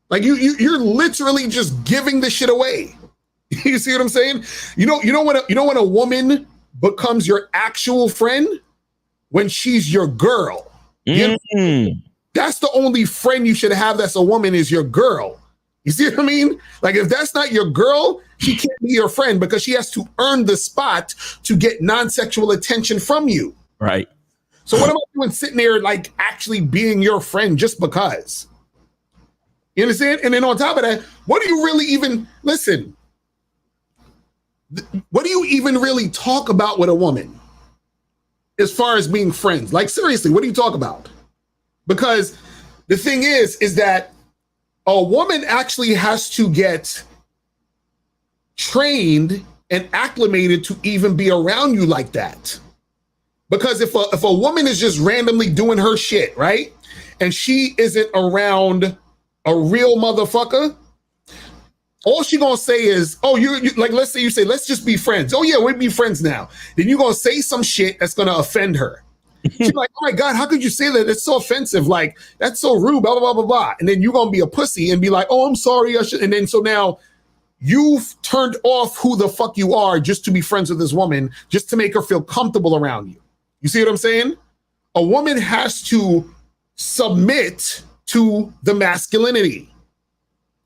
Like you're literally just giving the shit away. You see what I'm saying? You know when a woman becomes your actual friend? When she's your girl. That's the only friend you should have that's a woman, is your girl. You see what I mean? Like, if that's not your girl, she can't be your friend because she has to earn the spot to get non-sexual attention from you. Right. So what am I doing sitting there like actually being your friend just because? You understand? And then on top of that, what do you really even listen? What do you even really talk about with a woman as far as being friends? Like, seriously, what do you talk about? Because the thing is that a woman actually has to get trained and acclimated to even be around you like that. Because if a woman is just randomly doing her shit, right? And she isn't around a real motherfucker, all she gonna say is, oh, you like, let's say you say, let's just be friends. Oh yeah, we'll be friends now. Then you're gonna say some shit that's gonna offend her. She's like, oh my God, how could you say that? It's so offensive. Like, that's so rude, blah, blah, blah, blah, blah. And then you're gonna be a pussy and be like, oh, I'm sorry. And then so now you've turned off who the fuck you are just to be friends with this woman, just to make her feel comfortable around you. You see what I'm saying? A woman has to submit to the masculinity.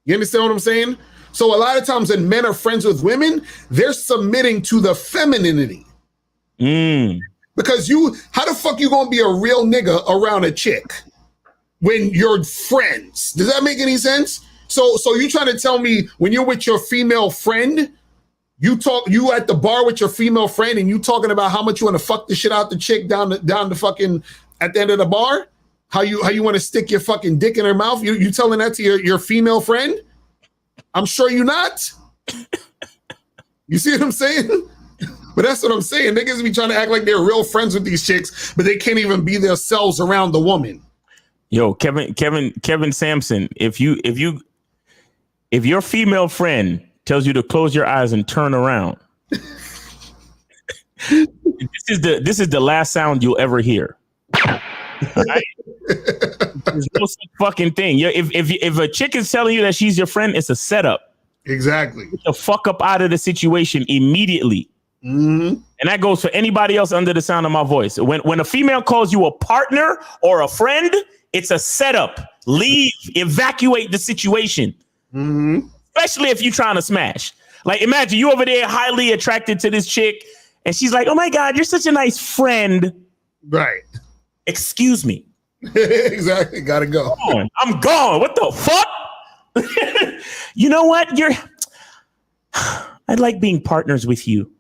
You understand what I'm saying? So a lot of times when men are friends with women, they're submitting to the femininity. Because how the fuck you gonna be a real nigga around a chick when you're friends? Does that make any sense? So you trying to tell me when you're with your female friend, you at the bar with your female friend and you talking about how much you want to fuck the shit out the chick down the fucking at the end of the bar? How you want to stick your fucking dick in her mouth? You telling that to your female friend? I'm sure you're not. You see what I'm saying? But that's what I'm saying. Niggas be trying to act like they're real friends with these chicks, but they can't even be themselves around the woman. Yo, Kevin Sampson, if your female friend tells you to close your eyes and turn around, this is the last sound you'll ever hear. Right? There's no such fucking thing. If a chick is telling you that she's your friend, it's a setup. Exactly. Get the fuck up out of the situation immediately. Mm-hmm. And that goes for anybody else under the sound of my voice. When a female calls you a partner or a friend, it's a setup. Leave, evacuate the situation. Mm-hmm. Especially if you're trying to smash. Like, imagine you over there highly attracted to this chick, and she's like, "Oh my God, you're such a nice friend." Right. Excuse me. Exactly. Gotta go. I'm gone. What the fuck? You know what? I like being partners with you.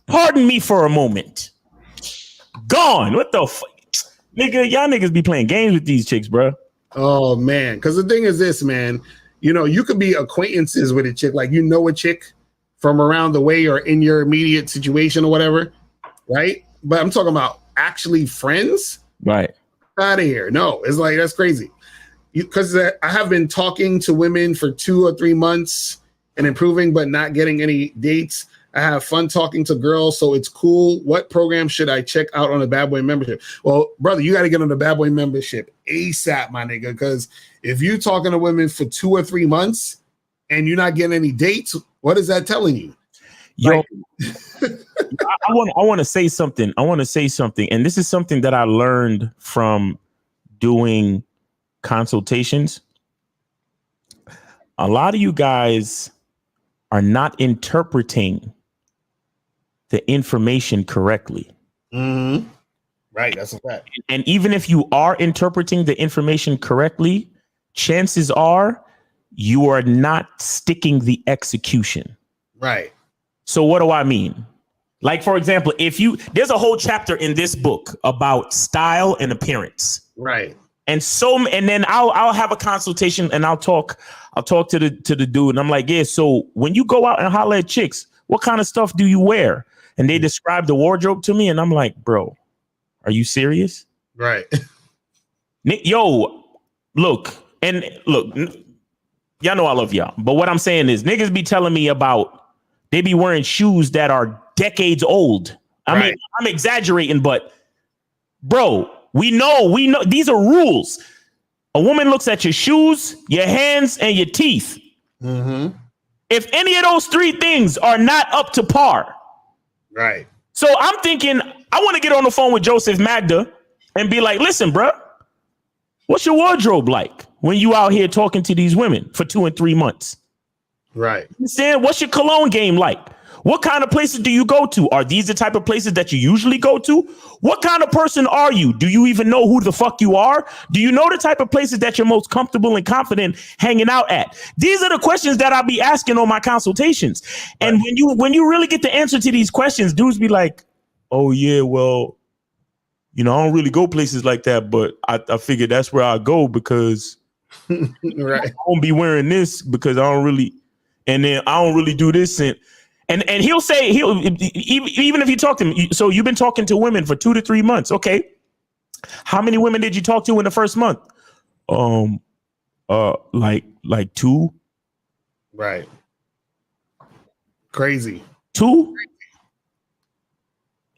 Pardon me for a moment. Gone. What the fuck? Nigga, y'all niggas be playing games with these chicks, bro. Oh, man. Because the thing is this, man. You know, you could be acquaintances with a chick. Like, you know a chick from around the way or in your immediate situation or whatever, right? But I'm talking about actually friends. Right. Out of here. No, it's like, that's crazy. Because I have been talking to women for 2 or 3 months and improving, but not getting any dates. I have fun talking to girls, so it's cool. What program should I check out on the Bad Boy membership? Well, brother, you got to get on the Bad Boy membership ASAP, my nigga, because if you're talking to women for 2 or 3 months and you're not getting any dates, what is that telling you? Yo, I want to say something. I want to say something. And this is something that I learned from doing consultations. A lot of you guys are not interpreting the information correctly. Mm-hmm. Right, that's a fact. And even if you are interpreting the information correctly, chances are you are not sticking the execution. Right. So what do I mean? Like, for example, there's a whole chapter in this book about style and appearance. Right. And then I'll have a consultation and I'll talk to the dude and I'm like, yeah, so when you go out and holler at chicks, what kind of stuff do you wear? And they describe the wardrobe to me and I'm like, bro, are you serious? Right. Yo, look, y'all know I love y'all. But what I'm saying is niggas be telling me about they be wearing shoes that are decades old. I mean, I'm exaggerating, but bro, we know these are rules. A woman looks at your shoes, your hands, and your teeth. Mm-hmm. If any of those 3 things are not up to par. Right. So I'm thinking, I want to get on the phone with Joseph Magda and be like, listen, bro, what's your wardrobe like when you out here talking to these women for 2 and 3 months? Right. Understand? What's your cologne game like? What kind of places do you go to? Are these the type of places that you usually go to? What kind of person are you? Do you even know who the fuck you are? Do you know the type of places that you're most comfortable and confident hanging out at? These are the questions that I'll be asking on my consultations. And when you really get the answer to these questions, dudes be like, oh yeah, well, I don't really go places like that, but I figured that's where I go because right. I won't be wearing this because I don't really, and then I don't really do this and he'll say even if you talk to him, so you've been talking to women for 2 to 3 months. Okay. How many women did you talk to in the first month? Like 2. Right. Crazy. 2.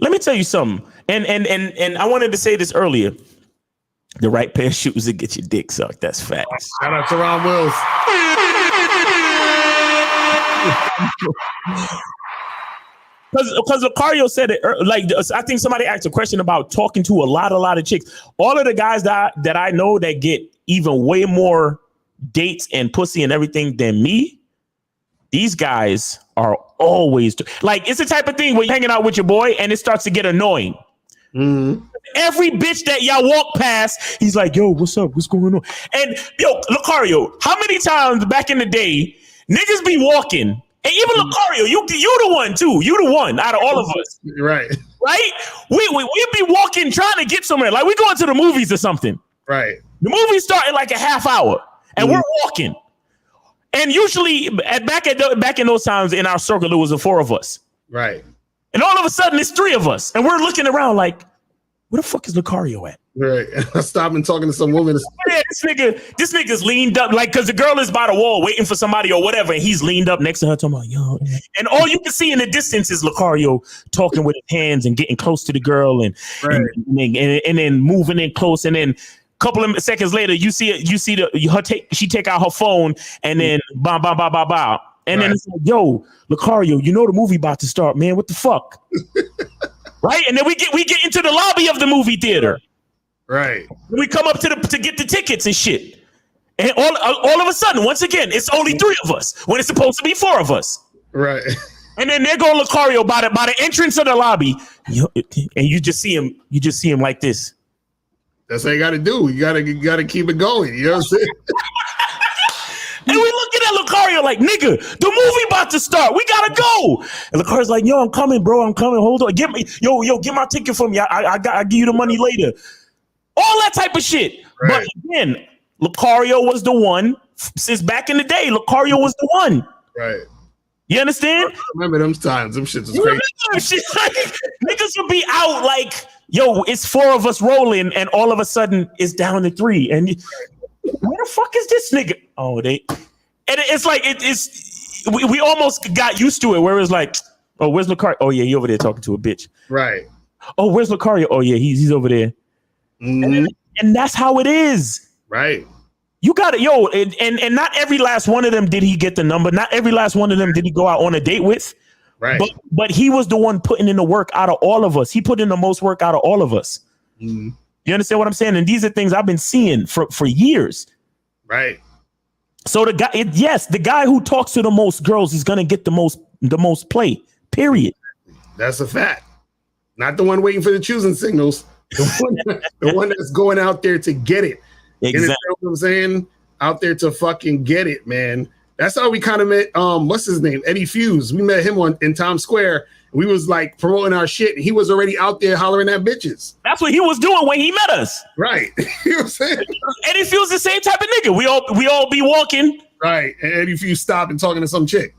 Let me tell you something. And I wanted to say this earlier. The right pair of shoes to get your dick sucked. That's facts. Shout out to Ron Wills. Because Lucario said it, like I think somebody asked a question about talking to a lot of chicks. All of the guys that I know that get even way more dates and pussy and everything than me, these guys are always like, it's the type of thing where you're hanging out with your boy and it starts to get annoying. Mm-hmm. Every bitch that y'all walk past, he's like, yo, what's up? What's going on? And yo, Lucario, how many times back in the day, niggas be walking, and even Lucario, you the one too. You the one out of all of us. Right. Right? We be walking trying to get somewhere. Like we going to the movies or something. Right. The movie start in like a half hour and we're walking. And usually back in those times in our circle, it was the 4 of us. Right. And all of a sudden it's 3 of us. And we're looking around like, where the fuck is Lucario at? Right. I stopped and talking to some woman. Yeah, this nigga's leaned up, like, because the girl is by the wall waiting for somebody or whatever, and he's leaned up next to her talking about, yo. And all you can see in the distance is Lucario talking with his hands and getting close to the girl and then moving in close, and then a couple of seconds later, she take out her phone and then bah. And then it's like, yo, Lucario, you know the movie about to start, man. What the fuck? Right? And then we get into the lobby of the movie theater. Right. We come up to get the tickets and shit. And all of a sudden, once again, it's only 3 of us when it's supposed to be 4 of us. Right. And then there go Lucario by the entrance of the lobby. And you just see him like this. That's how you got to do. You gotta keep it going. You know what I'm saying? And we looking at Lucario like, nigga, the movie about to start. We gotta go. And Lucario's like, yo, I'm coming, bro. I'm coming. Hold on. Get my ticket for me. I give you the money later. All that type of shit. Right. But again, Lucario was the one. Since back in the day, Lucario was the one. Right. You understand? I remember them times. Them shits was you crazy. Remember shit like, niggas would be out like, yo, it's 4 of us rolling, and all of a sudden it's down to 3. And where the fuck is this nigga? Oh, and it's like we almost got used to it, where it was like, oh, where's Lucario? Oh yeah, he over there talking to a bitch. Right. Oh, where's Lucario? Oh yeah, he's over there. Mm-hmm. And that's how it is. Right. You got it, yo, and not every last one of them did he get the number. Not every last one of them did he go out on a date with. Right. But he was the one putting in the work out of all of us. He put in the most work out of all of us. Mm-hmm. You understand what I'm saying? And these are things I've been seeing for years. Right. So the guy who talks to the most girls is gonna get the most play. Period. That's a fact. Not the one waiting for the choosing signals. The one that's going out there to get it. Exactly. You know what I'm saying? Out there to fucking get it, man. That's how we kind of met. What's his name? Eddie Fuse. We met him in Times Square. We was like promoting our shit. And he was already out there hollering at bitches. That's what he was doing when he met us. Right. You know what I'm saying? Eddie Fuse the same type of nigga. We all be walking. Right. And Eddie Fuse stopped and talking to some chick.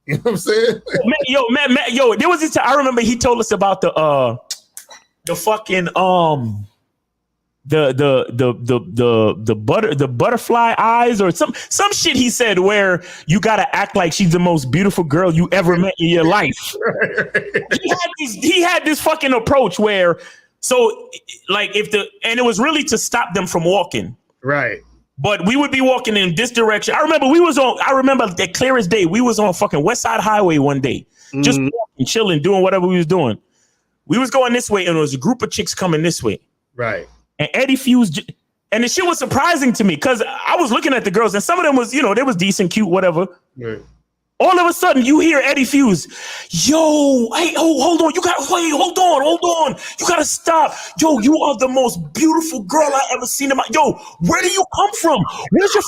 You know what I'm saying? Man, there was this time, I remember he told us about the fucking the butterfly eyes or some shit he said, where you gotta act like she's the most beautiful girl you ever met in your life. He had this fucking approach where, so like and it was really to stop them from walking. Right. But we would be walking in this direction. I remember the clear as day, we was on fucking West Side Highway one day, just walking, chilling, doing whatever we was doing. We was going this way, and there was a group of chicks coming this way. Right. And Eddie Fuse, and the shit was surprising to me because I was looking at the girls, and some of them was, they was decent, cute, whatever. Right. All of a sudden, you hear Eddie Fuse, yo, hey, hold on, hold on, you gotta stop. Yo, you are the most beautiful girl I ever seen in my, yo, where do you come from? Where's your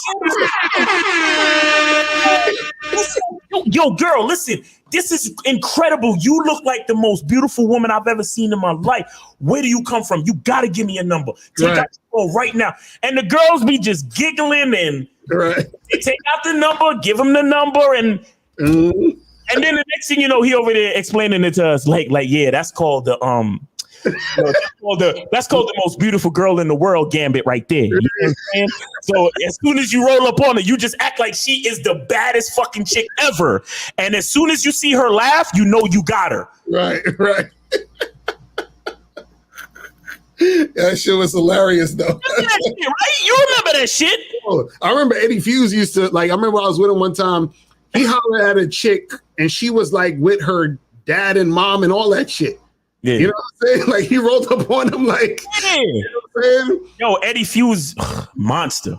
family? Yo, girl, listen, this is incredible. You look like the most beautiful woman I've ever seen in my life. Where do you come from? You gotta give me a number. Take out the phone right now. And the girls be just giggling and they take out the number, give them the number, and then the next thing you know, he over there explaining it to us like yeah, that's called the that's called the most beautiful girl in the world gambit right there. You know what I'm saying? So as soon as you roll up on her, you just act like she is the baddest fucking chick ever. And as soon as you see her laugh, you know you got her. Right. That shit was hilarious though. That shit, right? You remember that shit? I remember Eddie Fuse used to, like, I remember I was with him one time. He hollered at a chick and she was like with her dad and mom and all that shit. Yeah. You know what I'm saying? Like, he rolled up on him like, you know what I'm saying? Yo, Eddie Fuse, monster.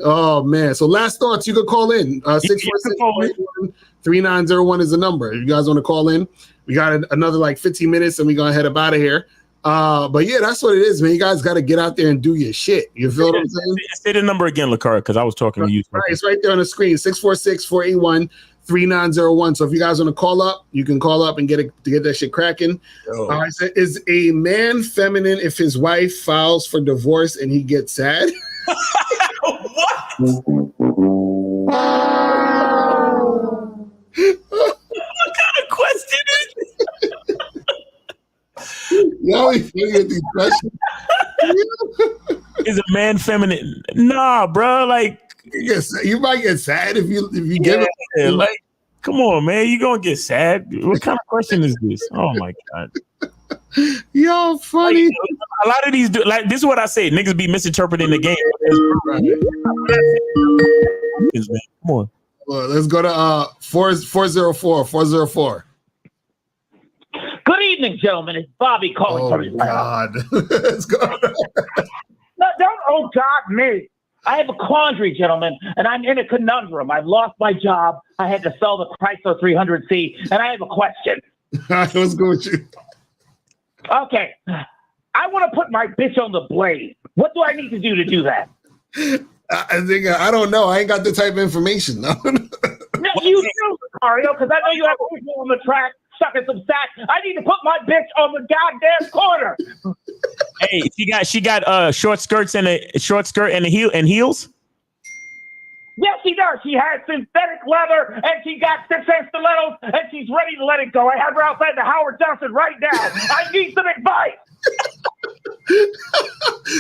Oh man. So last thoughts, you could call in. 646-3901 is the number. If you guys want to call in, we got another like 15 minutes and we're gonna head up out of here. But yeah, that's what it is, man. You guys got to get out there and do your shit. You feel what I'm saying? Say the number again, Lacara, because I was talking to you. Right, it's right there on the screen, 646-481-3901. So if you guys want to call up, you can call up and get that shit cracking. All right, so is a man feminine if his wife files for divorce and he gets sad? What? What kind of question is this? Y'all get these questions. Is a man feminine? Nah, bro. Like, you might get sad if you get it. Like, come on, man. You gonna get sad? What kind of question is this? Oh my god. Yo, funny. Like, a lot of these, like, this is what I say. Niggas be misinterpreting the game. Come on. Well, let's go to 404. Good evening, gentlemen. It's Bobby calling from Atlanta. God. Let's go. No, don't, oh God, me. I have a quandary, gentlemen, and I'm in a conundrum. I've lost my job. I had to sell the Chrysler 300C, and I have a question. Let's go with you. Okay. I want to put my bitch on the blade. What do I need to do that? I think I don't know. I ain't got the type of information. No, you do, Mario, because I know you have people on the track sucking some sack. I need to put my bitch on the goddamn corner. Hey, she got short skirts and a short skirt and heels. Yes, she does. She has synthetic leather, and she got 6-inch stilettos, and she's ready to let it go. I have her outside the Howard Johnson right now. I need some advice.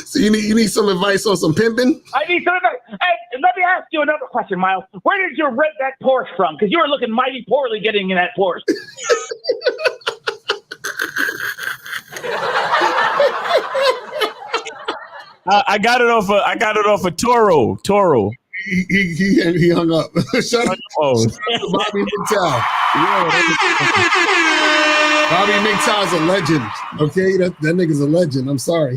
So you need some advice on some pimping? I need some advice. Hey, let me ask you another question, Miles. Where did you rent that Porsche from? Because you were looking mighty poorly getting in that Porsche. I got it off a Toro. He hung up. Shut up. Oh, Bobby McTowell. Bobby McTowell's a legend. Okay, that nigga's a legend. I'm sorry.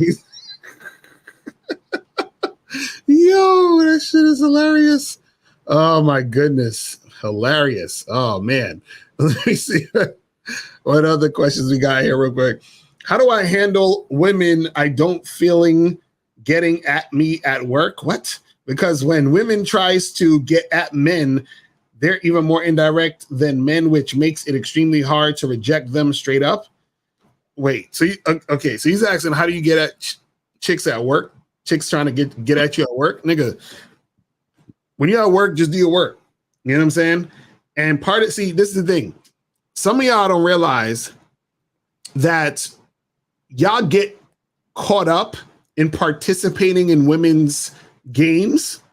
Yo, that shit is hilarious. Oh my goodness, hilarious. Oh man, let me see what other questions we got here real quick. How do I handle women I don't feeling getting at me at work? What? Because when women tries to get at men, they're even more indirect than men, which makes it extremely hard to reject them straight up. Wait, so okay, so he's asking, how do you get at chicks at work? Chicks trying to get at you at work? Nigga, when you're at work, just do your work. You know what I'm saying? And this is the thing. Some of y'all don't realize that y'all get caught up in participating in women's games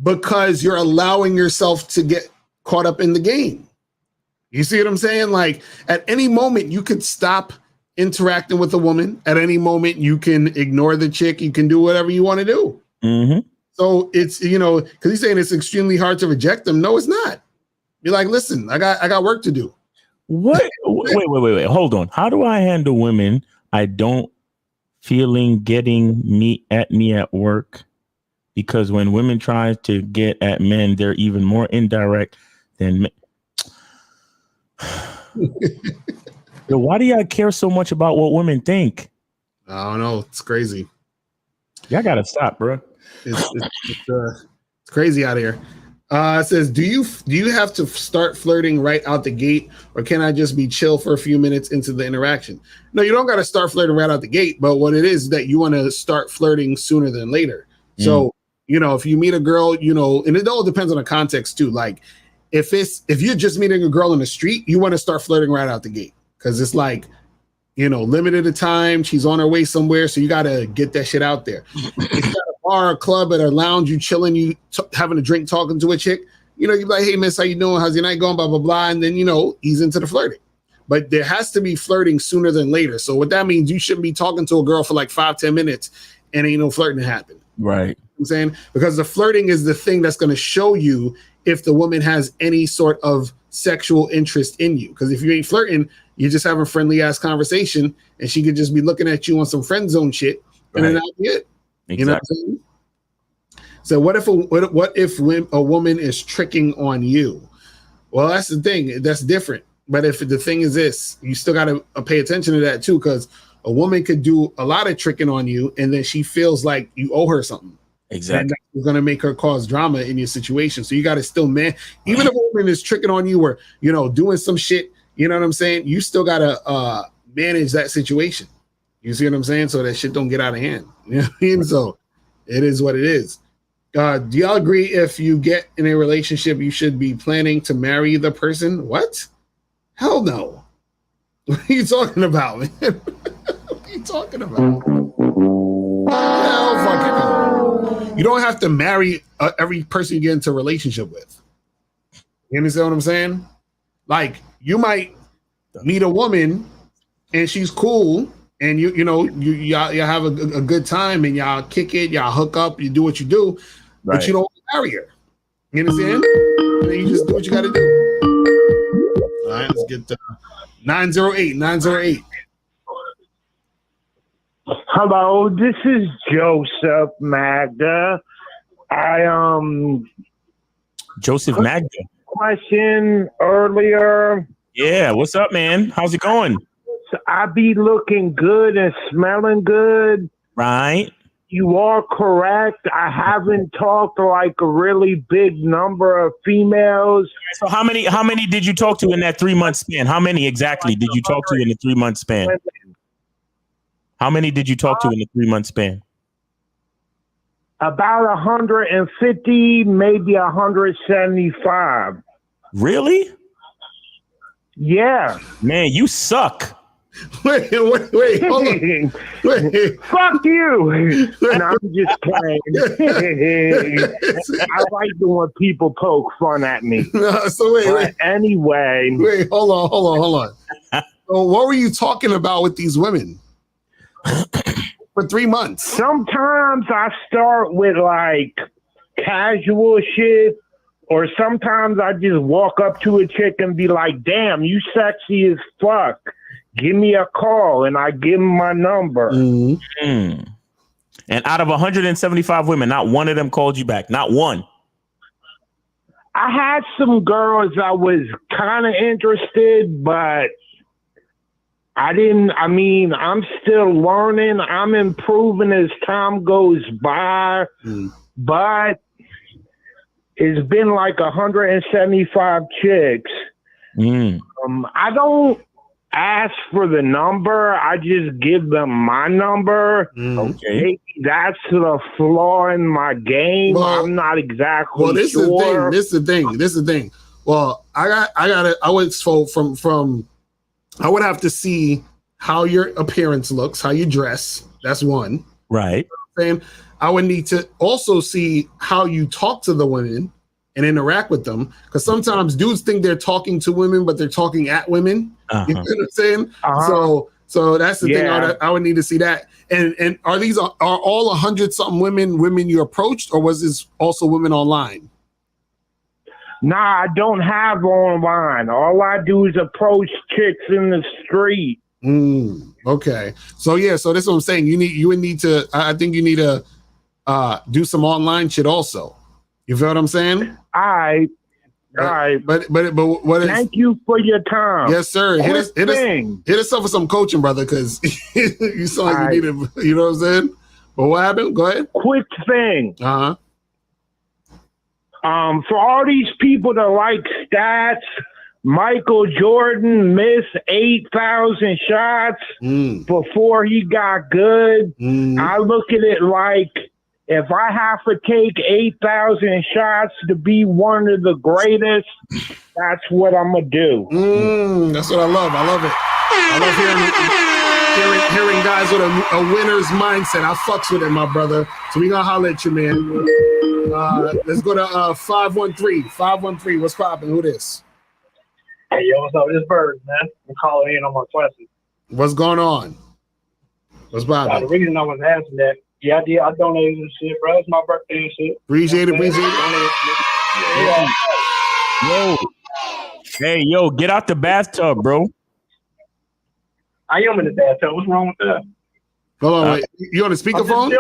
because you're allowing yourself to get caught up in the game. You see what I'm saying? Like at any moment you could stop interacting with a woman. At any moment you can ignore the chick. You can do whatever you want to do. So it's, because he's saying it's extremely hard to reject them. No, it's not. You're like, listen, I got work to do. What? Wait. Hold on. How do I handle women I don't feeling getting at me at work? Because when women try to get at men, they're even more indirect than men. Yo, why do y'all care so much about what women think? I don't know. It's crazy. Y'all gotta stop, bro. It's crazy out here. It says, do you have to start flirting right out the gate, or can I just be chill for a few minutes into the interaction? No, you don't got to start flirting right out the gate, but what it is that you want to start flirting sooner than later. So, if you meet a girl, and it all depends on the context too. Like if you're just meeting a girl in the street, you want to start flirting right out the gate because it's like, limited a time. She's on her way somewhere, so you got to get that shit out there. If you're at a bar, a club, at a lounge, you chilling, having a drink, talking to a chick, you're like, hey, miss, how you doing? How's your night going? Blah, blah, blah. And then, ease into the flirting. But there has to be flirting sooner than later. So what that means, you shouldn't be talking to a girl for like 5-10 minutes and ain't no flirting happen. Right. You know what I'm saying? Because the flirting is the thing that's going to show you if the woman has any sort of sexual interest in you. Because if you ain't flirting, you're just having friendly ass conversation and she could just be looking at you on some friend zone shit. And then that'll be it. Exactly. You know what I'm saying? So what if a woman is tricking on you? Well, that's the thing. That's different. But if the thing is this, you still got to pay attention to that too, because a woman could do a lot of tricking on you, and then she feels like you owe her something. Exactly. And that's going to make her cause drama in your situation. So you got to still, even if a woman is tricking on you or, doing some shit, you know what I'm saying? You still got to manage that situation. You see what I'm saying? So that shit don't get out of hand. You know what I mean? So it is what it is. Do y'all agree if you get in a relationship, you should be planning to marry the person? What? Hell no. What are you talking about, man? What are you talking about? Hell fucking no. You don't have to marry every person you get into a relationship with. You understand what I'm saying? Like, you might meet a woman and she's cool and y'all have a good time and y'all kick it, y'all hook up, you do what you do, but you don't marry her. You understand? And then you just do what you got to do. All right, let's get 908. Hello, this is Joseph Magda. Joseph Magda. Question earlier. Yeah, what's up, man? How's it going? I be looking good and smelling good. Right. You are correct. I haven't talked to like a really big number of females. So how many did you talk to in that 3-month span? How many exactly did you talk to in the 3-month span? How many did you talk to in the 3-month span? About 150, maybe 175. Really? Yeah. Man, you suck. Wait, hold on. Wait. Fuck you. No, I'm just playing. I like it when people poke fun at me. No, so wait. Anyway. Wait, hold on. So what were you talking about with these women? For 3 months. Sometimes I start with like casual shit, or sometimes I just walk up to a chick and be like, damn, you sexy as fuck. Give me a call, and I give them my number. Mm-hmm. And out of 175 women, not one of them called you back. Not one. I had some girls I was kind of interested, but I didn't. I mean, I'm still learning. I'm improving as time goes by, but it's been like 175 chicks. I don't ask for the number. I just give them my number. Okay. Maybe that's the flaw in my game. Well, I'm not exactly This sure. is the thing. Well, I would have to see how your appearance looks, how you dress. That's one. Right. You know what I'm saying? I would need to also see how you talk to the women and interact with them, because sometimes dudes think they're talking to women, but they're talking at women. You know what I'm saying? So that's the thing. I would need to see that. And are all 100 something women you approached, or was this also women online? Nah, I don't have online. All I do is approach chicks in the street. Okay. So this is what I'm saying. I think you need to do some online shit also. You feel what I'm saying? All right. But what is? Thank you for your time. Yes, sir. Hit us up for some coaching, brother, because you sound like you need it. You know what I'm saying? But what happened? Go ahead. Quick thing. For all these people that like stats, Michael Jordan missed 8,000 shots before he got good. I look at it like, if I have to take 8,000 shots to be one of the greatest, that's what I'm going to do. That's what I love. I love it. I love hearing guys with a winner's mindset. I fucks with it, my brother. So we going to holler at you, man. Let's go to 513. 513, what's popping? Who this? Hey, yo, what's up? This Bird, man. I'm calling in on my question. What's going on? What's popping? The reason I was asking that, I donated and shit, bro. It's my birthday and shit. Appreciate it. Yo. Hey, yo, get out the bathtub, bro. I am in the bathtub. What's wrong with that? Hold on, wait. You on a speakerphone?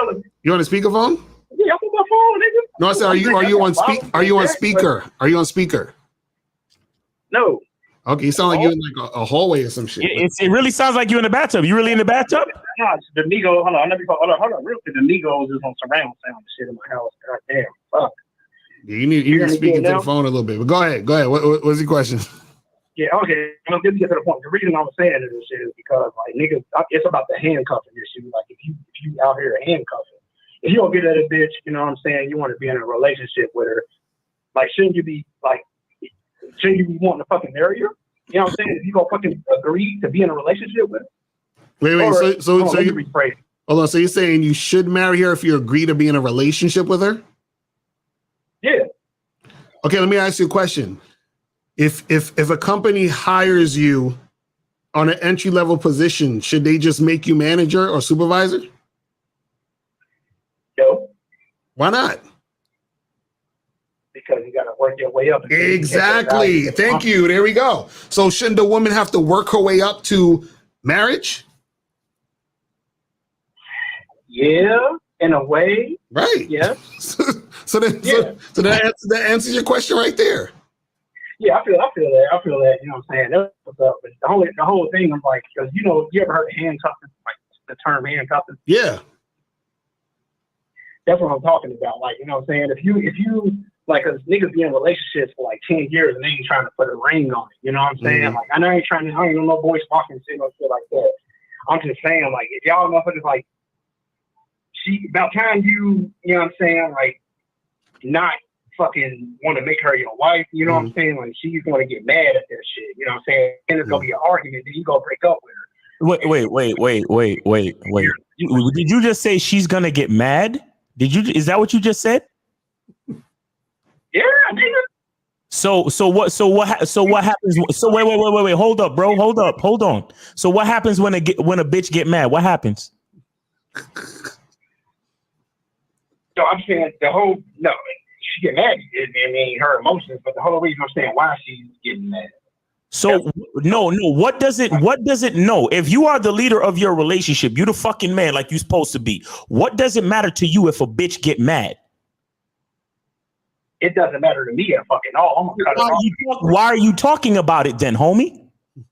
You on a speakerphone? Yeah, I'm on my phone, nigga. No, I said, are you on speaker? Are you on speaker? No. Okay, you sound like you're in like a hallway or some shit. It really sounds like you're in the bathtub. You really in the bathtub? No, the Nego. Hold on, real quick. The Negos is on surround sound shit in my house. God damn, fuck. Yeah, you need to speak into the phone a little bit. But go ahead. What's your question? Yeah, okay. I'm gonna get to the point. The reason I was saying this shit is because like niggas, it's about the handcuffing issue. Like if you out here handcuffing, if you don't get at a bitch, you know what I'm saying, you want to be in a relationship with her. Like shouldn't you be wanting to fucking marry her? You know what I'm saying? If you gonna fucking agree to be in a relationship with her. Wait. So hold on. So you're saying you should marry her if you agree to be in a relationship with her? Yeah. Okay, let me ask you a question. If a company hires you on an entry level position, should they just make you manager or supervisor? No. Why not? Because you got to work your way up. Exactly. Thank you. There we go. So shouldn't the woman have to work her way up to marriage? Yeah, in a way. Right. Yeah. So that answers your question right there. Yeah, I feel that. You know what I'm saying? That's what's up. But the whole thing, I'm like, because you ever heard of handcuffing, like the term handcuffing? Yeah. That's what I'm talking about. Like, you know what I'm saying? If you like, cause niggas be in relationships for like 10 years and they ain't trying to put a ring on it. You know what I'm saying? Mm-hmm. Like, I ain't no boys fucking shit or shit like that. I'm just saying, like, if y'all motherfuckers like, about time you know what I'm saying, like, not fucking want to make her your wife, you know what I'm saying? Like, she's going to get mad at that shit, you know what I'm saying? And it's going to be an argument, then you go break up with her. Wait. Did you just say she's going to get mad? Is that what you just said? Yeah, nigga. So what happens? So wait. Hold up, bro. Hold on. So what happens when a bitch get mad? What happens? No, I'm saying she get mad. I mean, her emotions, but the whole reason I'm saying why she's getting mad. So no. What does it know? If you are the leader of your relationship, you the fucking man like you supposed to be. What does it matter to you if a bitch get mad? It doesn't matter to me at fucking all. I'm gonna cut it off. Why are you talking about it then, homie?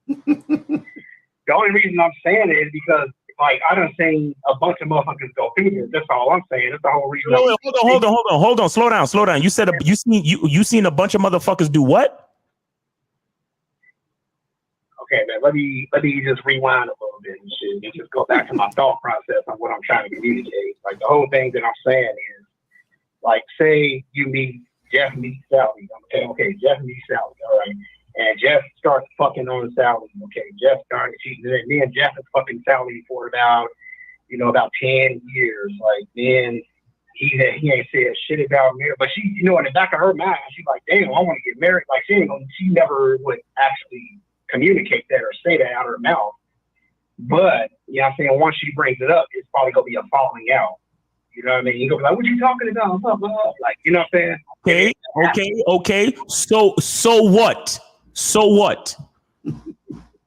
The only reason I'm saying it is because, like, I done seen a bunch of motherfuckers go through this. That's all I'm saying. That's the whole reason. Hold on. Slow down. You said you seen a bunch of motherfuckers do what? Okay, man. Let me just rewind a little bit and shit, and just go back to my thought process on what I'm trying to communicate. Like, the whole thing that I'm saying is, like, say Jeff meets Sally. Okay, Jeff meets Sally, all right? And Jeff starts fucking on Sally. Okay, Jeff started cheating. And then Jeff is fucking Sally for about 10 years. Like, then he ain't said shit about me. But she, in the back of her mind, she's like, damn, I want to get married. Like, she never would actually communicate that or say that out of her mouth. But, you know what I'm saying, once she brings it up, it's probably going to be a falling out. You know what I mean? You go like, what you talking about? Blah, blah, blah. Like, you know what I'm saying? Okay. So what?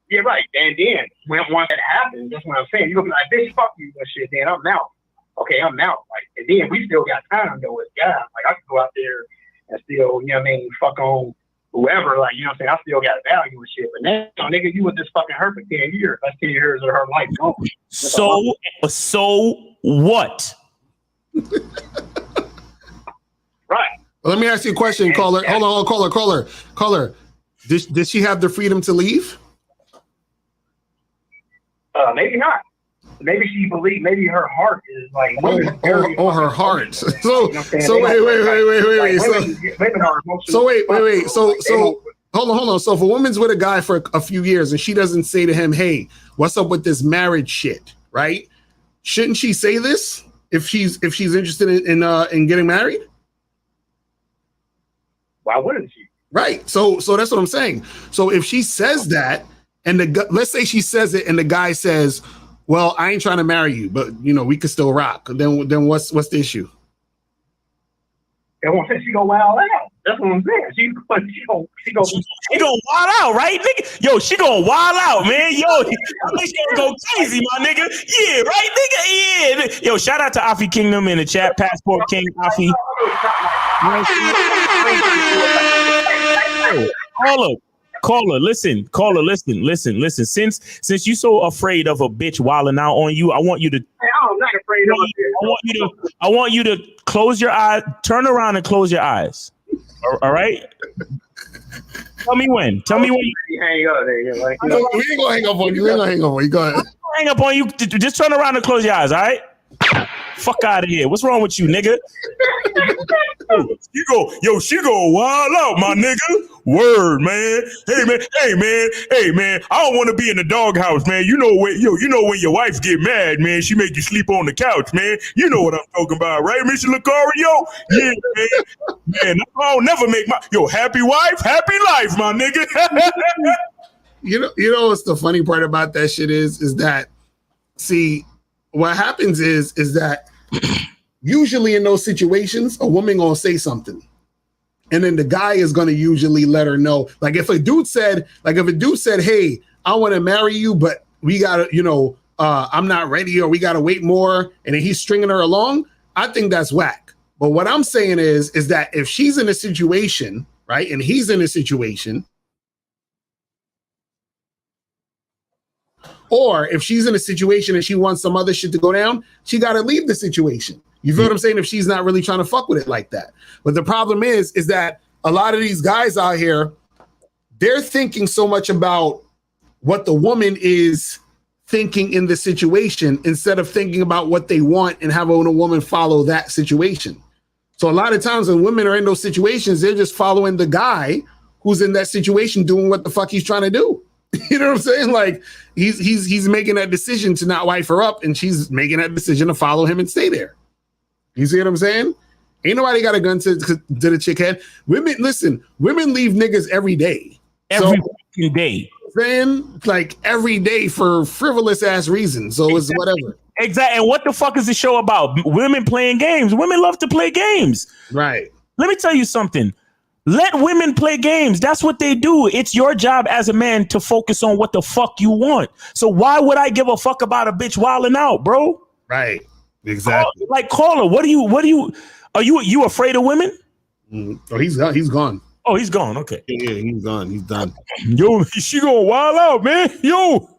Yeah, right. And then once that happens, that's what I'm saying. You're gonna be like, bitch, fuck you and shit. Then I'm out. Okay, I'm out. Like, and then we still got time though as guys. Like, I can go out there and still, you know what I mean, fuck on whoever. Like, you know what I'm saying? I still got value and shit. But now, nigga, you with this fucking her for 10 years. That's 10 years of her life. So what? Right. Well, let me ask you a question, caller. Hold on, caller. Did she have the freedom to leave? Maybe not. Maybe she believed. Maybe her heart is like. Her heart. So wait. So hold on. So if a woman's with a guy for a few years and she doesn't say to him, "Hey, what's up with this marriage shit?" Right? Shouldn't she say this if she's interested in getting married? Why wouldn't she? Right. So that's what I'm saying. So if she says that, and let's say she says it, and the guy says, "Well, I ain't trying to marry you, but we could still rock." Then what's the issue? And once she go wild out. That's what I'm saying. She go wild out, right, nigga? Yo, she gonna wild out, man. Yo, I think she gonna go crazy, my nigga. Yeah, right, nigga. Yeah. Yo, shout out to Afi Kingdom in the chat. Passport King, Afi. Caller, listen. Since you so afraid of a bitch wilding out on you, I want you to. I'm not afraid of it. I want you to close your eyes, turn around and close your eyes. All right. Tell me when. You hang up there. Like, we ain't gonna hang up on you. Go ahead. Hang up on you. Just turn around and close your eyes. All right. Fuck out of here. What's wrong with you, nigga? She go wild out, my nigga. Word, man. Hey, man. I don't want to be in the doghouse, man. You know when your wife get mad, man, she make you sleep on the couch, man. You know what I'm talking about, right, Mr. Lucario? Yeah, man. I don't never make happy wife, happy life, my nigga. You know what's the funny part about that shit is that, see, what happens is that usually in those situations, a woman gonna say something, and then the guy is gonna usually let her know. Like if a dude said, "Hey, I want to marry you, but we gotta, I'm not ready, or we gotta wait more," and then he's stringing her along, I think that's whack. But what I'm saying is that if she's in a situation, right? And he's in a situation. Or if she's in a situation and she wants some other shit to go down, she got to leave the situation. You feel what I'm saying? If she's not really trying to fuck with it like that. But the problem is that a lot of these guys out here, they're thinking so much about what the woman is thinking in the situation instead of thinking about what they want and having a woman follow that situation. So a lot of times when women are in those situations, they're just following the guy who's in that situation doing what the fuck he's trying to do. You know what I'm saying? Like he's making that decision to not wife her up, and she's making that decision to follow him and stay there. You see what I'm saying? Ain't nobody got a gun to the chick head. Women leave niggas every day. Every day. Saying like every day for frivolous ass reasons. So it's whatever. Exactly. And what the fuck is the show about? Women playing games. Women love to play games. Right. Let me tell you something. Let women play games. That's what they do. It's your job as a man to focus on what the fuck you want. So why would I give a fuck about a bitch wilding out, bro? Right. Exactly. Caller, are you afraid of women? Oh, he's gone. Oh, he's gone. Okay. Yeah, he's gone. He's done. Yo, she gonna wild out, man. Yo.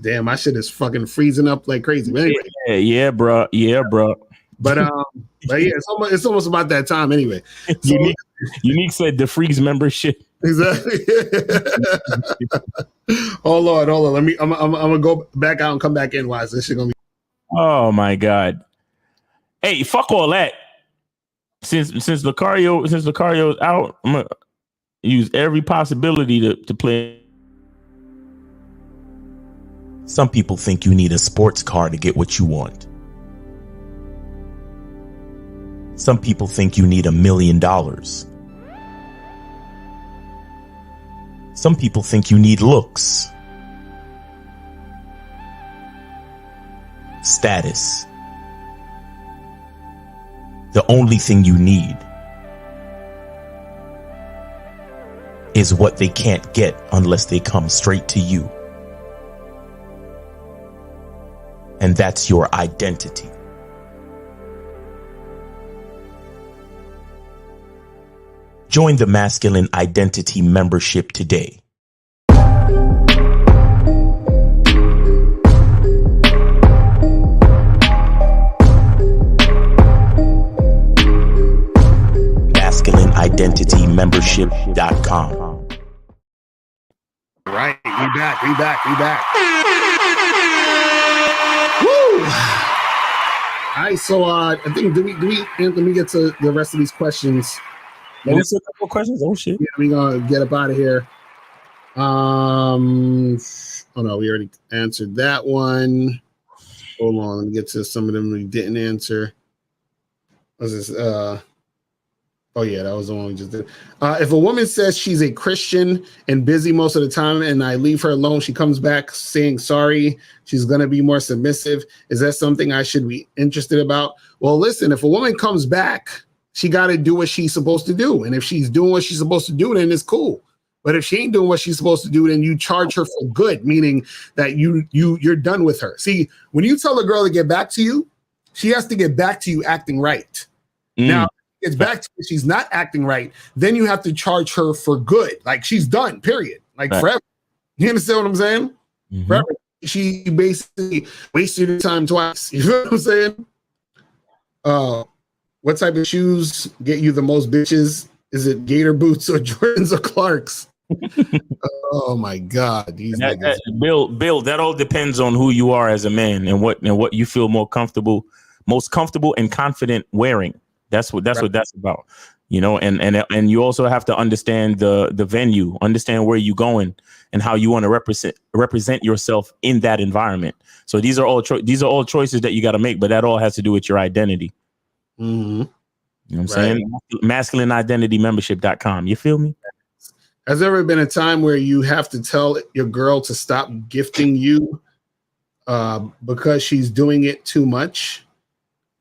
Damn, my shit is fucking freezing up like crazy. But anyway. Yeah, bro. But yeah, it's almost about that time anyway. So, Unique said the freeze membership. Exactly. hold on. I'm gonna go back out and come back in. Why is this shit gonna be? Oh my God. Hey, fuck all that. Since Lucario's out, I'm gonna use every possibility to play. Some people think you need a sports car to get what you want. Some people think you need $1 million. Some people think you need looks, status. The only thing you need is what they can't get unless they come straight to you. And that's your identity. Join the Masculine Identity membership today. MasculineIdentityMembership.com. Right, we back. Woo! All right, so I think do we let me get to the rest of these questions. Let's a couple questions. Oh shit! Yeah, we're gonna get up out of here. Oh no, we already answered that one. Hold on, let me get to some of them we didn't answer. What's this? Oh yeah, that was the one we just did. If a woman says she's a Christian and busy most of the time, and I leave her alone, she comes back saying sorry. She's gonna be more submissive. Is that something I should be interested about? Well, listen, if a woman comes back, she got to do what she's supposed to do, and if she's doing what she's supposed to do, then it's cool. But if she ain't doing what she's supposed to do, then you charge her for good, meaning that you're done with her. See, when you tell a girl to get back to you, she has to get back to you acting right. Now, it's back to she's not acting right, then you have to charge her for good. Like she's done, period. Like forever. You understand what I'm saying? Mm-hmm. Forever. She basically wasted her time twice. You know what I'm saying? What type of shoes get you the most bitches? Is it Gator boots or Jordans or Clarks? Oh my God. These niggas. Bill, that all depends on who you are as a man and what you feel most comfortable and confident wearing. That's what that's about, you know, and you also have to understand the venue, understand where you're going and how you want to represent yourself in that environment. So these are all choices that you got to make, but that all has to do with your identity. Mm-hmm. You know what I'm saying? MasculineIdentityMembership.com. You feel me? Has there ever been a time where you have to tell your girl to stop gifting you because she's doing it too much?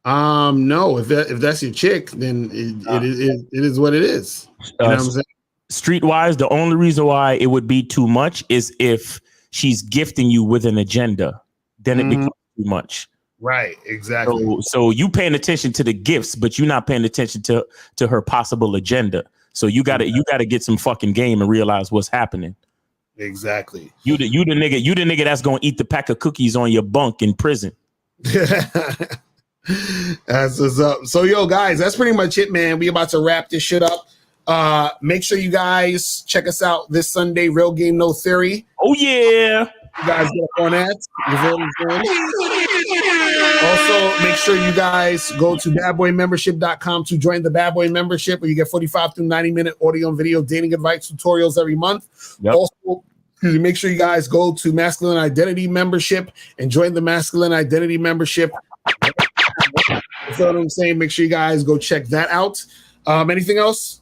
No, if that's your chick, then it is what it is. You know what I'm saying? Streetwise, the only reason why it would be too much is if she's gifting you with an agenda, then it becomes too much. Right, exactly. So you paying attention to the gifts, but you're not paying attention to her possible agenda. So you gotta get some fucking game and realize what's happening. Exactly. You the nigga that's gonna eat the pack of cookies on your bunk in prison. That's what's up. So yo, guys, that's pretty much it, man. We about to wrap this shit up. Make sure you guys check us out this Sunday, Real Game No Theory. Oh yeah. You guys get up on that. Also, make sure you guys go to badboymembership.com to join the Bad Boy membership, where you get 45 to 90-minute audio and video dating advice tutorials every month. Yep. Also, make sure you guys go to Masculine Identity membership and join the Masculine Identity membership. You know what I'm saying? Make sure you guys go check that out. Anything else?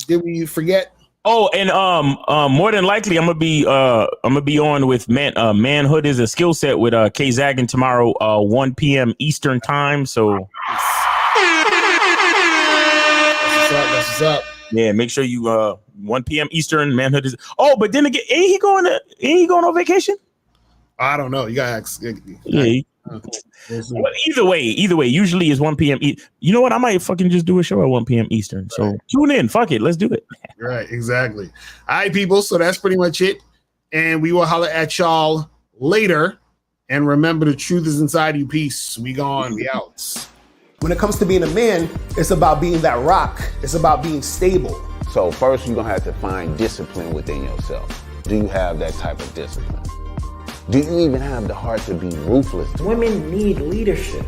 Did we forget? Oh, and more than likely, I'm gonna be on with Manhood is a Skill Set with K Zaggin tomorrow, 1 p.m. Eastern time. So that's what's up. Yeah, make sure you 1 p.m. Eastern. Manhood is. Oh, but then again, ain't he going on vacation? I don't know. You gotta ask. Yeah. Well, either way, usually is 1 p.m. You know what? I might fucking just do a show at 1 p.m. Eastern. So tune in. Fuck it. Let's do it. Right. Exactly. All right, people. So that's pretty much it. And we will holler at y'all later. And remember, the truth is inside you. Peace. We gone. We out. When it comes to being a man, it's about being that rock. It's about being stable. So first, you're gonna have to find discipline within yourself. Do you have that type of discipline? Do you even have the heart to be ruthless? Women need leadership.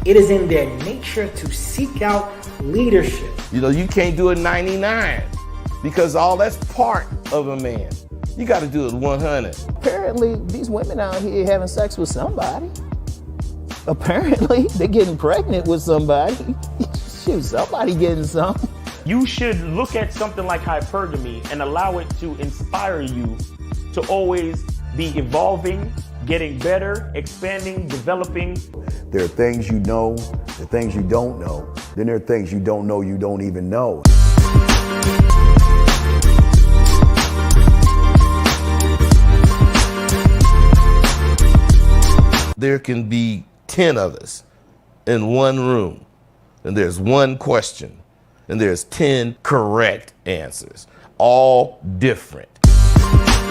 It is in their nature to seek out leadership. You know, you can't do it 99 because all that's part of a man. You got to do it 100. Apparently, these women out here having sex with somebody. Apparently, they're getting pregnant with somebody. Shoot, somebody getting some. You should look at something like hypergamy and allow it to inspire you to always be evolving, getting better, expanding, developing. There are things you know, there are things you don't know. Then there are things you don't know you don't even know. There can be 10 of us in one room, and there's one question, and there's 10 correct answers, all different.